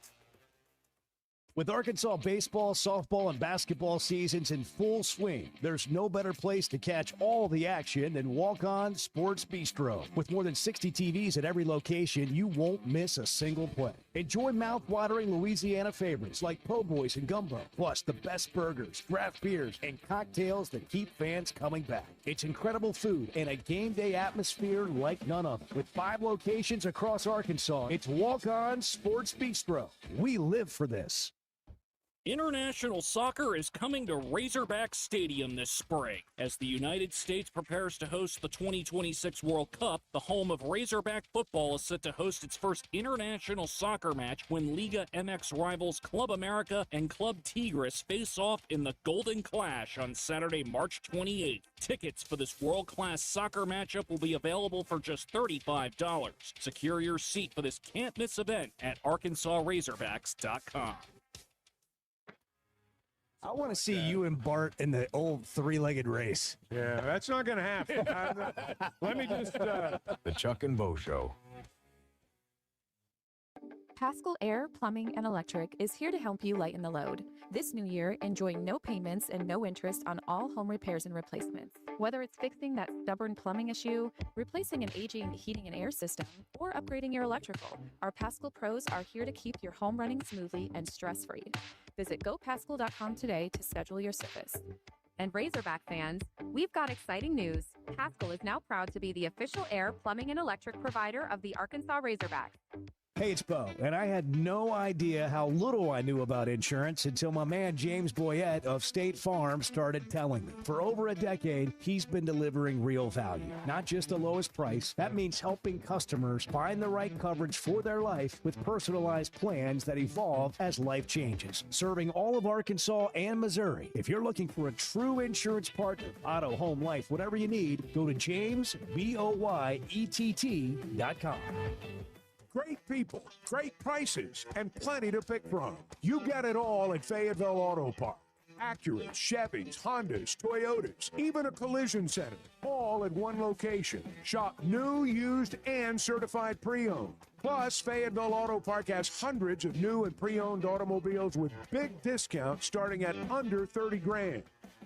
With Arkansas baseball, softball, and basketball seasons in full swing, there's no better place to catch all the action than Walk-On Sports Bistro. With more than 60 TVs at every location, you won't miss a single play. Enjoy mouth-watering Louisiana favorites like po' boys and gumbo, plus the best burgers, draft beers, and cocktails that keep fans coming back. It's incredible food and a game day atmosphere like none other. With 5 locations across Arkansas, it's Walk-On Sports Bistro. We live for this. International soccer is coming to Razorback Stadium this spring. As the United States prepares to host the 2026 World Cup, the home of Razorback football is set to host its first international soccer match when Liga MX rivals Club America and Club Tigres face off in the Golden Clash on Saturday, March 28th. Tickets for this world-class soccer matchup will be available for just $35. Secure your seat for this can't-miss event at ArkansasRazorbacks.com. I want to see you and Bart in the old 3-legged race. Yeah, that's not going to happen. Let me just... The Chuck and Bo Show. Pascal Air, Plumbing, and Electric is here to help you lighten the load. This new year, enjoy no payments and no interest on all home repairs and replacements. Whether it's fixing that stubborn plumbing issue, replacing an aging heating and air system, or upgrading your electrical, our Pascal pros are here to keep your home running smoothly and stress-free. Visit gopascal.com today to schedule your service. And Razorback fans, we've got exciting news. Pascal is now proud to be the official air, plumbing, and electric provider of the Arkansas Razorbacks. Hey, it's Bo, and I had no idea how little I knew about insurance until my man James Boyette of State Farm started telling me. For over a decade, he's been delivering real value, not just the lowest price. That means helping customers find the right coverage for their life with personalized plans that evolve as life changes. Serving all of Arkansas and Missouri. If you're looking for a true insurance partner, auto, home, life, whatever you need, go to JamesBoyett.com. Great people, great prices, and plenty to pick from. You got it all at Fayetteville Auto Park. Acuras, Chevys, Hondas, Toyotas, even a collision center, all at one location. Shop new, used, and certified pre-owned. Plus, Fayetteville Auto Park has hundreds of new and pre-owned automobiles with big discounts starting at under $30,000.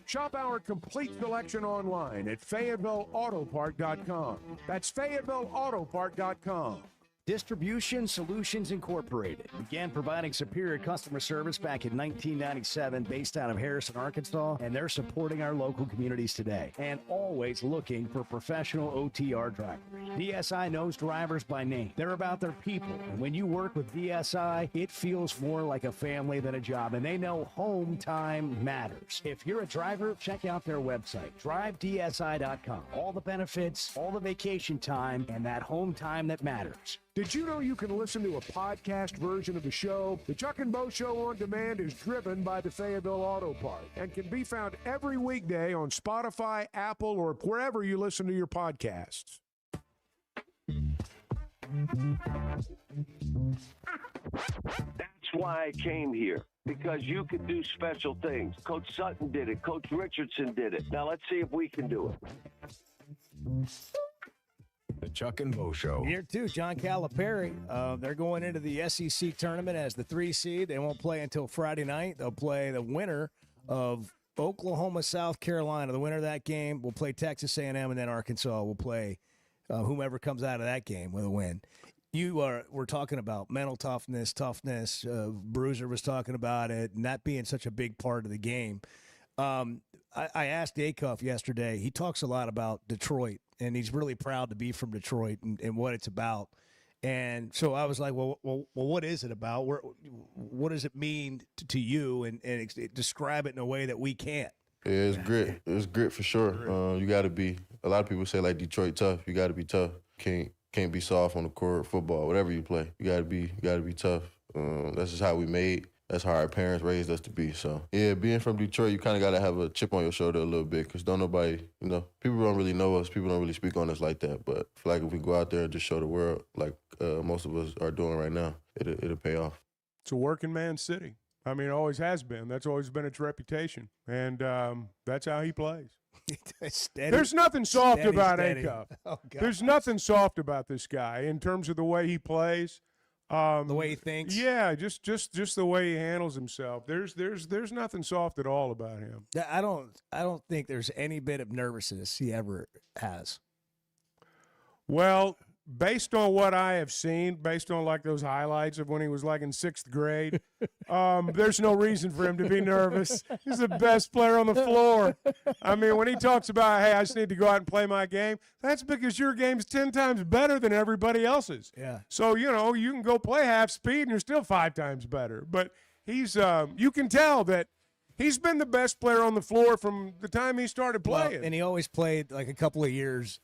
Shop our complete selection online at FayettevilleAutopark.com. That's FayettevilleAutopark.com. Distribution Solutions Incorporated began providing superior customer service back in 1997 based out of Harrison, Arkansas, and they're supporting our local communities today and always looking for professional OTR drivers. DSI knows drivers by name. They're about their people. And when you work with DSI, it feels more like a family than a job, and they know home time matters. If you're a driver, check out their website, drivedsi.com. All the benefits, all the vacation time, and that home time that matters. Did you know you can listen to a podcast version of the show? The Chuck and Bo Show On Demand is driven by the Fayetteville Auto Park and can be found every weekday on Spotify, Apple, or wherever you listen to your podcasts. That's why I came here, because you could do special things. Coach Sutton did it. Coach Richardson did it. Now let's see if we can do it. The Chuck and Bo Show. Year 2, John Calipari. They're going into the SEC tournament as the 3 seed. They won't play until Friday night. They'll play the winner of Oklahoma, South Carolina. The winner of that game will play Texas A&M, and then Arkansas will play whomever comes out of that game with a win. We're talking about mental toughness. Bruiser was talking about it, and that being such a big part of the game. I asked Akuff yesterday. He talks a lot about Detroit, and he's really proud to be from Detroit and what it's about. And so I was like, well, what is it about? What does it mean to you? And describe it in a way that we can't. Yeah, it's grit. It's grit for sure. You got to be. A lot of people say like Detroit tough. You got to be tough. Can't be soft on the court, football, whatever you play. You got to be tough. That's just how we made. That's how our parents raised us to be. So, yeah, being from Detroit, you kind of got to have a chip on your shoulder a little bit because don't nobody, people don't really know us. People don't really speak on us like that. But I feel like if we go out there and just show the world like most of us are doing right now, it'll pay off. It's a working man's city. I mean, it always has been. That's always been its reputation. And that's how he plays. Steady, There's nothing soft about steady. Akuff. Oh, There's nothing soft about this guy in terms of the way he plays. The way he thinks. Yeah, just the way he handles himself. There's nothing soft at all about him. I don't think there's any bit of nervousness he ever has. Well, based on what I have seen, based on like those highlights of when he was like in 6th grade, there's no reason for him to be nervous. He's the best player on the floor. I mean, when he talks about, hey, I just need to go out and play my game, that's because your game's 10 times better than everybody else's. Yeah. So, you can go play half speed and you're still 5 times better. But he's, you can tell that he's been the best player on the floor from the time he started playing. Well, and he always played like a couple of years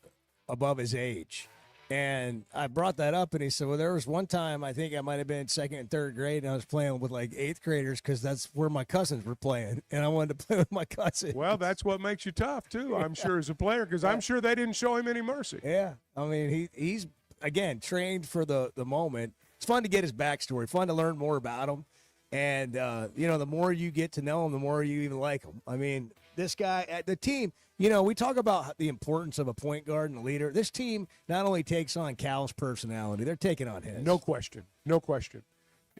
above his age. And I brought that up, and he said, well, there was one time I think I might have been in 2nd and 3rd grade, and I was playing with like 8th graders because that's where my cousins were playing, and I wanted to play with my cousins. Well, that's what makes you tough, too, I'm sure, as a player, because I'm sure they didn't show him any mercy. Yeah. I mean, he's, again, trained for the moment. It's fun to get his backstory, fun to learn more about him. And, the more you get to know him, the more you even like him. I mean, this guy, the team, we talk about the importance of a point guard and a leader. This team not only takes on Cal's personality, they're taking on his. No question.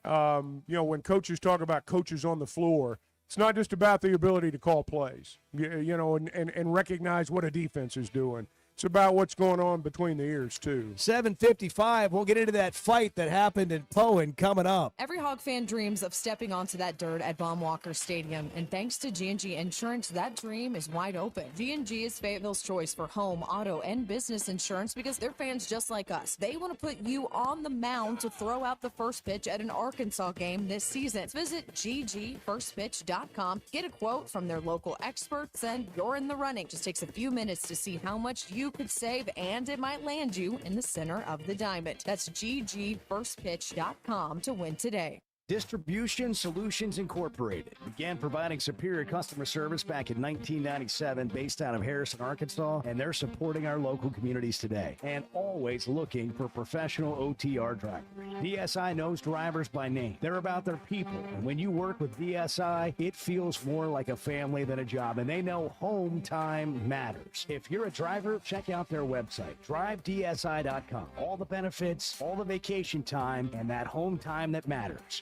When coaches talk about coaches on the floor, it's not just about the ability to call plays, and recognize what a defense is doing. It's about what's going on between the ears, too. 7:55. We'll get into that fight that happened in Poen coming up. Every Hog fan dreams of stepping onto that dirt at Baum-Walker Stadium, and thanks to G&G Insurance, that dream is wide open. G&G is Fayetteville's choice for home, auto, and business insurance because they're fans just like us. They want to put you on the mound to throw out the first pitch at an Arkansas game this season. Visit ggfirstpitch.com, get a quote from their local experts, and you're in the running. Just takes a few minutes to see how much you could save, and it might land you in the center of the diamond. That's ggfirstpitch.com to win today. Distribution Solutions Incorporated began providing superior customer service back in 1997 based out of Harrison, Arkansas, and they're supporting our local communities today and always looking for professional OTR drivers. DSI knows drivers by name. They're about their people, and when you work with DSI, it feels more like a family than a job, and they know home time matters. If you're a driver, check out their website, drivedsi.com. All the benefits, all the vacation time, and that home time that matters.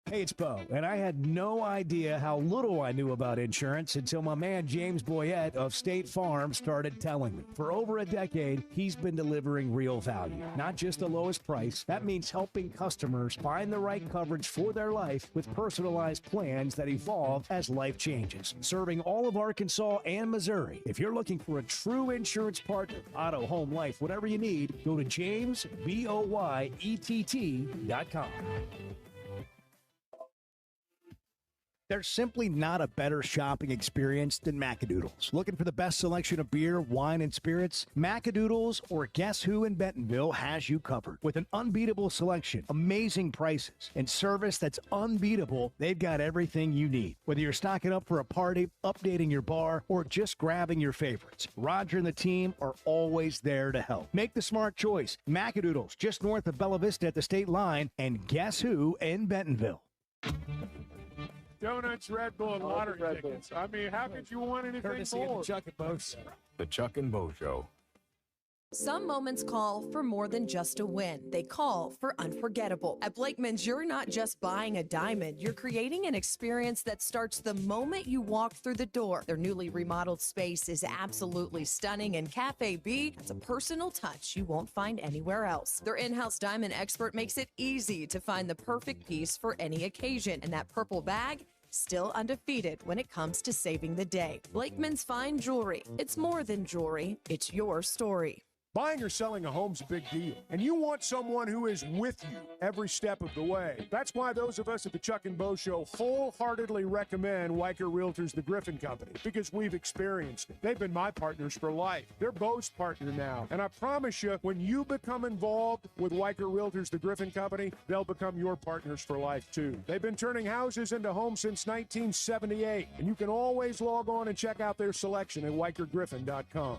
Hey, it's Bo, and I had no idea how little I knew about insurance until my man James Boyette of State Farm started telling me. For over a decade, he's been delivering real value, not just the lowest price. That means helping customers find the right coverage for their life with personalized plans that evolve as life changes. Serving all of Arkansas and Missouri. If you're looking for a true insurance partner, auto, home, life, whatever you need, go to jamesboyett.com. There's simply not a better shopping experience than Macadoodles. Looking for the best selection of beer, wine, and spirits? Macadoodles or Guess Who in Bentonville has you covered. With an unbeatable selection, amazing prices, and service that's unbeatable, they've got everything you need. Whether you're stocking up for a party, updating your bar, or just grabbing your favorites, Roger and the team are always there to help. Make the smart choice. Macadoodles, just north of Bella Vista at the state line, and Guess Who in Bentonville. Donuts, Red Bull, and lottery tickets. I mean, how could you want anything more? Chuck and Bo Show. The Chuck and Bo Show. Some moments call for more than just a win. They call for unforgettable. At Blakeman's, you're not just buying a diamond. You're creating an experience that starts the moment you walk through the door. Their newly remodeled space is absolutely stunning, and Cafe B has a personal touch you won't find anywhere else. Their in-house diamond expert makes it easy to find the perfect piece for any occasion, and that purple bag, still undefeated when it comes to saving the day. Blakeman's Fine Jewelry. It's more than jewelry. It's your story. Buying or selling a home's a big deal, and you want someone who is with you every step of the way. That's why those of us at the Chuck and Bo Show wholeheartedly recommend Weicker Realtors, the Griffin Company, because we've experienced it. They've been my partners for life. They're Bo's partner now, and I promise you, when you become involved with Weicker Realtors, the Griffin Company, they'll become your partners for life, too. They've been turning houses into homes since 1978, and you can always log on and check out their selection at WeicherGriffin.com.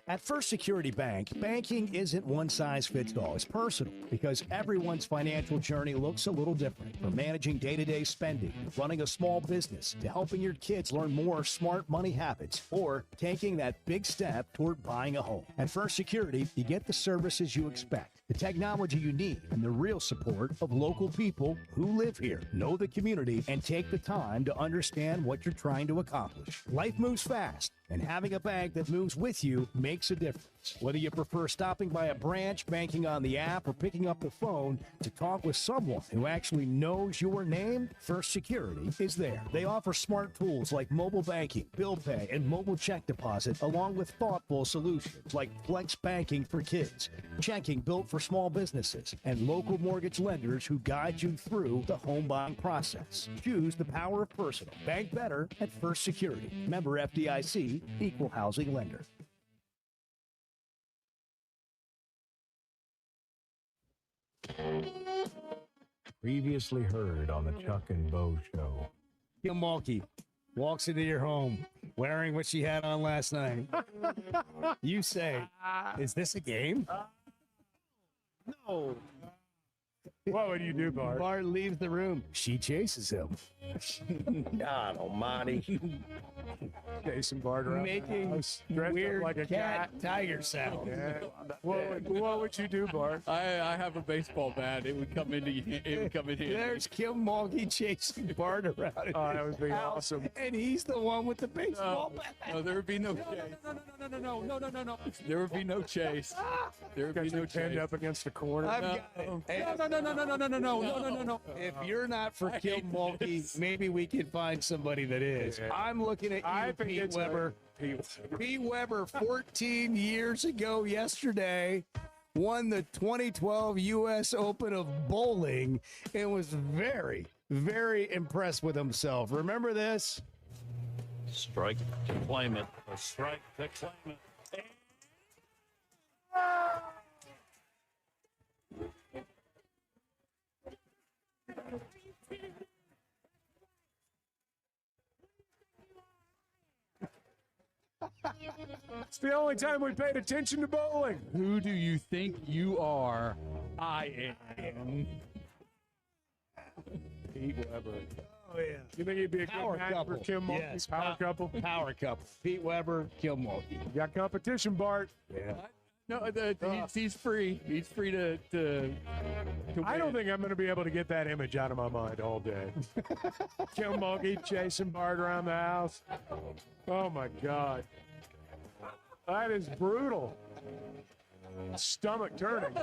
At First Security Bank, banking isn't one size fits all. It's personal because everyone's financial journey looks a little different. From managing day-to-day spending, running a small business, to helping your kids learn more smart money habits, or taking that big step toward buying a home. At First Security, you get the services you expect, the technology you need, and the real support of local people who live here, know the community, and take the time to understand what you're trying to accomplish. Life moves fast, and having a bank that moves with you makes a difference. Whether you prefer stopping by a branch, banking on the app, or picking up the phone to talk with someone who actually knows your name, First Security is there. They offer smart tools like mobile banking, bill pay, and mobile check deposit, along with thoughtful solutions like flex banking for kids, checking built for small businesses, and local mortgage lenders who guide you through the home buying process. Choose the power of personal. Bank better at First Security. Member FDIC, equal housing lender. Previously heard on the Chuck and Bo Show. Kim Mulkey walks into your home wearing what she had on last night. You say, is this a game? No. What would you do, Bart? Bart leaves the room. She chases him. God almighty. Chasing Bart around Making the house, dressed weird up like a cat. tiger sound. Yeah. What would you do, Bart? I have a baseball bat. It would come into handy. There's Kim Mulkey chasing Bart around. Oh, that would be awesome. And he's the one with the baseball bat. No, there would be no chase. No. There would be no chase. There would be no chase. Pinned up against the corner. I've got it. No. If you're not for Kim Mulkey, maybe we can find somebody that is. Yeah. I'm looking at you, Pete Weber. Pete Weber, 14 years ago yesterday, won the 2012 U.S. Open of bowling and was very, very impressed with himself. Remember this? Strike to claim it. A strike to claim it. It's the only time we paid attention to bowling. Who do you think you are? I am Pete Weber. Oh, yeah. You think he'd be a Power good match couple. for Kim Mulkey? Yes, Power couple? Power couple. Pete Weber, Kim Mulkey. You got competition, Bart. Yeah. No, he's free. He's free to I don't think I'm going to be able to get that image out of my mind all day. Kim Mulkey chasing Bart around the house. Oh, my God. That is brutal. Stomach turning.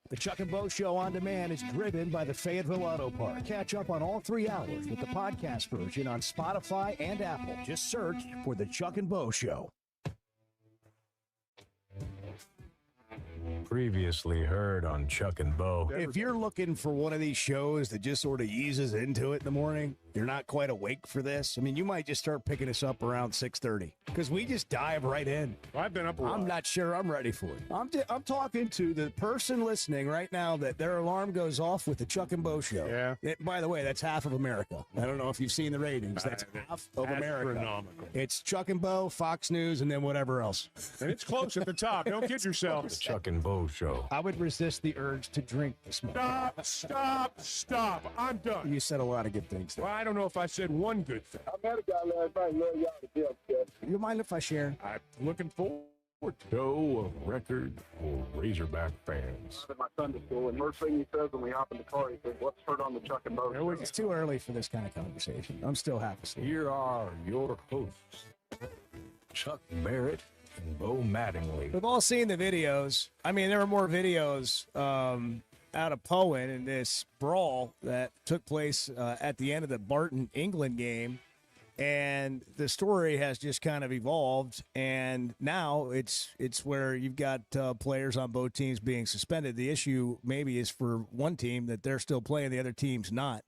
The Chuck and Bo Show on Demand is driven by the Fayetteville Auto Park. Catch up on all 3 hours with the podcast version on Spotify and Apple. Just search for The Chuck and Bo Show. Previously heard on Chuck and Bo. If you're looking for one of these shows that just sort of eases into it in the morning, you're not quite awake for this. I mean, you might just start picking us up around 6:30 because we just dive right in. I've been up a while. I'm not sure I'm ready for it. I'm talking to the person listening right now that their alarm goes off with the Chuck and Bo Show. Yeah. By the way, that's half of America. I don't know if you've seen the ratings. That's half of America. Astronomical. It's Chuck and Bo, Fox News, and then whatever else. And it's close at the top. Don't kid yourself. The Chuck and Bo Show. I would resist the urge to drink this morning. Stop. I'm done. You said a lot of good things there. Well, I don't know if I said one good thing. I met a guy last night. Love y'all to death, You mind if I share? I'm looking forward to Show of record for Razorback fans. at my Sunday school, and first thing he says when we hop in the car, he says, "What's heard on the Chuck and Bo Show?" It's too early for this kind of conversation. I'm still half asleep. Here are your hosts, Chuck Barrett and Bo Mattingly. We've all seen the videos. I mean, there were more videos out of Poen in this brawl that took place at the end of the Barton-England game. And the story has just kind of evolved, and now it's where you've got players on both teams being suspended. The issue maybe is for one team that they're still playing, the other team's not,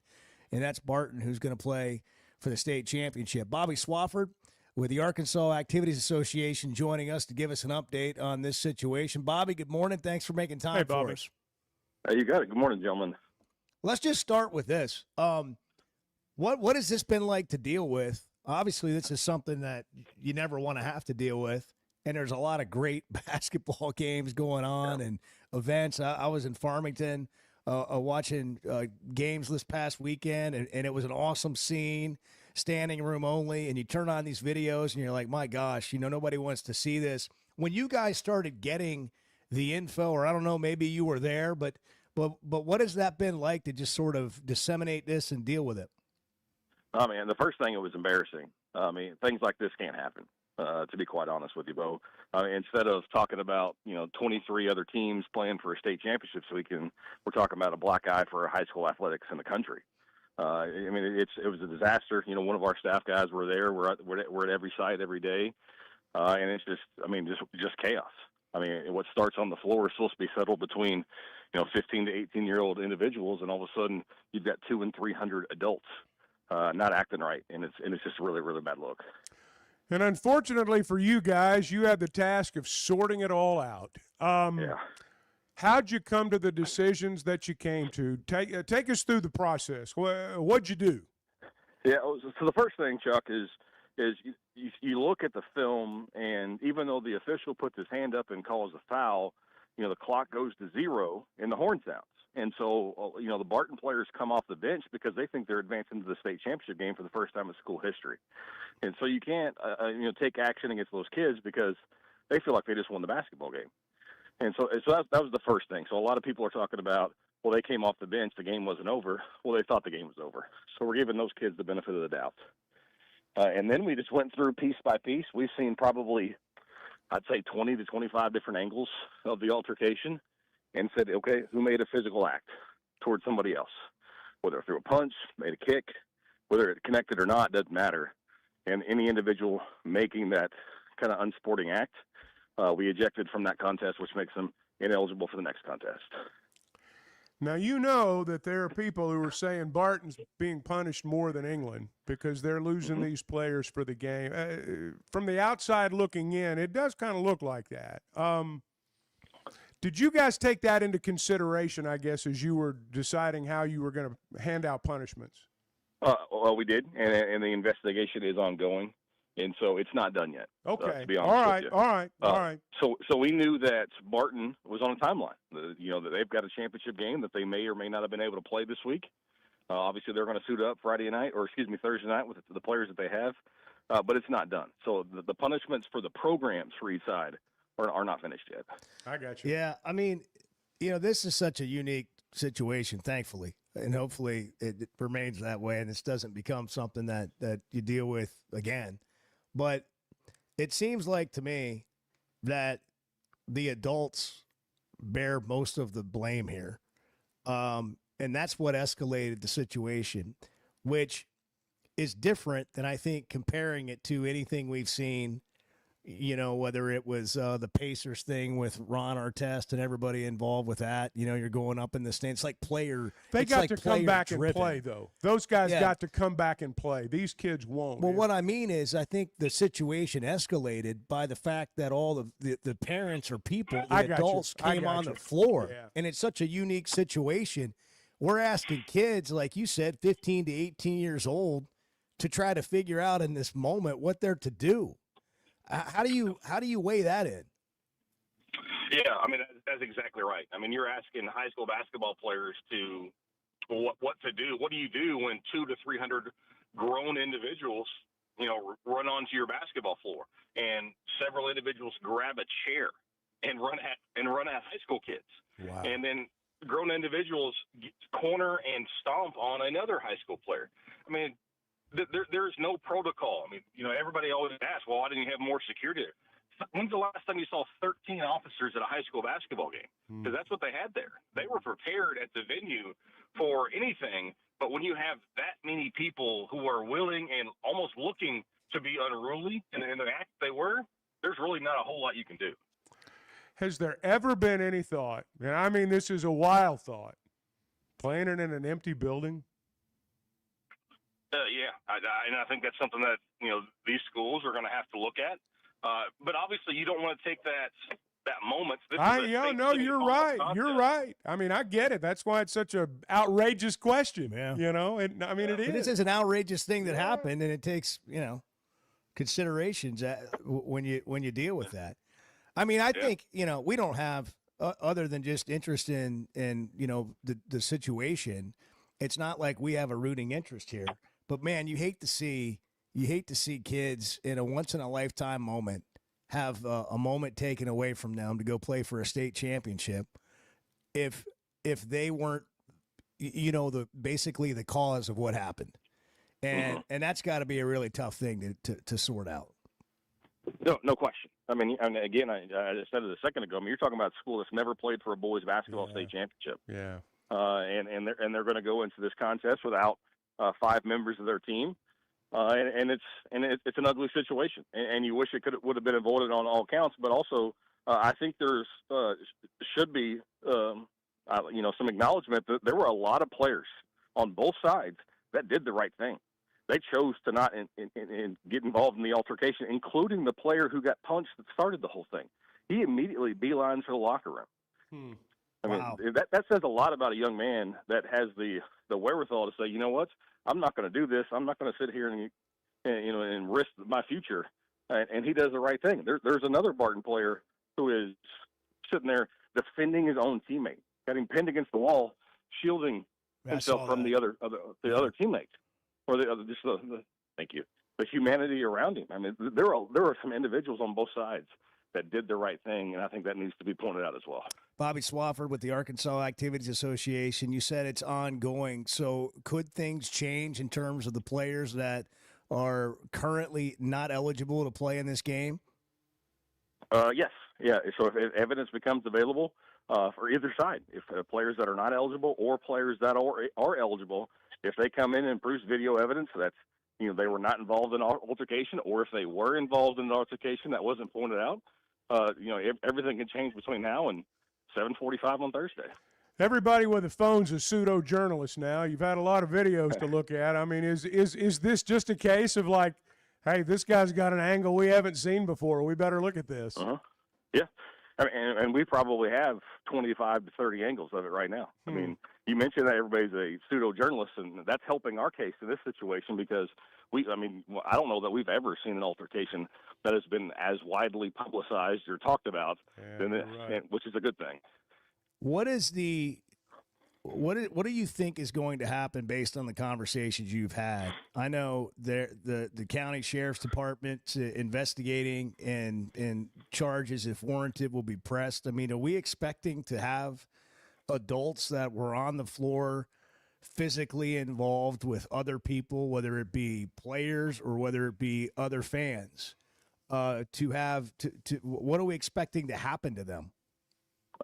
and that's Barton, who's going to play for the state championship. Bobby Swafford with the Arkansas Activities Association joining us to give us an update on this situation. Bobby, good morning. Thanks for making time for us. Hey, you got it. Good morning, gentlemen. Let's just start with this. What has this been like to deal with? Obviously, this is something that you never want to have to deal with, and there's a lot of great basketball games going on and events. I was in Farmington watching games this past weekend, and it was an awesome scene, standing room only, and you turn on these videos, and you're like, my gosh, nobody wants to see this. When you guys started getting the info, or I don't know, maybe you were there, but what has that been like to just sort of disseminate this and deal with it? I mean, the first thing, it was embarrassing. I mean, things like this can't happen, to be quite honest with you, Bo. Instead of talking about, 23 other teams playing for a state championship this weekend, we're talking about a black eye for high school athletics in the country. I mean, it was a disaster. One of our staff guys were there. We're at every site every day. And it's just chaos. I mean, what starts on the floor is supposed to be settled between, 15 to 18-year-old individuals, and all of a sudden you've got 200 and 300 adults not acting right, and it's just a really, really bad look. And unfortunately for you guys, you had the task of sorting it all out. How'd you come to the decisions that you came to? Take us through the process. What'd you do? Yeah, so the first thing, Chuck, is you look at the film, and even though the official puts his hand up and calls a foul, the clock goes to 0 and the horn sounds. And so, the Barton players come off the bench because they think they're advancing to the state championship game for the first time in school history. And so you can't, take action against those kids because they feel like they just won the basketball game. And so that was the first thing. So a lot of people are talking about, well, they came off the bench, the game wasn't over. Well, they thought the game was over. So we're giving those kids the benefit of the doubt. And then we just went through piece by piece. We've seen probably, I'd say, 20 to 25 different angles of the altercation, and said, okay, who made a physical act towards somebody else? Whether it threw a punch, made a kick, whether it connected or not, doesn't matter. And any individual making that kind of unsporting act, we ejected from that contest, which makes them ineligible for the next contest. Now, you know that there are people who are saying Barton's being punished more than England because they're losing these players for the game. From the outside looking in, it does kind of look like that. Did you guys take that into consideration, I guess, as you were deciding how you were going to hand out punishments? Well, we did, and the investigation is ongoing. And so it's not done yet. Okay. To be honest with you. All right. So we knew that Barton was on a timeline. That they've got a championship game that they may or may not have been able to play this week. Obviously, they're going to suit up Thursday night with the players that they have. But it's not done. So the punishments for the programs for each side are not finished yet. I got you. Yeah, I mean, this is such a unique situation, thankfully, and hopefully it remains that way and this doesn't become something that you deal with again. But it seems like to me that the adults bear most of the blame here. And that's what escalated the situation, which is different than I think comparing it to anything we've seen, whether it was the Pacers thing with Ron Artest and everybody involved with that. You're going up in the stands. It's like They got like to come back driven. and play, though. Those guys got to come back and play. These kids won't. Well, what I mean is I think the situation escalated by the fact that all the parents or people, the adults came on the floor. Yeah. And it's such a unique situation. We're asking kids, like you said, 15 to 18 years old, to try to figure out in this moment what they're to do. How do you weigh that in? Yeah, I mean that's exactly right. I mean you're asking high school basketball players to what to do. What do you do when 200 to 300 grown individuals run onto your basketball floor and several individuals grab a chair and run at high school kids, wow. And then grown individuals corner and stomp on another high school player. I mean. There's no protocol. I mean, everybody always asks, well, why didn't you have more security there? When's the last time you saw 13 officers at a high school basketball game? Because that's what they had there. They were prepared at the venue for anything, but when you have that many people who are willing and almost looking to be unruly in the act they were, there's really not a whole lot you can do. Has there ever been any thought, and I mean this is a wild thought, playing it in an empty building? Yeah, and I think that's something that these schools are going to have to look at. But obviously, you don't want to take that moment. You're right. You're right. I mean, I get it. That's why it's such an outrageous question. Yeah. It is. This is an outrageous thing that happened, and it takes considerations when you deal with that. I mean, I think we don't have other than just interest in the situation. It's not like we have a rooting interest here. But man, you hate to see kids in a once in a lifetime moment have a moment taken away from them to go play for a state championship if they weren't basically the cause of what happened. And that's got to be a really tough thing to sort out. No question. I mean, again, I said it a second ago. I mean, you're talking about a school that's never played for a boys basketball state championship. Yeah. And they're going to go into this contest without 5 members of their team, and it's an ugly situation. And you wish it would have been avoided on all counts. But also, I think there's should be some acknowledgement that there were a lot of players on both sides that did the right thing. They chose to not get involved in the altercation, including the player who got punched that started the whole thing. He immediately beelines for the locker room. I mean, that says a lot about a young man that has the wherewithal to say, you know what, I'm not going to do this. I'm not going to sit here and risk my future. And he does the right thing. There's another Barton player who is sitting there defending his own teammate, got him pinned against the wall, shielding himself from the other teammates, or thank you, the humanity around him. I mean, there are some individuals on both sides that did the right thing, and I think that needs to be pointed out as well. Bobby Swafford with the Arkansas Activities Association. You said it's ongoing. So could things change in terms of the players that are currently not eligible to play in this game? Yes. Yeah. So if evidence becomes available for either side, if players that are not eligible or players that are eligible, if they come in and produce video evidence that's they were not involved in an altercation, or if they were involved in an altercation that wasn't pointed out, everything can change between now and 7:45 on Thursday. Everybody with a phone's a pseudo-journalist now. You've had a lot of videos to look at. I mean, is this just a case of like, hey, this guy's got an angle we haven't seen before. We better look at this. Yeah. I mean, and we probably have 25 to 30 angles of it right now. I mean, you mentioned that everybody's a pseudo journalist, and that's helping our case in this situation because I don't know that we've ever seen an altercation that has been as widely publicized or talked about than this, which is a good thing. What do you think is going to happen based on the conversations you've had? I know the county sheriff's department investigating and charges, if warranted, will be pressed. I mean, are we expecting to have adults that were on the floor physically involved with other people, whether it be players or whether it be other fans, what are we expecting to happen to them?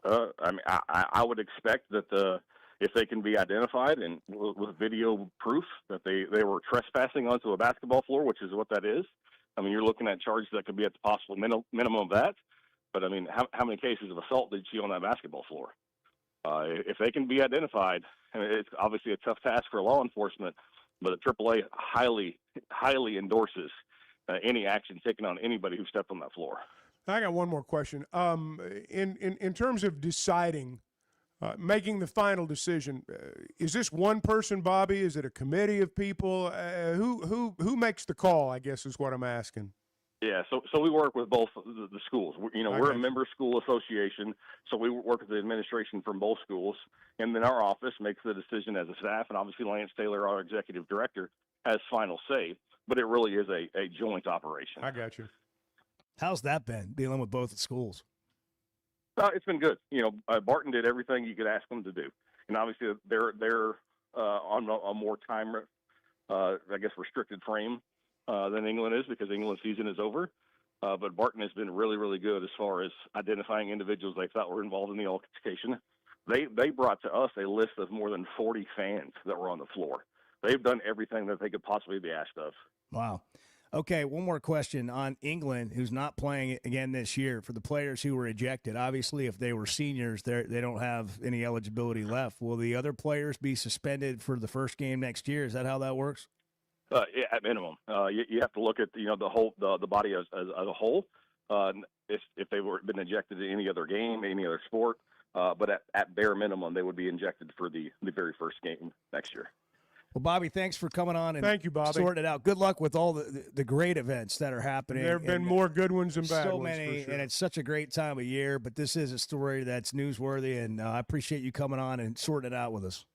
I would expect that if they can be identified and with video proof that they were trespassing onto a basketball floor, which is what that is. I mean, you're looking at charges that could be at the possible minimum of that. But I mean, how many cases of assault did you see on that basketball floor? If they can be identified, and it's obviously a tough task for law enforcement, but the AAA highly, highly endorses any action taken on anybody who stepped on that floor. I got one more question. In terms of deciding, making the final decision, is this one person, Bobby? Is it a committee of people? Who makes the call, I guess is what I'm asking. Yeah, so we work with both the schools. We're a member school association, so we work with the administration from both schools, and then our office makes the decision as a staff, and obviously Lance Taylor, our executive director, has final say, but it really is a joint operation. I got you. How's that been, dealing with both schools? It's been good. Barton did everything you could ask them to do, and obviously they're on a more time, restricted frame than England is because England's season is over. But Barton has been really, really good as far as identifying individuals they thought were involved in the altercation. They brought to us a list of more than 40 fans that were on the floor. They've done everything that they could possibly be asked of. Wow. Okay, one more question on England, who's not playing again this year. For the players who were ejected, obviously, if they were seniors, they don't have any eligibility left. Will the other players be suspended for the first game next year? Is that how that works? Yeah, at minimum, you have to look at the body as a whole. If they were been ejected in any other game, any other sport, but at bare minimum, they would be ejected for the very first game next year. Well, Bobby, thanks for coming on and thank you, Bobby. Sorting it out. Good luck with all the great events that are happening. There have been more good ones than bad ones. So ones, many, for sure. and it's such a great time of year, but this is a story that's newsworthy, and I appreciate you coming on and sorting it out with us.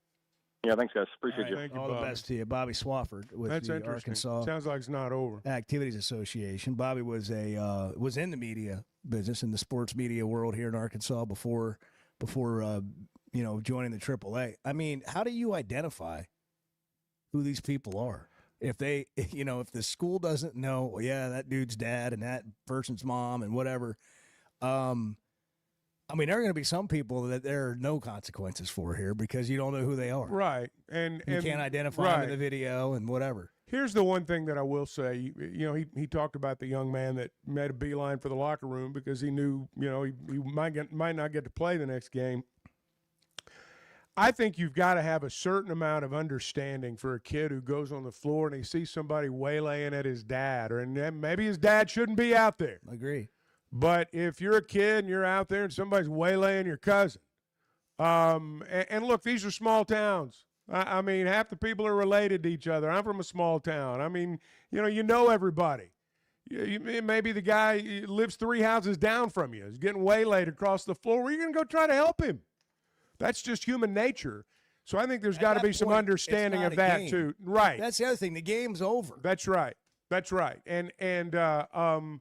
Yeah, thanks, guys. Appreciate you. Thank you, all Bobby. the best to you. Bobby Swafford with That's the interesting. Arkansas Sounds like it's not over. Activities Association. Bobby was in the media business, in the sports media world here in Arkansas before joining the AAA. I mean, how do you identify who these people are? If if the school doesn't know, well, yeah, that dude's dad and that person's mom and whatever. I mean, there are going to be some people that there are no consequences for here because you don't know who they are. Right. And you can't identify them in the video and whatever. Here's the one thing that I will say. He talked about the young man that made a beeline for the locker room because he knew, he might not get to play the next game. I think you've got to have a certain amount of understanding for a kid who goes on the floor and he sees somebody waylaying at his dad, and maybe his dad shouldn't be out there. I agree. But if you're a kid and you're out there and somebody's waylaying your cousin, and look, these are small towns. I mean, half the people are related to each other. I'm from a small town. I mean, you know everybody. Maybe the guy lives 3 houses down from you is getting waylaid across the floor. Where are you going to go try to help him? That's just human nature. So I think there's got to be some understanding of that too. Right. That's the other thing. The game's over. That's right. That's right. And boy,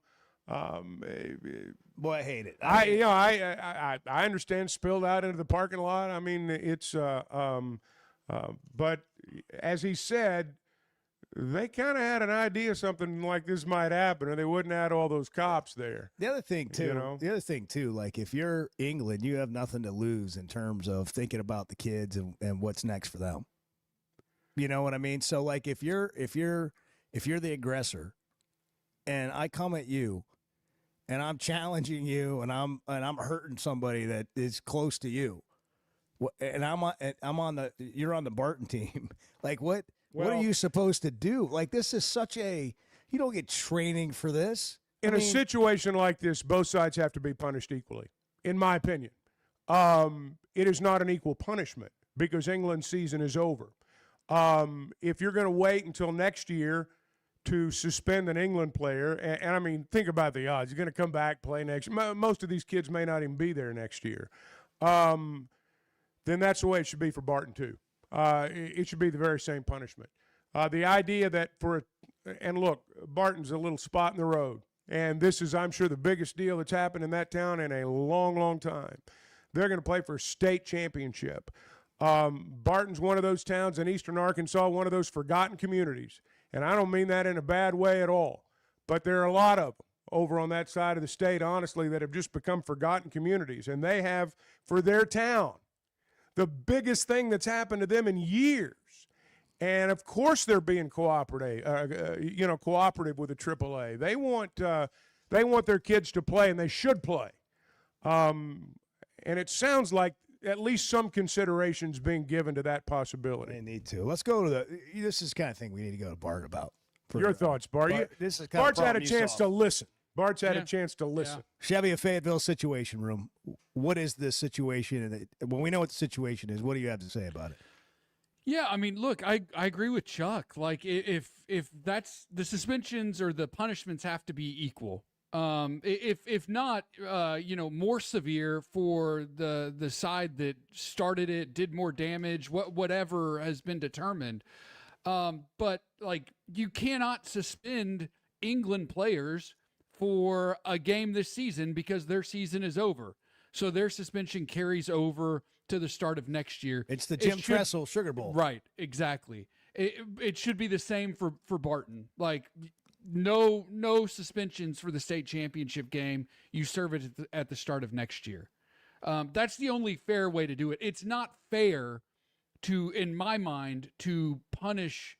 I hate it. I understand spilled out into the parking lot. I mean, it's but as he said, they kind of had an idea something like this might happen, or they wouldn't add all those cops there. The other thing too, like if you're England, you have nothing to lose in terms of thinking about the kids and what's next for them. You know what I mean? So like if you're the aggressor, and I come at you, and I'm challenging you, and I'm hurting somebody that is close to you, and you're on the Barton team, like what? What are you supposed to do? Like, this is you don't get training for this. In a situation like this, both sides have to be punished equally, in my opinion. It is not an equal punishment. because England's season is over. If you're going to wait until next year to suspend an England player, and I mean, think about the odds. You're going to come back, play next year. Most of these kids may not even be there next year. Then that's the way it should be for Barton, too. It should be the very same punishment. The idea that and look, Barton's a little spot in the road, and this is, I'm sure, the biggest deal that's happened in that town in a long, long time. They're going to play for a state championship. Barton's one of those towns in eastern Arkansas, one of those forgotten communities. And I don't mean that in a bad way at all. But there are a lot of them over on that side of the state, honestly, that have just become forgotten communities. And they have, for their town, the biggest thing that's happened to them in years. And, of course, they're being cooperative with the AAA. They want their kids to play, and they should play. And it sounds like at least some considerations being given to that possibility. They need to. Let's go to this is the kind of thing we need to go to Bart about. Your thoughts, Bart. Bart's had a chance to listen. Bart's had a chance to listen. Chevy of Fayetteville Situation Room. What is the situation? And when we know what the situation is, what do you have to say about it? Yeah, I mean, look, I agree with Chuck. Like, if that's the suspensions or the punishments have to be equal. If not, more severe for the side that started it, did more damage, whatever has been determined. But like, you cannot suspend England players for a game this season because their season is over. So their suspension carries over to the start of next year. It's the Jim Tressel Sugar Bowl. Right, exactly. It should be the same for Barton. Like, no suspensions for the state championship game. You serve it at the start of next year. That's the only fair way to do it. It's not fair to, in my mind, to punish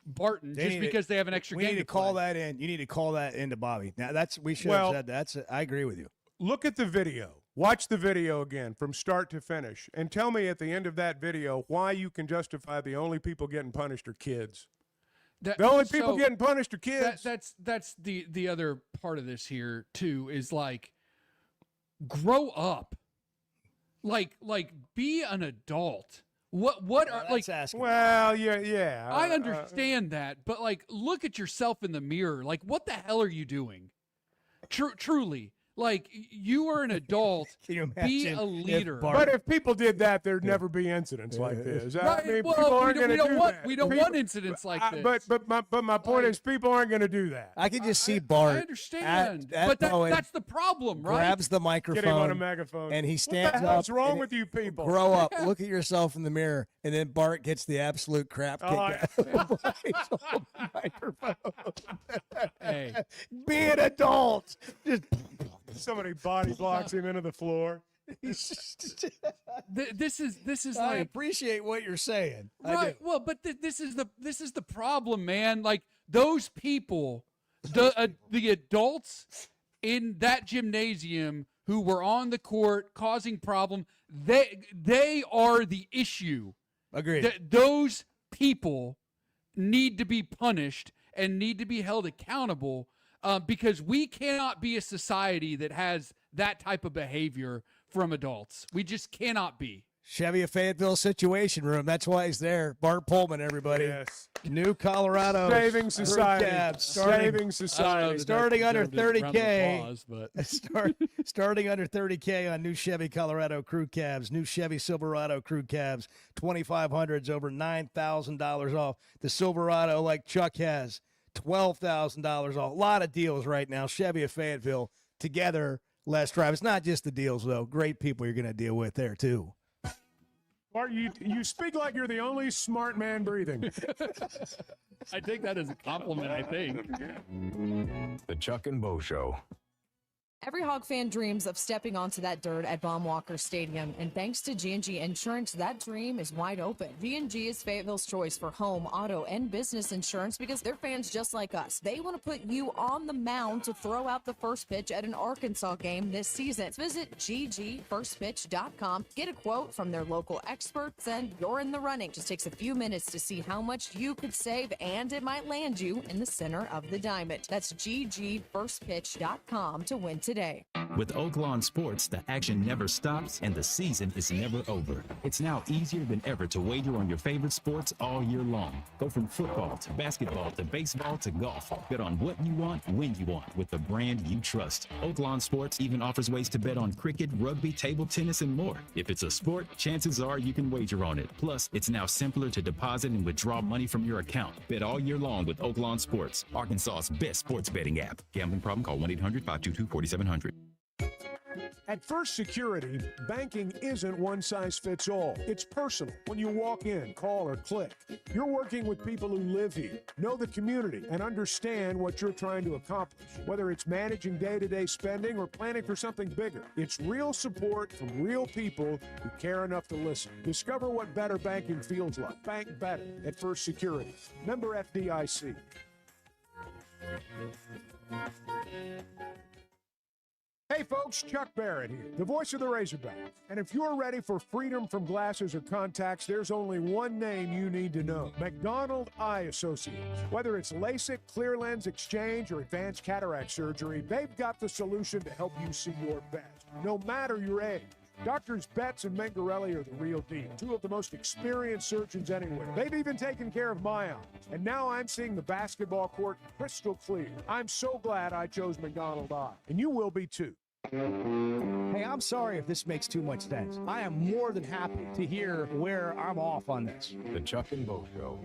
Barton because they have an extra game. We need to call that in. You need to call that into Bobby. Now we should have said that. I agree with you. Look at the video. Watch the video again from start to finish, and tell me at the end of that video why you can justify the only people getting punished are kids. The only people getting punished are kids. That's the other part of this here too, is like, grow up, like be an adult. What are like? Asking. Well, yeah. I understand that, but like, look at yourself in the mirror. Like, what the hell are you doing? Truly. Like, you are an adult. Can you be a leader. But if people did that, there'd never be incidents like this. Right. I mean, Well, people aren't going to do that. We don't want incidents like this. But my point is, people aren't going to do that. I can just see Bart. I understand, at but Bowen, that's the problem, right? Grabs the microphone. Get him on a megaphone. And he stands what the up. What's wrong with you people? Grow up. Look at yourself in the mirror. And then Bart gets the absolute crap kicked out of the microphone. Hey. Be an adult. Just somebody body blocks him into the floor. This is I like, appreciate what you're saying. right. Well, but this is the problem, man. Like, those people, the adults in that gymnasium who were on the court causing problem, they are the issue. Agreed. Those people need to be punished and need to be held accountable, because we cannot be a society that has that type of behavior from adults. We just cannot be. Chevy of Fayetteville Situation Room. That's why he's there. Bart Pullman, everybody. Yes. New Colorado. Saving society. Saving society. Starting under 30K. But starting under 30K on new Chevy Colorado crew cabs. New Chevy Silverado crew cabs. 2500s over $9,000 off. The Silverado, like Chuck has, $12,000 off. A lot of deals right now. Chevy of Fayetteville. Together, let's drive. It's not just the deals, though. Great people you're going to deal with there, too. Bart, you speak like you're the only smart man breathing. I take that as a compliment, I think. The Chuck and Bo Show. Every Hog fan dreams of stepping onto that dirt at Baum-Walker Stadium, and thanks to G&G Insurance, that dream is wide open. G&G is Fayetteville's choice for home, auto, and business insurance because they're fans just like us. They want to put you on the mound to throw out the first pitch at an Arkansas game this season. Visit ggfirstpitch.com, get a quote from their local experts, and you're in the running. Just takes a few minutes to see how much you could save, and it might land you in the center of the diamond. That's ggfirstpitch.com to win today. today. With Oaklawn Sports, the action never stops and the season is never over. It's now easier than ever to wager on your favorite sports all year long. Go from football to basketball to baseball to golf. Bet on what you want, when you want, with the brand you trust. Oaklawn Sports even offers ways to bet on cricket, rugby, table tennis, and more. If it's a sport, chances are you can wager on it. Plus, it's now simpler to deposit and withdraw money from your account. Bet all year long with Oaklawn Sports, Arkansas's best sports betting app. Gambling problem? Call 1-800-522-4700. At First Security, banking isn't one size fits all. It's personal. When you walk in, call, or click, you're working with people who live here, know the community, and understand what you're trying to accomplish. Whether it's managing day-to-day spending or planning for something bigger, it's real support from real people who care enough to listen. Discover what better banking feels like. Bank better at First Security. Member FDIC. Hey folks, Chuck Barrett here, the voice of the Razorbacks. And if you're ready for freedom from glasses or contacts, there's only one name you need to know: McDonald Eye Associates. Whether it's LASIK, clear lens exchange, or advanced cataract surgery, they've got the solution to help you see your best, no matter your age. Doctors Betts and Mengarelli are the real deal, two of the most experienced surgeons anywhere. They've even taken care of my eyes, and now I'm seeing the basketball court crystal clear. I'm so glad I chose McDonald Eye, and you will be too. Hey, I'm sorry if this makes too much sense. I am more than happy to hear where I'm off on this. The Chuck and Bo Show.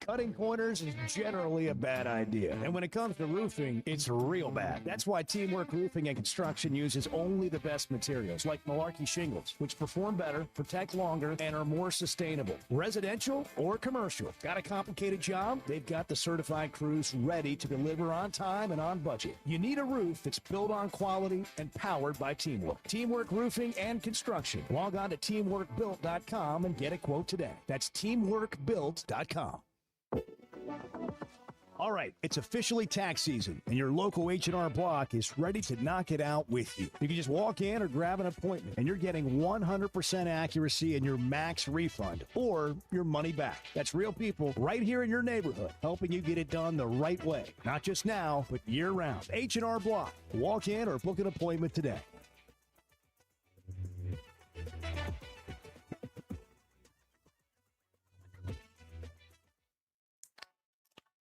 Cutting corners is generally a bad idea. And when it comes to roofing, it's real bad. That's why Teamwork Roofing and Construction uses only the best materials, like Malarkey shingles, which perform better, protect longer, and are more sustainable. Residential or commercial. Got a complicated job? They've got the certified crews ready to deliver on time and on budget. You need a roof that's built on quality and powered by teamwork. Teamwork Roofing and Construction. Log on to teamworkbuilt.com and get a quote today. That's teamworkbuilt.com. All right, it's officially tax season, and your local H&R Block is ready to knock it out with you. You can just walk in or grab an appointment, and you're getting 100% accuracy in your max refund or your money back. That's real people right here in your neighborhood, helping you get it done the right way. Not just now, but year-round. H&R Block. Walk in or book an appointment today.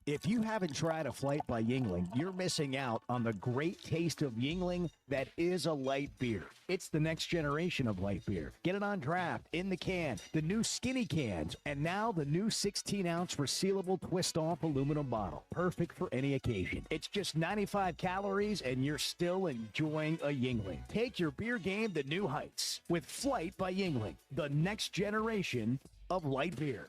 If you haven't tried a flight by Yuengling, you're missing out on the great taste of Yuengling that is a light beer. It's the next generation of light beer. Get it on draft, in the can, the new skinny cans, and now the new 16-ounce resealable twist-off aluminum bottle. Perfect for any occasion. It's just 95 calories, and you're still enjoying a Yuengling. Take your beer game to new heights with Flight by Yuengling, the next generation of light beer.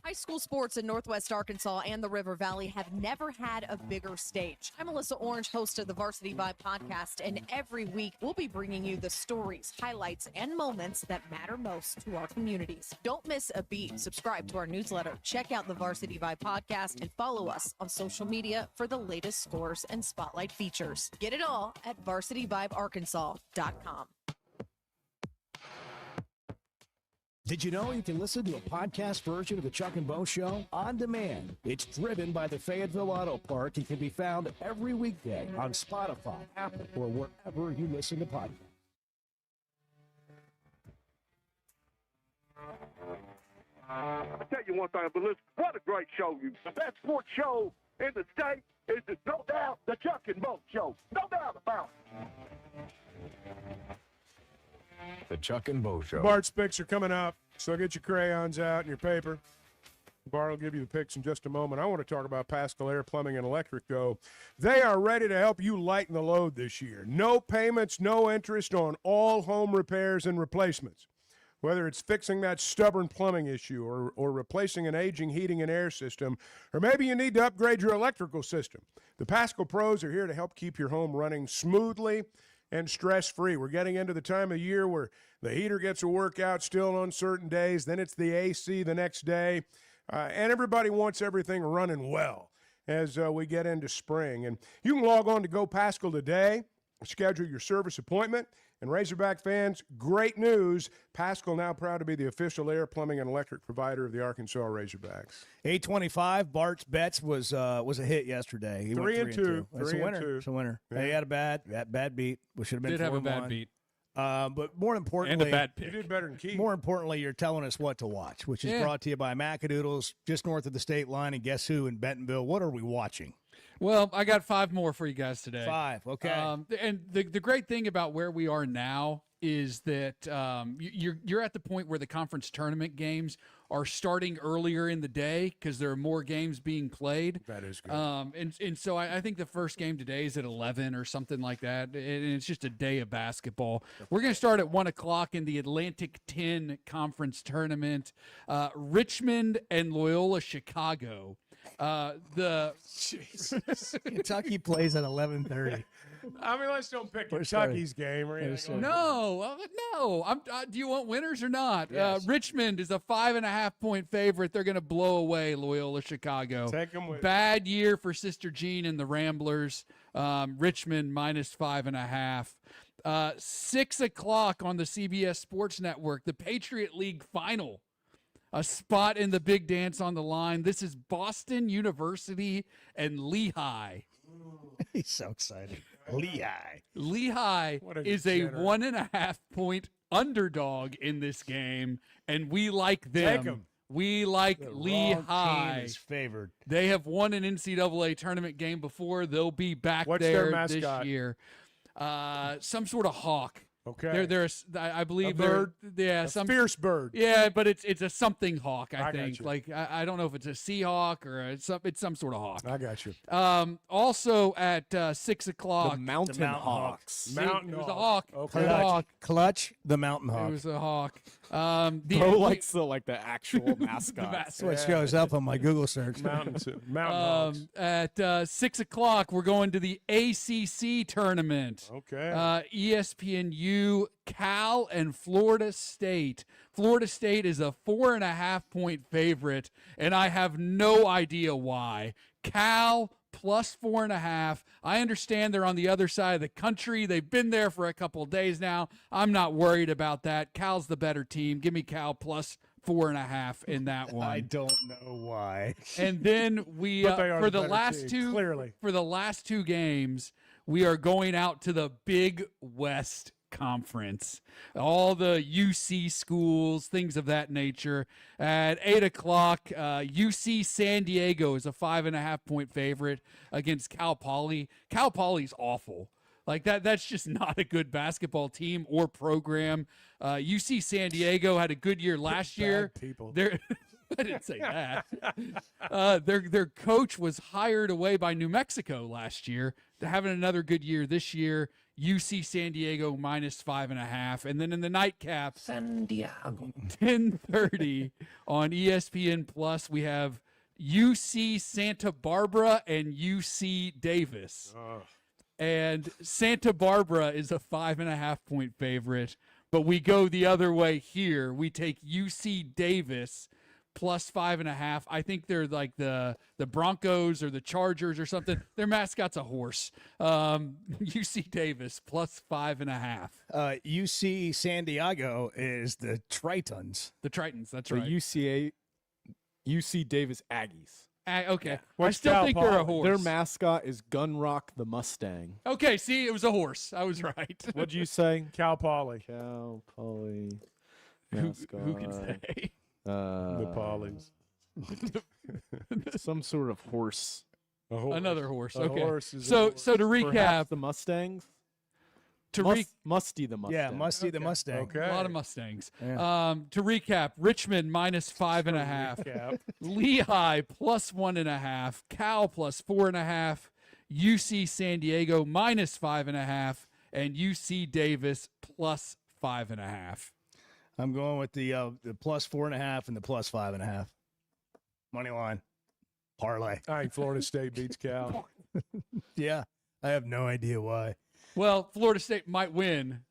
High school sports in Northwest Arkansas and the River Valley have never had a bigger stage. I'm Melissa Orange, host of the Varsity Vibe podcast, and every week we'll be bringing you the stories, highlights, and moments that matter most to our communities. Don't miss a beat. Subscribe to our newsletter, check out the Varsity Vibe podcast, and follow us on social media for the latest scores and spotlight features. Get it all at varsityvibearkansas.com. Did you know you can listen to a podcast version of the Chuck and Bo Show on demand? It's driven by the Fayetteville Auto Park and can be found every weekday on Spotify, Apple, or wherever you listen to podcasts. I'll tell you one thing, but listen, what a great show. The best sports show in the state is no doubt the Chuck and Bo Show. No doubt about it. The Chuck and Bo Show. Bart's picks are coming up, so get your crayons out and your paper. Bart will give you the picks in just a moment. I want to talk about Pascal Air Plumbing and Electric, though. They are ready to help you lighten the load this year. No payments, no interest on all home repairs and replacements. Whether it's fixing that stubborn plumbing issue or replacing an aging heating and air system, or maybe you need to upgrade your electrical system, the Pascal Pros are here to help keep your home running smoothly and stress-free. We're getting into the time of year where the heater gets a workout still on certain days, then it's the AC the next day, and everybody wants everything running well as we get into spring. And you can log on to Go Pascal today, schedule your service appointment, And Razorback fans, great news. Pascal now proud to be the official air, plumbing, and electric provider of the Arkansas Razorbacks. 825. Bart's bets was a hit yesterday. He 3 went and 2. It's a winner. It's a winner. Yeah. He had a bad beat. We should have been. Did have a bad beat. But more importantly, and a bad pick. You did better than Keith. More importantly, you're telling us what to watch, which is brought to you by Macadoodles, just north of the state line. And guess who in Bentonville? What are we watching? Well, I got 5 more for you guys today. 5, okay. And the great thing about where we are now is that you're at the point where the conference tournament games are starting earlier in the day because there are more games being played. That is good. And so I think the first game today is at 11 or something like that, and it's just a day of basketball. We're going to start at 1 o'clock in the Atlantic 10 Conference Tournament. Richmond and Loyola Chicago. Kentucky plays at 11:30. I mean, let's don't pick Kentucky's game or anything. No. Do you want winners or not? Yes. Richmond is a 5.5-point favorite. They're going to blow away Loyola Chicago. Take them with Bad year for Sister Jean and the Ramblers. Richmond minus 5.5. 6 o'clock on the CBS Sports Network, the Patriot League Final. A spot in the big dance on the line. This is Boston University and Lehigh. He's so excited. Lehigh is a 1.5-point underdog in this game, and we like them. Take 'em. We like The Lehigh. team is favored. They have won an NCAA tournament game before. They'll be back What's there their this mascot? year. Some sort of hawk. Okay. I believe A bird? Yeah, A fierce bird. Yeah, but it's a something hawk. I got think. you. Like I don't know if it's a Seahawk or it's some sort of hawk. I got you. Also at 6 o'clock, The Mountain Hawks. See, it was a hawk. Okay. It was a hawk. Clutch the Mountain It Hawk. was a hawk. Bro likes the actual mascot. That's what shows up on my Google search. Mountain Hawks. At 6 o'clock, we're going to the ACC tournament. Okay. ESPNU, Cal, and Florida State. Florida State is a 4.5-point favorite, and I have no idea why. Cal plus 4.5. I understand they're on the other side of the country. They've been there for a couple of days now. I'm not worried about that. Cal's the better team. Give me Cal plus 4.5 in that one. I don't know why. And then we But they are for the the better last team, two clearly. for the last 2 games, we are going out to the Big West Conference. All the UC schools, things of that nature. At 8 o'clock, UC San Diego is a 5.5-point favorite against Cal Poly. Cal Poly's awful. Like that's just not a good basketball team or program. UC San Diego had a good year last year. People. I didn't say that. Their coach was hired away by New Mexico last year. They're having another good year this year. UC San Diego minus 5.5. And then in the nightcap, San Diego. 10:30 on ESPN Plus, we have UC Santa Barbara and UC Davis. And Santa Barbara is a 5.5-point favorite, but we go the other way here. We take UC Davis plus 5.5. I think they're like the Broncos or the Chargers or something. Their mascot's a horse. UC Davis plus 5.5. UC San Diego is the Tritons. The Tritons, that's The right. UC Davis Aggies. Okay. I What's still Cal think they're a Poly? horse. Their mascot is Gunrock the Mustang. Okay, see, it was a horse. I was right. What'd you say? Cal Poly. Cal Poly. Who can say? The Polys. Some sort of horse. A horse. Another horse. A Okay. horse is a So horse. to recap, Perhaps the Mustangs. Musty the Mustang. Yeah, Musty the Mustang. Okay. a lot of Mustangs. Yeah. To recap, Richmond minus 5.5. Recap. Lehigh plus 1.5. Cal plus 4.5. UC San Diego minus 5.5. And UC Davis plus 5.5. I'm going with the plus 4.5 and the plus 5.5. Money line. Parlay. I think Florida State beats Cal. Yeah. I have no idea why. Well, Florida State might win,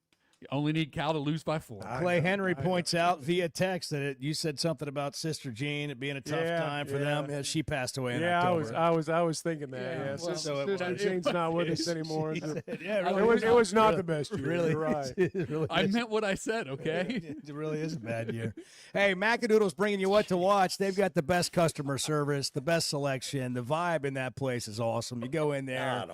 You only need Cal to lose by 4. Clay Henry points out via text that you said something about Sister Jean, it being a tough time for them. Yeah, she passed away in October. I was thinking that. Yeah, well, Sister Jean's not with us anymore. Really, it was not the best year. Really, You're right. Really I meant what I said, okay? It really is a bad year. Hey, Macadoodle's bringing you what to watch. They've got the best customer service, the best selection. The vibe in that place is awesome. You go in there,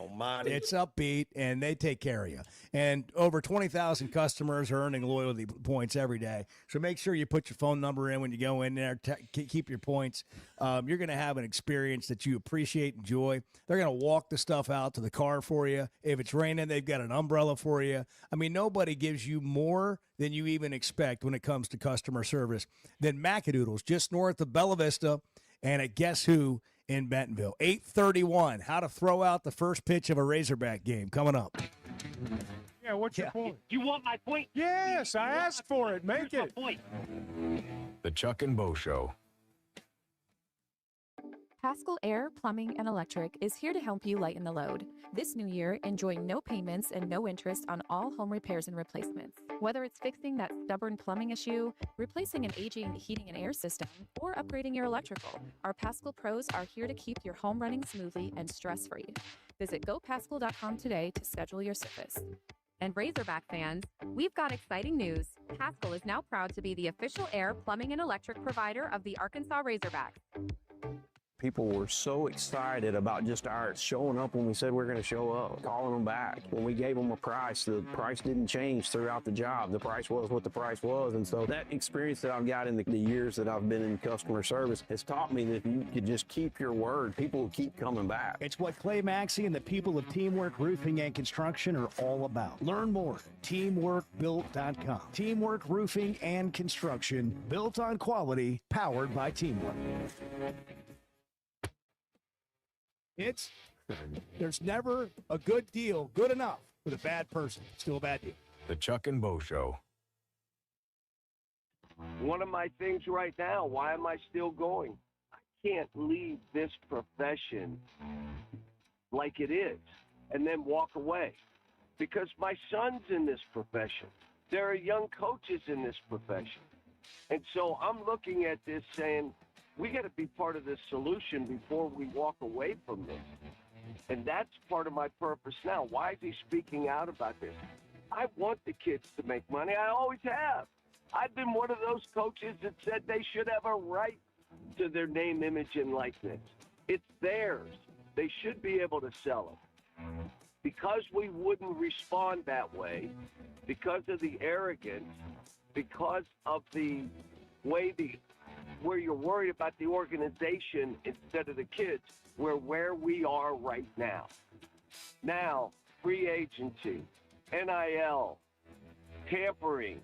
it's upbeat, and they take care of you. And over 20,000 customers are earning loyalty points every day. So make sure you put your phone number in when you go in there. Keep your points. You're going to have an experience that you appreciate, enjoy. They're going to walk the stuff out to the car for you. If it's raining, they've got an umbrella for you. I mean, nobody gives you more than you even expect when it comes to customer service than Macadoodles, just north of Bella Vista and at Guess Who in Bentonville. 8:31, how to throw out the first pitch of a Razorback game coming up. Yeah, what's your point? You want my point? Yes, I asked for it. Make it. Point. The Chuck and Bo Show. Paschal Air, Plumbing, and Electric is here to help you lighten the load. This new year, enjoy no payments and no interest on all home repairs and replacements. Whether it's fixing that stubborn plumbing issue, replacing an aging heating and air system, or upgrading your electrical, our Paschal pros are here to keep your home running smoothly and stress-free. Visit gopaschal.com today to schedule your service. And Razorback fans, we've got exciting news. Paschal is now proud to be the official air, plumbing, and electric provider of the Arkansas Razorbacks. People were so excited about just our showing up when we said we're going to show up, calling them back. When we gave them a price, the price didn't change throughout the job. The price was what the price was. And so that experience that I've got in the years that I've been in customer service has taught me that if you could just keep your word, people will keep coming back. It's what Clay Maxey and the people of Teamwork Roofing and Construction are all about. Learn more at teamworkbuilt.com. Teamwork Roofing and Construction, built on quality, powered by teamwork. There's never a good deal good enough with a bad person. Still a bad deal. The Chuck and Bo Show. One of my things right now, why am I still going? I can't leave this profession like it is and then walk away because my son's in this profession. There are young coaches in this profession. And so I'm looking at this saying, we got to be part of this solution before we walk away from this. And that's part of my purpose now. Why is he speaking out about this? I want the kids to make money. I always have. I've been one of those coaches that said they should have a right to their name, image, and likeness. It's theirs. They should be able to sell it. Because we wouldn't respond that way, because of the arrogance, because of the way where you're worried about the organization instead of the kids, we're where we are right now. Now, free agency, NIL, tampering,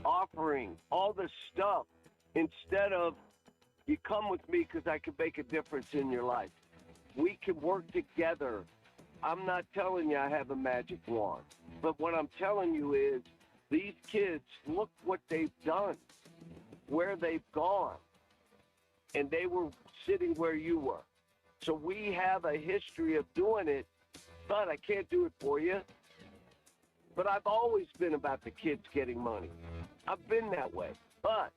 offering, all this stuff, instead of you come with me because I can make a difference in your life. We can work together. I'm not telling you I have a magic wand, but what I'm telling you is these kids, look what they've done, where they've gone. And they were sitting where you were. So we have a history of doing it, but I can't do it for you. But I've always been about the kids getting money. I've been that way. But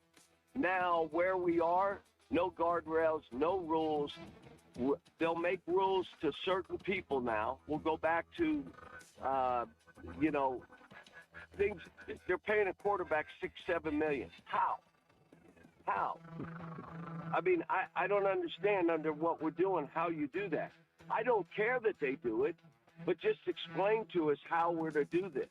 now where we are, no guardrails, no rules. They'll make rules to certain people now. We'll go back to, things. They're paying a quarterback $6-7 million. How? I mean, I don't understand under what we're doing how you do that. I don't care that they do it, but just explain to us how we're to do this.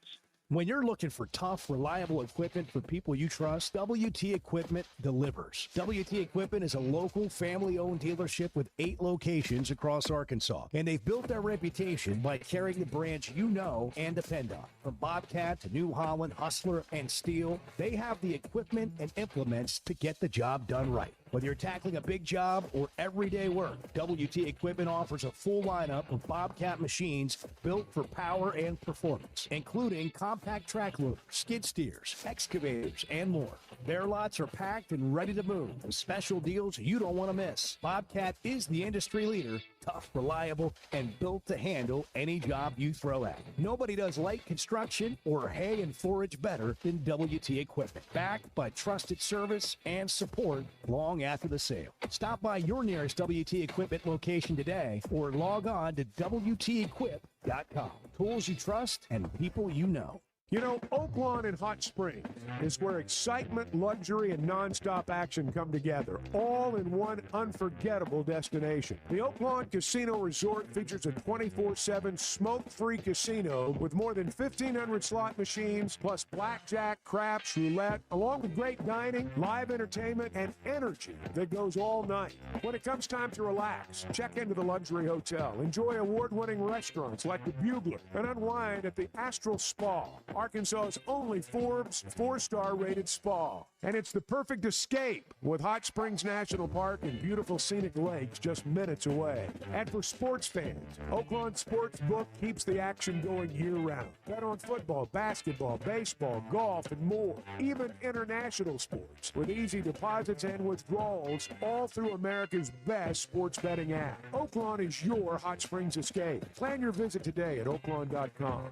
When you're looking for tough, reliable equipment for people you trust, WT Equipment delivers. WT Equipment is a local, family-owned dealership with 8 locations across Arkansas. And they've built their reputation by carrying the brands you know and depend on. From Bobcat to New Holland, Hustler, and Steel, they have the equipment and implements to get the job done right. Whether you're tackling a big job or everyday work, WT Equipment offers a full lineup of Bobcat machines built for power and performance, including compact track loaders, skid steers, excavators, and more. Their lots are packed and ready to move with special deals you don't want to miss. Bobcat is the industry leader, tough, reliable, and built to handle any job you throw at. Nobody does light construction or hay and forage better than WT Equipment. Backed by trusted service and support long after the sale. Stop by your nearest WT Equipment location today or log on to WTEquip.com. Tools you trust and people you know. You know, Oaklawn and Hot Springs is where excitement, luxury, and nonstop action come together, all in one unforgettable destination. The Oaklawn Casino Resort features a 24/7 smoke-free casino with more than 1,500 slot machines, plus blackjack, craps, roulette, along with great dining, live entertainment, and energy that goes all night. When it comes time to relax, check into the luxury hotel, enjoy award-winning restaurants like the Bugler, and unwind at the Astral Spa, Arkansas's only Forbes 4-star rated spa. And it's the perfect escape with Hot Springs National Park and beautiful scenic lakes just minutes away. And for sports fans, Oaklawn Sportsbook keeps the action going year-round. Bet on football, basketball, baseball, golf, and more. Even international sports with easy deposits and withdrawals all through America's best sports betting app. Oaklawn is your Hot Springs escape. Plan your visit today at oaklawn.com.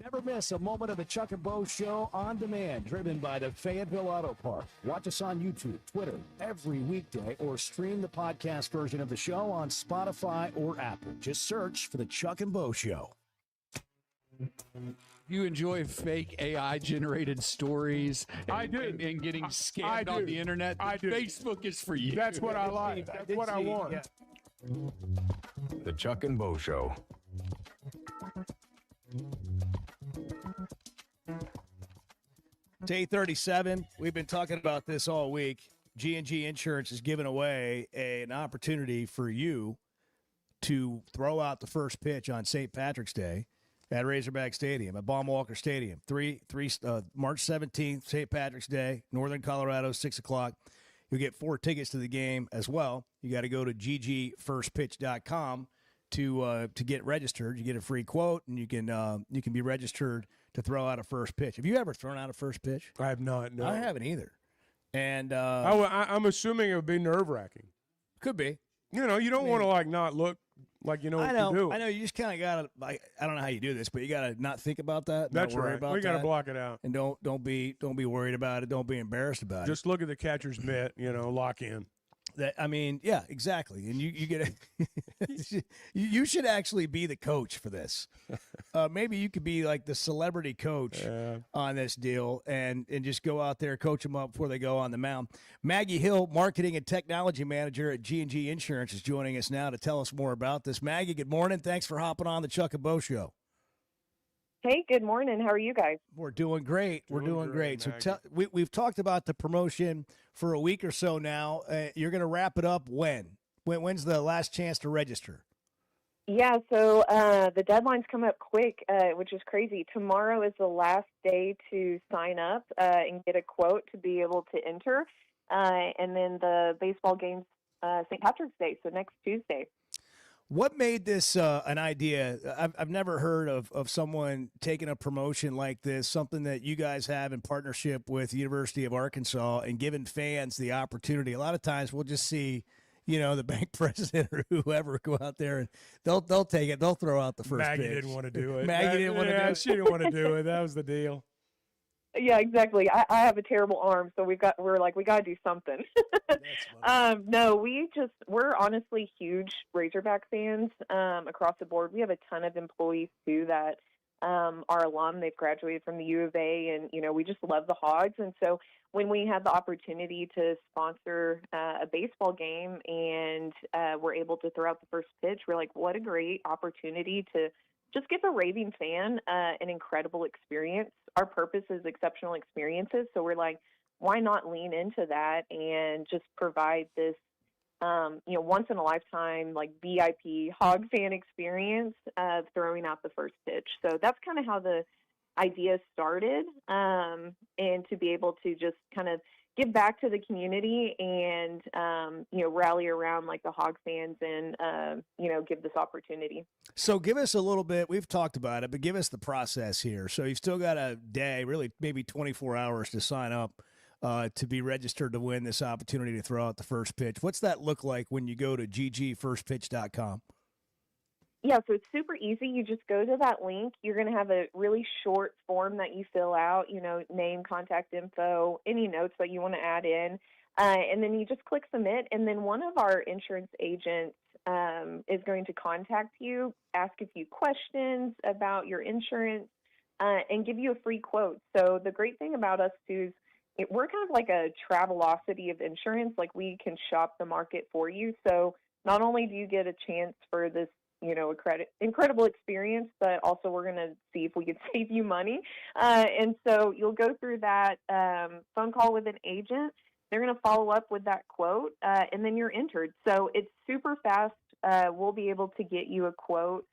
Never miss a moment of the Chuck and Bo Show on demand, driven by the Fayetteville Auto Park. Watch us on YouTube, Twitter, every weekday, or stream the podcast version of the show on Spotify or Apple. Just search for the Chuck and Bo Show. You enjoy fake AI-generated stories I do. And getting scammed on the internet? I do. Facebook is for you. That's what I like. That's what I want. Yeah. The Chuck and Bo Show. It's 8:37. We've been talking about this all week. G&G Insurance is giving away an opportunity for you to throw out the first pitch on St. Patrick's Day at Razorback Stadium, at Baum-Walker Stadium. March 17th, St. Patrick's Day, Northern Colorado, 6 o'clock. You'll get 4 tickets to the game as well. You got to go to ggfirstpitch.com to get registered. You get a free quote, and you can be registered to throw out a first pitch. Have you ever thrown out a first pitch? I have not, no. I haven't either. And I'm assuming it would be nerve-wracking. Could be. You know, you don't want to, not look like you know what to do. I know. You just kind of got to, I don't know how you do this, but you got to not think about that. That's not worry right. About We got to that. block it out. And don't be worried about it. Don't be embarrassed about it. Just look at the catcher's mitt, lock in. Yeah, exactly. And you get you should actually be the coach for this. Maybe you could be like the celebrity coach on this deal and just go out there, coach them up before they go on the mound. Maggie Hill, marketing and technology manager at G&G Insurance, is joining us now to tell us more about this. Maggie, good morning. Thanks for hopping on the Chuck and Bo Show. Hey, good morning. How are you guys? We're doing great. We're doing great. So we've talked about the promotion for a week or so now. You're going to wrap it up when? When's the last chance to register? Yeah, so the deadline's come up quick, which is crazy. Tomorrow is the last day to sign up and get a quote to be able to enter. And then the baseball game's St. Patrick's Day, so next Tuesday. What made this an idea? I've never heard of someone taking a promotion like this, something that you guys have in partnership with the University of Arkansas, and giving fans the opportunity. A lot of times we'll just see, the bank president or whoever go out there and they'll take it. They'll throw out the first Maggie pitch. didn't want to do it. Maggie didn't want to do it. She didn't want to do it. That was the deal. Yeah, exactly. I have a terrible arm, so we got to do something. No, we're honestly huge Razorback fans across the board. We have a ton of employees too that are alum. They've graduated from the U of A, and we just love the Hogs. And so when we had the opportunity to sponsor a baseball game and we're able to throw out the first pitch, we're like, what a great opportunity to just give a raving fan an incredible experience. Our purpose is exceptional experiences, so we're like, why not lean into that and just provide this, once in a lifetime, like VIP Hog fan experience of throwing out the first pitch. So that's kind of how the idea started, and to be able to just kind of give back to the community and, rally around like the Hog fans and, give this opportunity. So give us a little bit, we've talked about it, but give us the process here. So you've still got a day, really maybe 24 hours to sign up to be registered to win this opportunity to throw out the first pitch. What's that look like when you go to ggfirstpitch.com? Yeah, so it's super easy. You just go to that link. You're going to have a really short form that you fill out, name, contact info, any notes that you want to add in. And then you just click submit. And then one of our insurance agents is going to contact you, ask a few questions about your insurance, and give you a free quote. So the great thing about us too is we're kind of like a Travelocity of insurance. Like, we can shop the market for you. So not only do you get a chance for this, incredible experience, but also we're going to see if we can save you money. And so you'll go through that phone call with an agent. They're going to follow up with that quote, and then you're entered. So it's super fast. We'll be able to get you a quote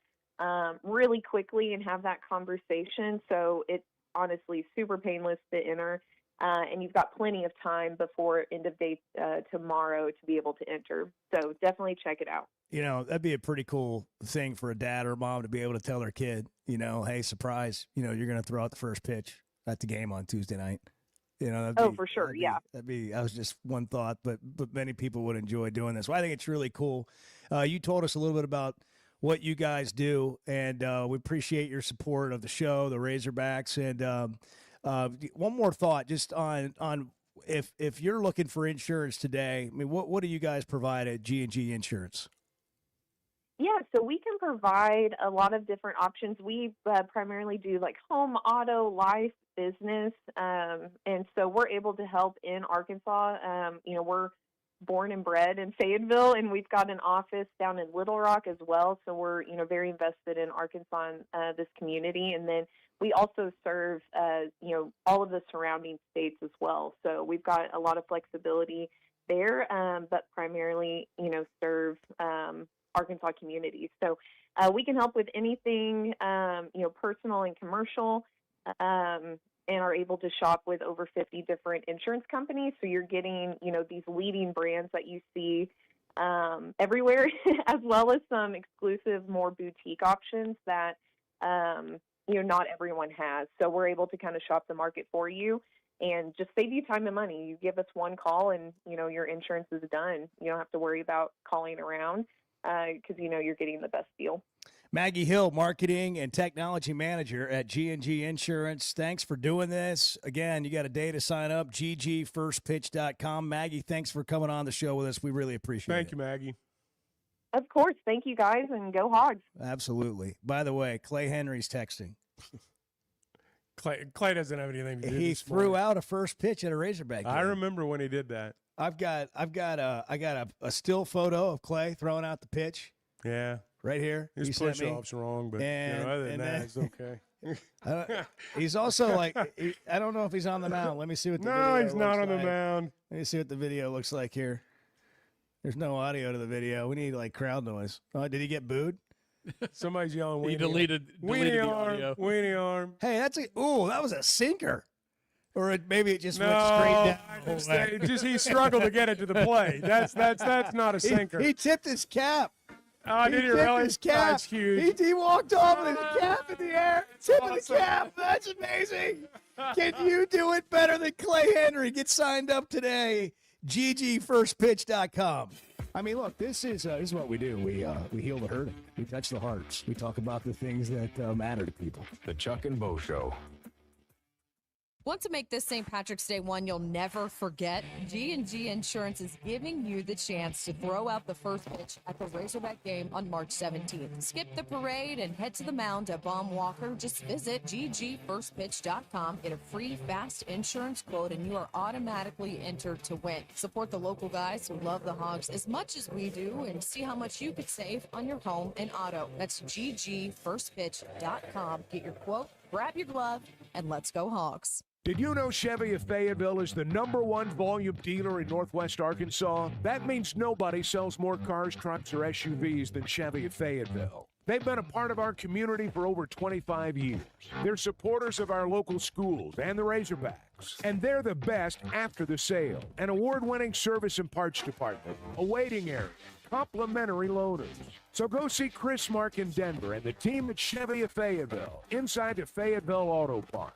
really quickly and have that conversation. So it's honestly super painless to enter. And you've got plenty of time before end of day tomorrow to be able to enter. So definitely check it out. That'd be a pretty cool thing for a dad or mom to be able to tell their kid, hey, surprise, you're going to throw out the first pitch at the game on Tuesday night. For sure. Yeah. That was just one thought, but many people would enjoy doing this. Well, I think it's really cool. You told us a little bit about what you guys do, and we appreciate your support of the show, the Razorbacks. And one more thought just on if you're looking for insurance today, I mean, what do you guys provide at G&G Insurance? Yeah, so we can provide a lot of different options. We primarily do like home, auto, life, business, and so we're able to help in Arkansas. We're born and bred in Fayetteville, and we've got an office down in Little Rock as well. So we're very invested in Arkansas and this community, and then we also serve all of the surrounding states as well. So we've got a lot of flexibility there, but primarily serve Arkansas communities. So we can help with anything, personal and commercial, and are able to shop with over 50 different insurance companies. So you're getting, these leading brands that you see everywhere, as well as some exclusive, more boutique options that, not everyone has. So we're able to kind of shop the market for you and just save you time and money. You give us one call and, your insurance is done. You don't have to worry about calling around. Because you're getting the best deal. Maggie Hill, Marketing and Technology Manager at G&G Insurance. Thanks for doing this. Again, you got a day to sign up, ggfirstpitch.com. Maggie, thanks for coming on the show with us. We really appreciate it. Thank you, Maggie. Of course. Thank you, guys, and go Hogs. Absolutely. By the way, Clay Henry's texting. Clay doesn't have anything to do. He threw out a first pitch at a Razorback game. I remember when he did that. I got a still photo of Clay throwing out the pitch. Yeah, right here. His push-off's wrong, but other than that, it's okay. He's also like, I don't know if he's on the mound. Let me see what the video No, he's not on like. the mound. Let me see what the video looks like here. There's no audio to the video. We need like crowd noise. Oh, did he get booed? Somebody's yelling. He deleted weenie the arm, audio. Weenie arm. Hey, that was a sinker. Or maybe it just went straight down. He struggled to get it to the plate. That's not a sinker. He tipped his cap. Oh, did he really? His cap. That's huge. He walked off with his cap in the air, tipping the cap. That's amazing. Can you do it better than Clay Henry? Get signed up today. ggfirstpitch.com. I mean, look, this is what we do. We heal the hurting. We touch the hearts. We talk about the things that matter to people. The Chuck and Bo Show. Want to make this St. Patrick's Day one you'll never forget? G&G Insurance is giving you the chance to throw out the first pitch at the Razorback game on March 17th. Skip the parade and head to the mound at Baum Walker. Just visit ggfirstpitch.com, get a free fast insurance quote, and you are automatically entered to win. Support the local guys who love the Hogs as much as we do and see how much you could save on your home and auto. That's ggfirstpitch.com. Get your quote, grab your glove, and let's go Hogs. Did you know Chevy of Fayetteville is the #1 volume dealer in Northwest Arkansas? That means nobody sells more cars, trucks, or SUVs than Chevy of Fayetteville. They've been a part of our community for over 25 years. They're supporters of our local schools and the Razorbacks. And they're the best after the sale. An award-winning service and parts department, a waiting area, complimentary loaders. So go see Chris Mark in Denver and the team at Chevy of Fayetteville, inside the Fayetteville Auto Park.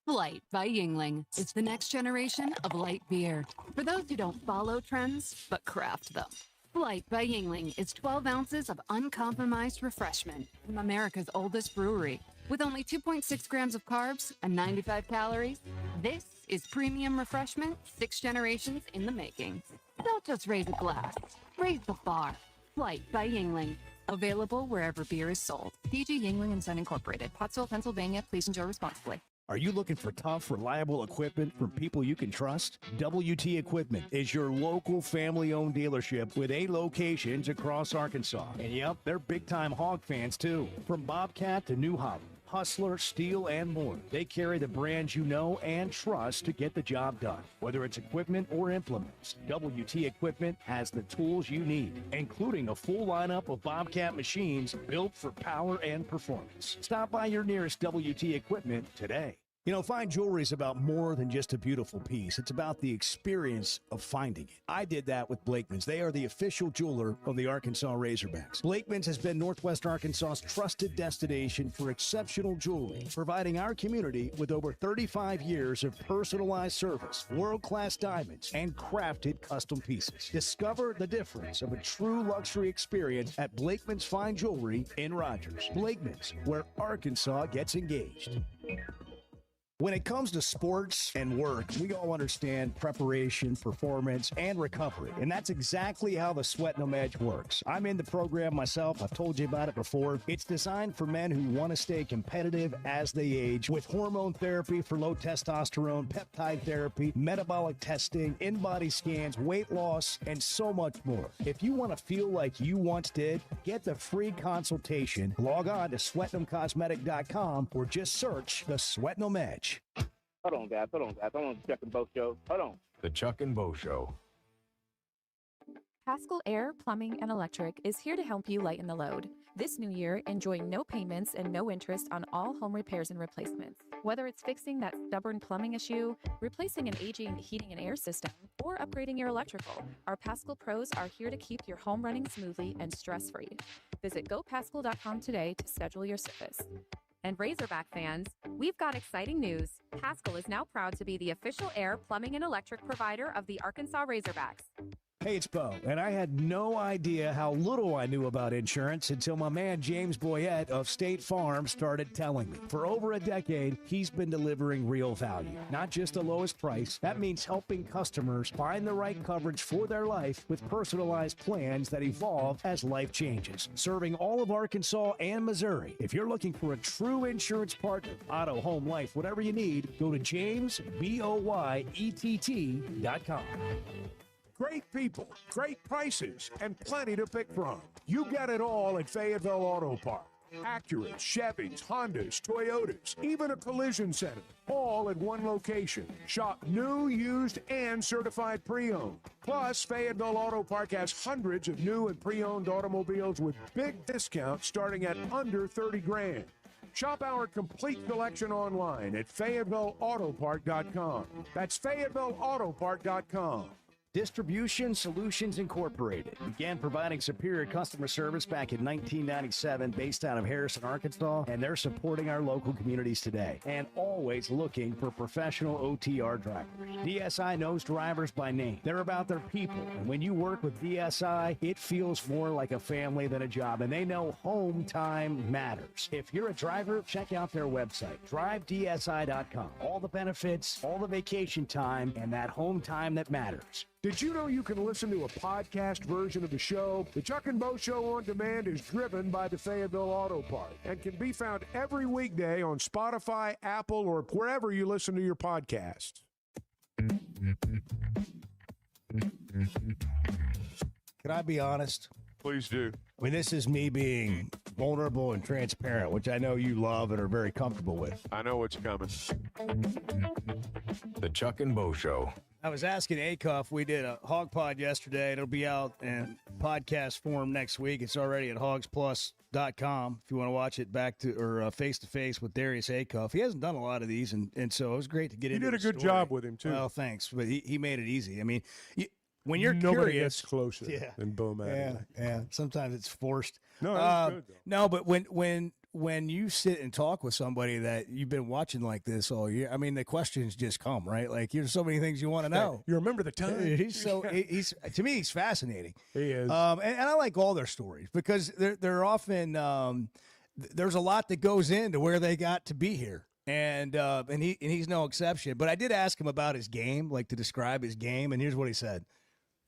Flight by Yingling is the next generation of light beer. For those who don't follow trends, but craft them. Flight by Yingling is 12 ounces of uncompromised refreshment from America's oldest brewery. With only 2.6 grams of carbs and 95 calories, this is premium refreshment 6 generations in the making. Don't just raise a glass, raise the bar. Flight by Yingling. Available wherever beer is sold. DG Yingling & Son Incorporated, Pottsville, Pennsylvania. Please enjoy responsibly. Are you looking for tough, reliable equipment from people you can trust? WT Equipment is your local family-owned dealership with 8 locations across Arkansas. And yep, they're big-time hog fans too. From Bobcat to New Holland, Hustler, Steel, and more. They carry the brands you know and trust to get the job done. Whether it's equipment or implements, WT Equipment has the tools you need, including a full lineup of Bobcat machines built for power and performance. Stop by your nearest WT Equipment today. You know, fine jewelry is about more than just a beautiful piece. It's about the experience of finding it. I did that with Blakeman's. They are the official jeweler of the Arkansas Razorbacks. Blakeman's has been Northwest Arkansas's trusted destination for exceptional jewelry, providing our community with over 35 years of personalized service, world-class diamonds, and crafted custom pieces. Discover the difference of a true luxury experience at Blakeman's Fine Jewelry in Rogers. Blakeman's, where Arkansas gets engaged. When it comes to sports and work, we all understand preparation, performance, and recovery. And that's exactly how the Sweat No Edge works. I'm in the program myself. I've told you about it before. It's designed for men who want to stay competitive as they age, with hormone therapy for low testosterone, peptide therapy, metabolic testing, in-body scans, weight loss, and so much more. If you want to feel like you once did, get the free consultation. Log on to sweatnumcosmetic.com or just search the Sweat No Edge. Hold on, guys. I'm on the Chuck and Bo Show. Hold on. The Chuck and Bo Show. Paschal Air, Plumbing, and Electric is here to help you lighten the load. This new year, enjoy no payments and no interest on all home repairs and replacements. Whether it's fixing that stubborn plumbing issue, replacing an aging heating and air system, or upgrading your electrical, our Paschal pros are here to keep your home running smoothly and stress-free. Visit gopaschal.com today to schedule your service. And Razorback fans, we've got exciting news. Paschal is now proud to be the official air, plumbing, and electric provider of the Arkansas Razorbacks. Hey, it's Bo, and I had no idea how little I knew about insurance until my man James Boyette of State Farm started telling me. For over a decade, he's been delivering real value, not just the lowest price. That means helping customers find the right coverage for their life with personalized plans that evolve as life changes. Serving all of Arkansas and Missouri. If you're looking for a true insurance partner, auto, home, life, whatever you need, go to JamesBoyett.com. Great people, great prices, and plenty to pick from. You got it all at Fayetteville Auto Park. Acuras, Chevys, Hondas, Toyotas, even a collision center, all at one location. Shop new, used, and certified pre-owned. Plus, Fayetteville Auto Park has hundreds of new and pre-owned automobiles with big discounts starting at under $30,000. Shop our complete selection online at FayettevilleAutoPark.com. That's FayettevilleAutoPark.com. Distribution Solutions Incorporated began providing superior customer service back in 1997 based out of Harrison, Arkansas, and they're supporting our local communities today and always looking for professional OTR drivers. DSI knows drivers by name. They're about their people, and when you work with DSI, it feels more like a family than a job, and they know home time matters. If you're a driver, check out their website, drivedsi.com. All the benefits, all the vacation time, and that home time that matters. Did you know you can listen to a podcast version of the show? The Chuck and Bo Show On Demand is driven by the Fayetteville Auto Park and can be found every weekday on Spotify, Apple, or wherever you listen to your podcasts. Can I be honest? Please do. I mean, this is me being vulnerable and transparent, which I know you love and are very comfortable with. I know what's coming. The Chuck and Bo Show. I was asking Akuff. We did a Hog Pod yesterday. It'll be out in podcast form next week. It's already at hogsplus.com if you want to watch it face to face with Darius Akuff. He hasn't done a lot of these, and so it was great to get into. He did a good job with him too. Well, thanks, but he made it easy. I mean, when you're nobody curious, gets closer than Bo Mattingly. Yeah. Sometimes it's forced. No, that's good though. No, but when you sit and talk with somebody that you've been watching like this all year, I mean, the questions just come, right? Like, there's so many things you want to know. You remember the time? He's to me, he's fascinating. He is. And I like all their stories because they're often there's a lot that goes into where they got to be here. And he's no exception. But I did ask him about his game, like to describe his game, and here's what he said.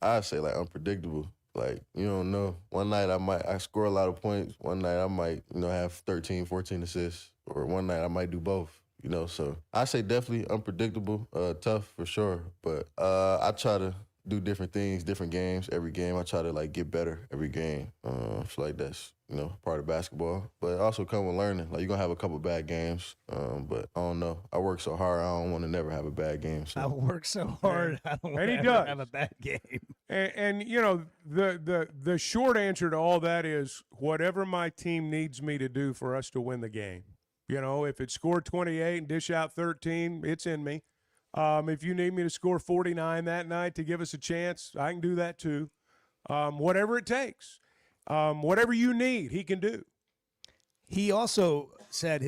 I'd say like unpredictable. Like, you don't know. One night I score a lot of points. One night I might, have 13, 14 assists. Or one night I might do both, So I say definitely unpredictable, tough for sure. But I try to do different things, different games. Every game I try to like get better every game. I feel like that's, part of basketball. But it also come with learning. Like, you're going to have a couple bad games. But I don't know. I work so hard, I don't want to never have a bad game. So. I work so hard, I don't want to have a bad game. And the short answer to all that is whatever my team needs me to do for us to win the game. If it scored 28 and dish out 13, it's in me. If you need me to score 49 that night to give us a chance, I can do that too. Whatever it takes. Whatever you need, he can do. He also said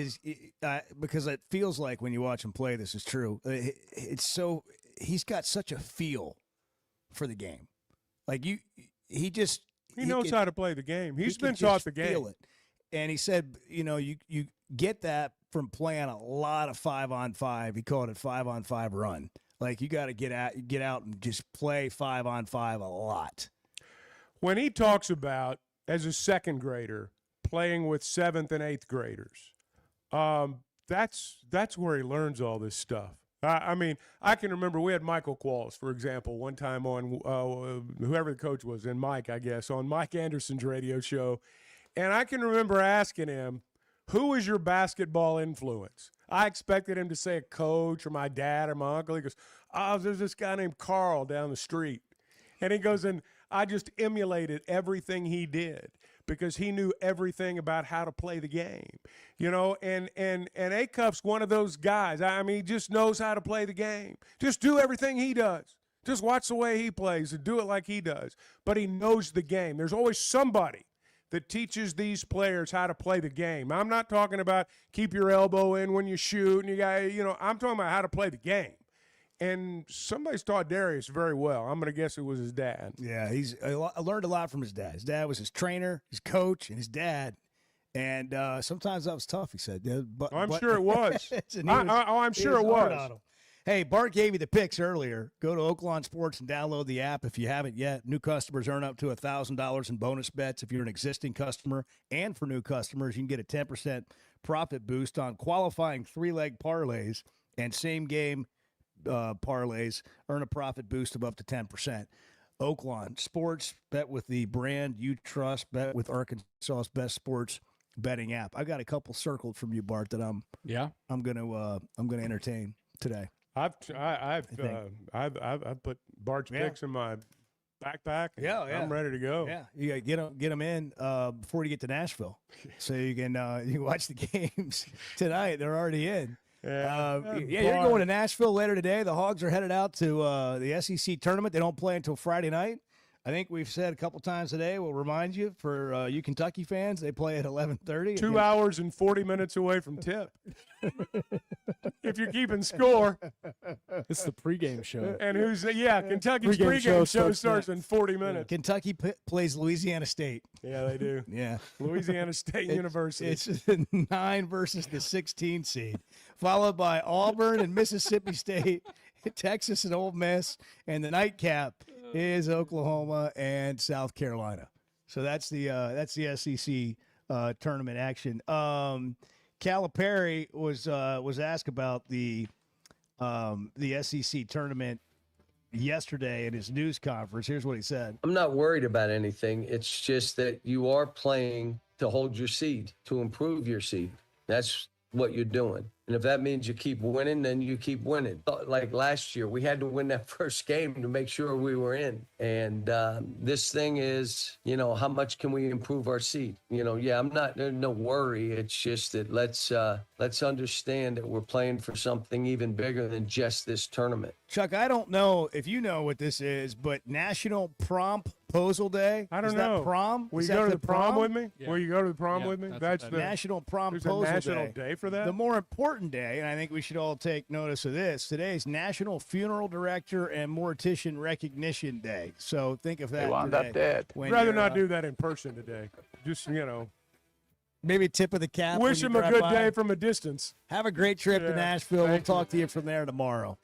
because it feels like when you watch him play, this is true. He's got such a feel for the game. Like he knows how to play the game. He's been taught the game. Feel it. And he said, you get that from playing a lot of 5-on-5. He called it 5-on-5 run. Like, you got to get out and just play 5-on-5 a lot. When he talks about, as a second grader, playing with 7th and 8th graders, that's where he learns all this stuff. I mean, I can remember we had Michael Qualls, for example, one time on whoever the coach was, and Mike, I guess, on Mike Anderson's radio show. And I can remember asking him, who is your basketball influence? I expected him to say a coach or my dad or my uncle. He goes, there's this guy named Carl down the street. And he goes, and I just emulated everything he did because he knew everything about how to play the game. And Akuff's one of those guys. I mean, he just knows how to play the game. Just do everything he does. Just watch the way he plays and do it like he does. But he knows the game. There's always somebody that teaches these players how to play the game. I'm not talking about keep your elbow in when you shoot and you got, I'm talking about how to play the game. And somebody's taught Darius very well. I'm going to guess it was his dad. Yeah, I learned a lot from his dad. His dad was his trainer, his coach, and his dad. And sometimes that was tough, he said. I'm sure it was. I'm sure it was. Hey, Bart gave you the picks earlier. Go to Oaklawn Sports and download the app if you haven't yet. New customers earn up to $1,000 in bonus bets if you're an existing customer. And for new customers, you can get a 10% profit boost on qualifying three-leg parlays and same-game parlays. Earn a profit boost of up to 10%. Oaklawn Sports, bet with the brand you trust. Bet with Arkansas's best sports betting app. I got a couple circled from you, Bart, that I'm gonna entertain today. I've put Bart's picks in my backpack. Yeah. I'm ready to go. Yeah, you gotta get them in before you get to Nashville, so you can watch the games tonight. They're already in. You're going to Nashville later today. The Hogs are headed out to the SEC tournament. They don't play until Friday night. I think we've said a couple times today, we'll remind you, for you Kentucky fans, they play at 11:30. 2 hours and 40 minutes away from tip. If you're keeping score. It's the pregame show. And Kentucky's pregame show starts in 40 minutes. Kentucky plays Louisiana State. Yeah, they do. Yeah. Louisiana State University. It's 9 versus the 16 seed, followed by Auburn and Mississippi State, Texas and Ole Miss, and the nightcap is Oklahoma and South Carolina. So that's the SEC tournament action. Calipari was asked about the SEC tournament yesterday at his news conference. Here's what he said. I'm not worried about anything. It's just that you are playing to hold your seed, to improve your seed. That's what you're doing. And if that means you keep winning, then you keep winning. Like last year, we had to win that first game to make sure we were in. And this thing is, how much can we improve our seed? I'm not, there's no worry. It's just that let's understand that we're playing for something even bigger than just this tournament. Chuck, I don't know if you know what this is, but National Promposal Day. I don't is know. That prom? Will is you that go to the prom with me? Yeah. Will you go to the prom with me? That's the National Promposal Day. National Day for that? The more important day, and I think we should all take notice of this, today is National Funeral Director and Mortician Recognition Day. So think of that. They wound today up dead. when I'd rather you're, not do that in person today. Just, maybe tip of the cap. wish when them you a drive good by. day from a distance. Have a great trip to Yeah, Nashville. We'll thank you. talk to you from there tomorrow.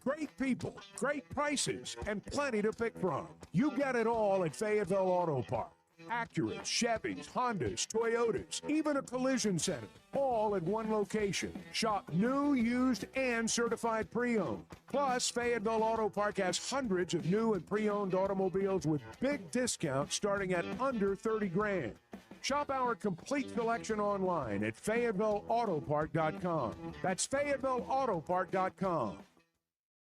Great people, great prices, and plenty to pick from. You get it all at Fayetteville Auto Park. Acuras, Chevys, Hondas, Toyotas, even a collision center, all at one location. Shop new, used, and certified pre-owned. Plus, Fayetteville Auto Park has hundreds of new and pre-owned automobiles with big discounts starting at under $30,000. Shop our complete selection online at FayettevilleAutopark.com. That's FayettevilleAutopark.com.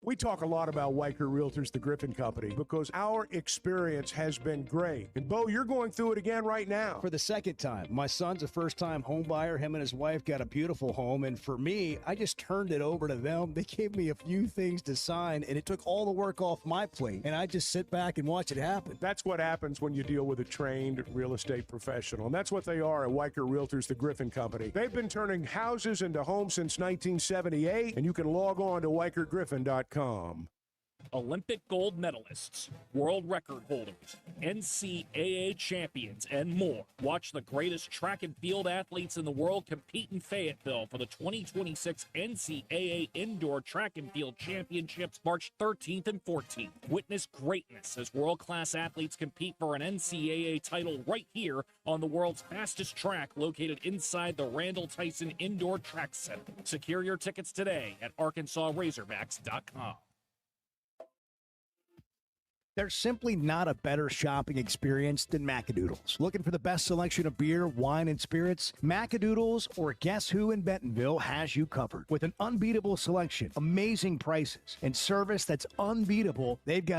We talk a lot about Weicker Realtors, the Griffin Company, because our experience has been great. And, Bo, you're going through it again right now. For the second time. My son's a first-time home buyer. Him and his wife got a beautiful home. And for me, I just turned it over to them. They gave me a few things to sign, and it took all the work off my plate. And I just sit back and watch it happen. That's what happens when you deal with a trained real estate professional. And that's what they are at Weicker Realtors, the Griffin Company. They've been turning houses into homes since 1978, and you can log on to WeicherGriffin.com. Olympic gold medalists, world record holders, NCAA champions, and more. Watch the greatest track and field athletes in the world compete in Fayetteville for the 2026 NCAA Indoor Track and Field Championships, March 13th and 14th. Witness greatness as world-class athletes compete for an NCAA title right here on the world's fastest track located inside the Randall Tyson Indoor Track Center. Secure your tickets today at ArkansasRazorbacks.com. There's simply not a better shopping experience than Macadoodles. Looking for the best selection of beer, wine, and spirits? Macadoodles or Guess Who in Bentonville has you covered. With an unbeatable selection, amazing prices, and service that's unbeatable, they've got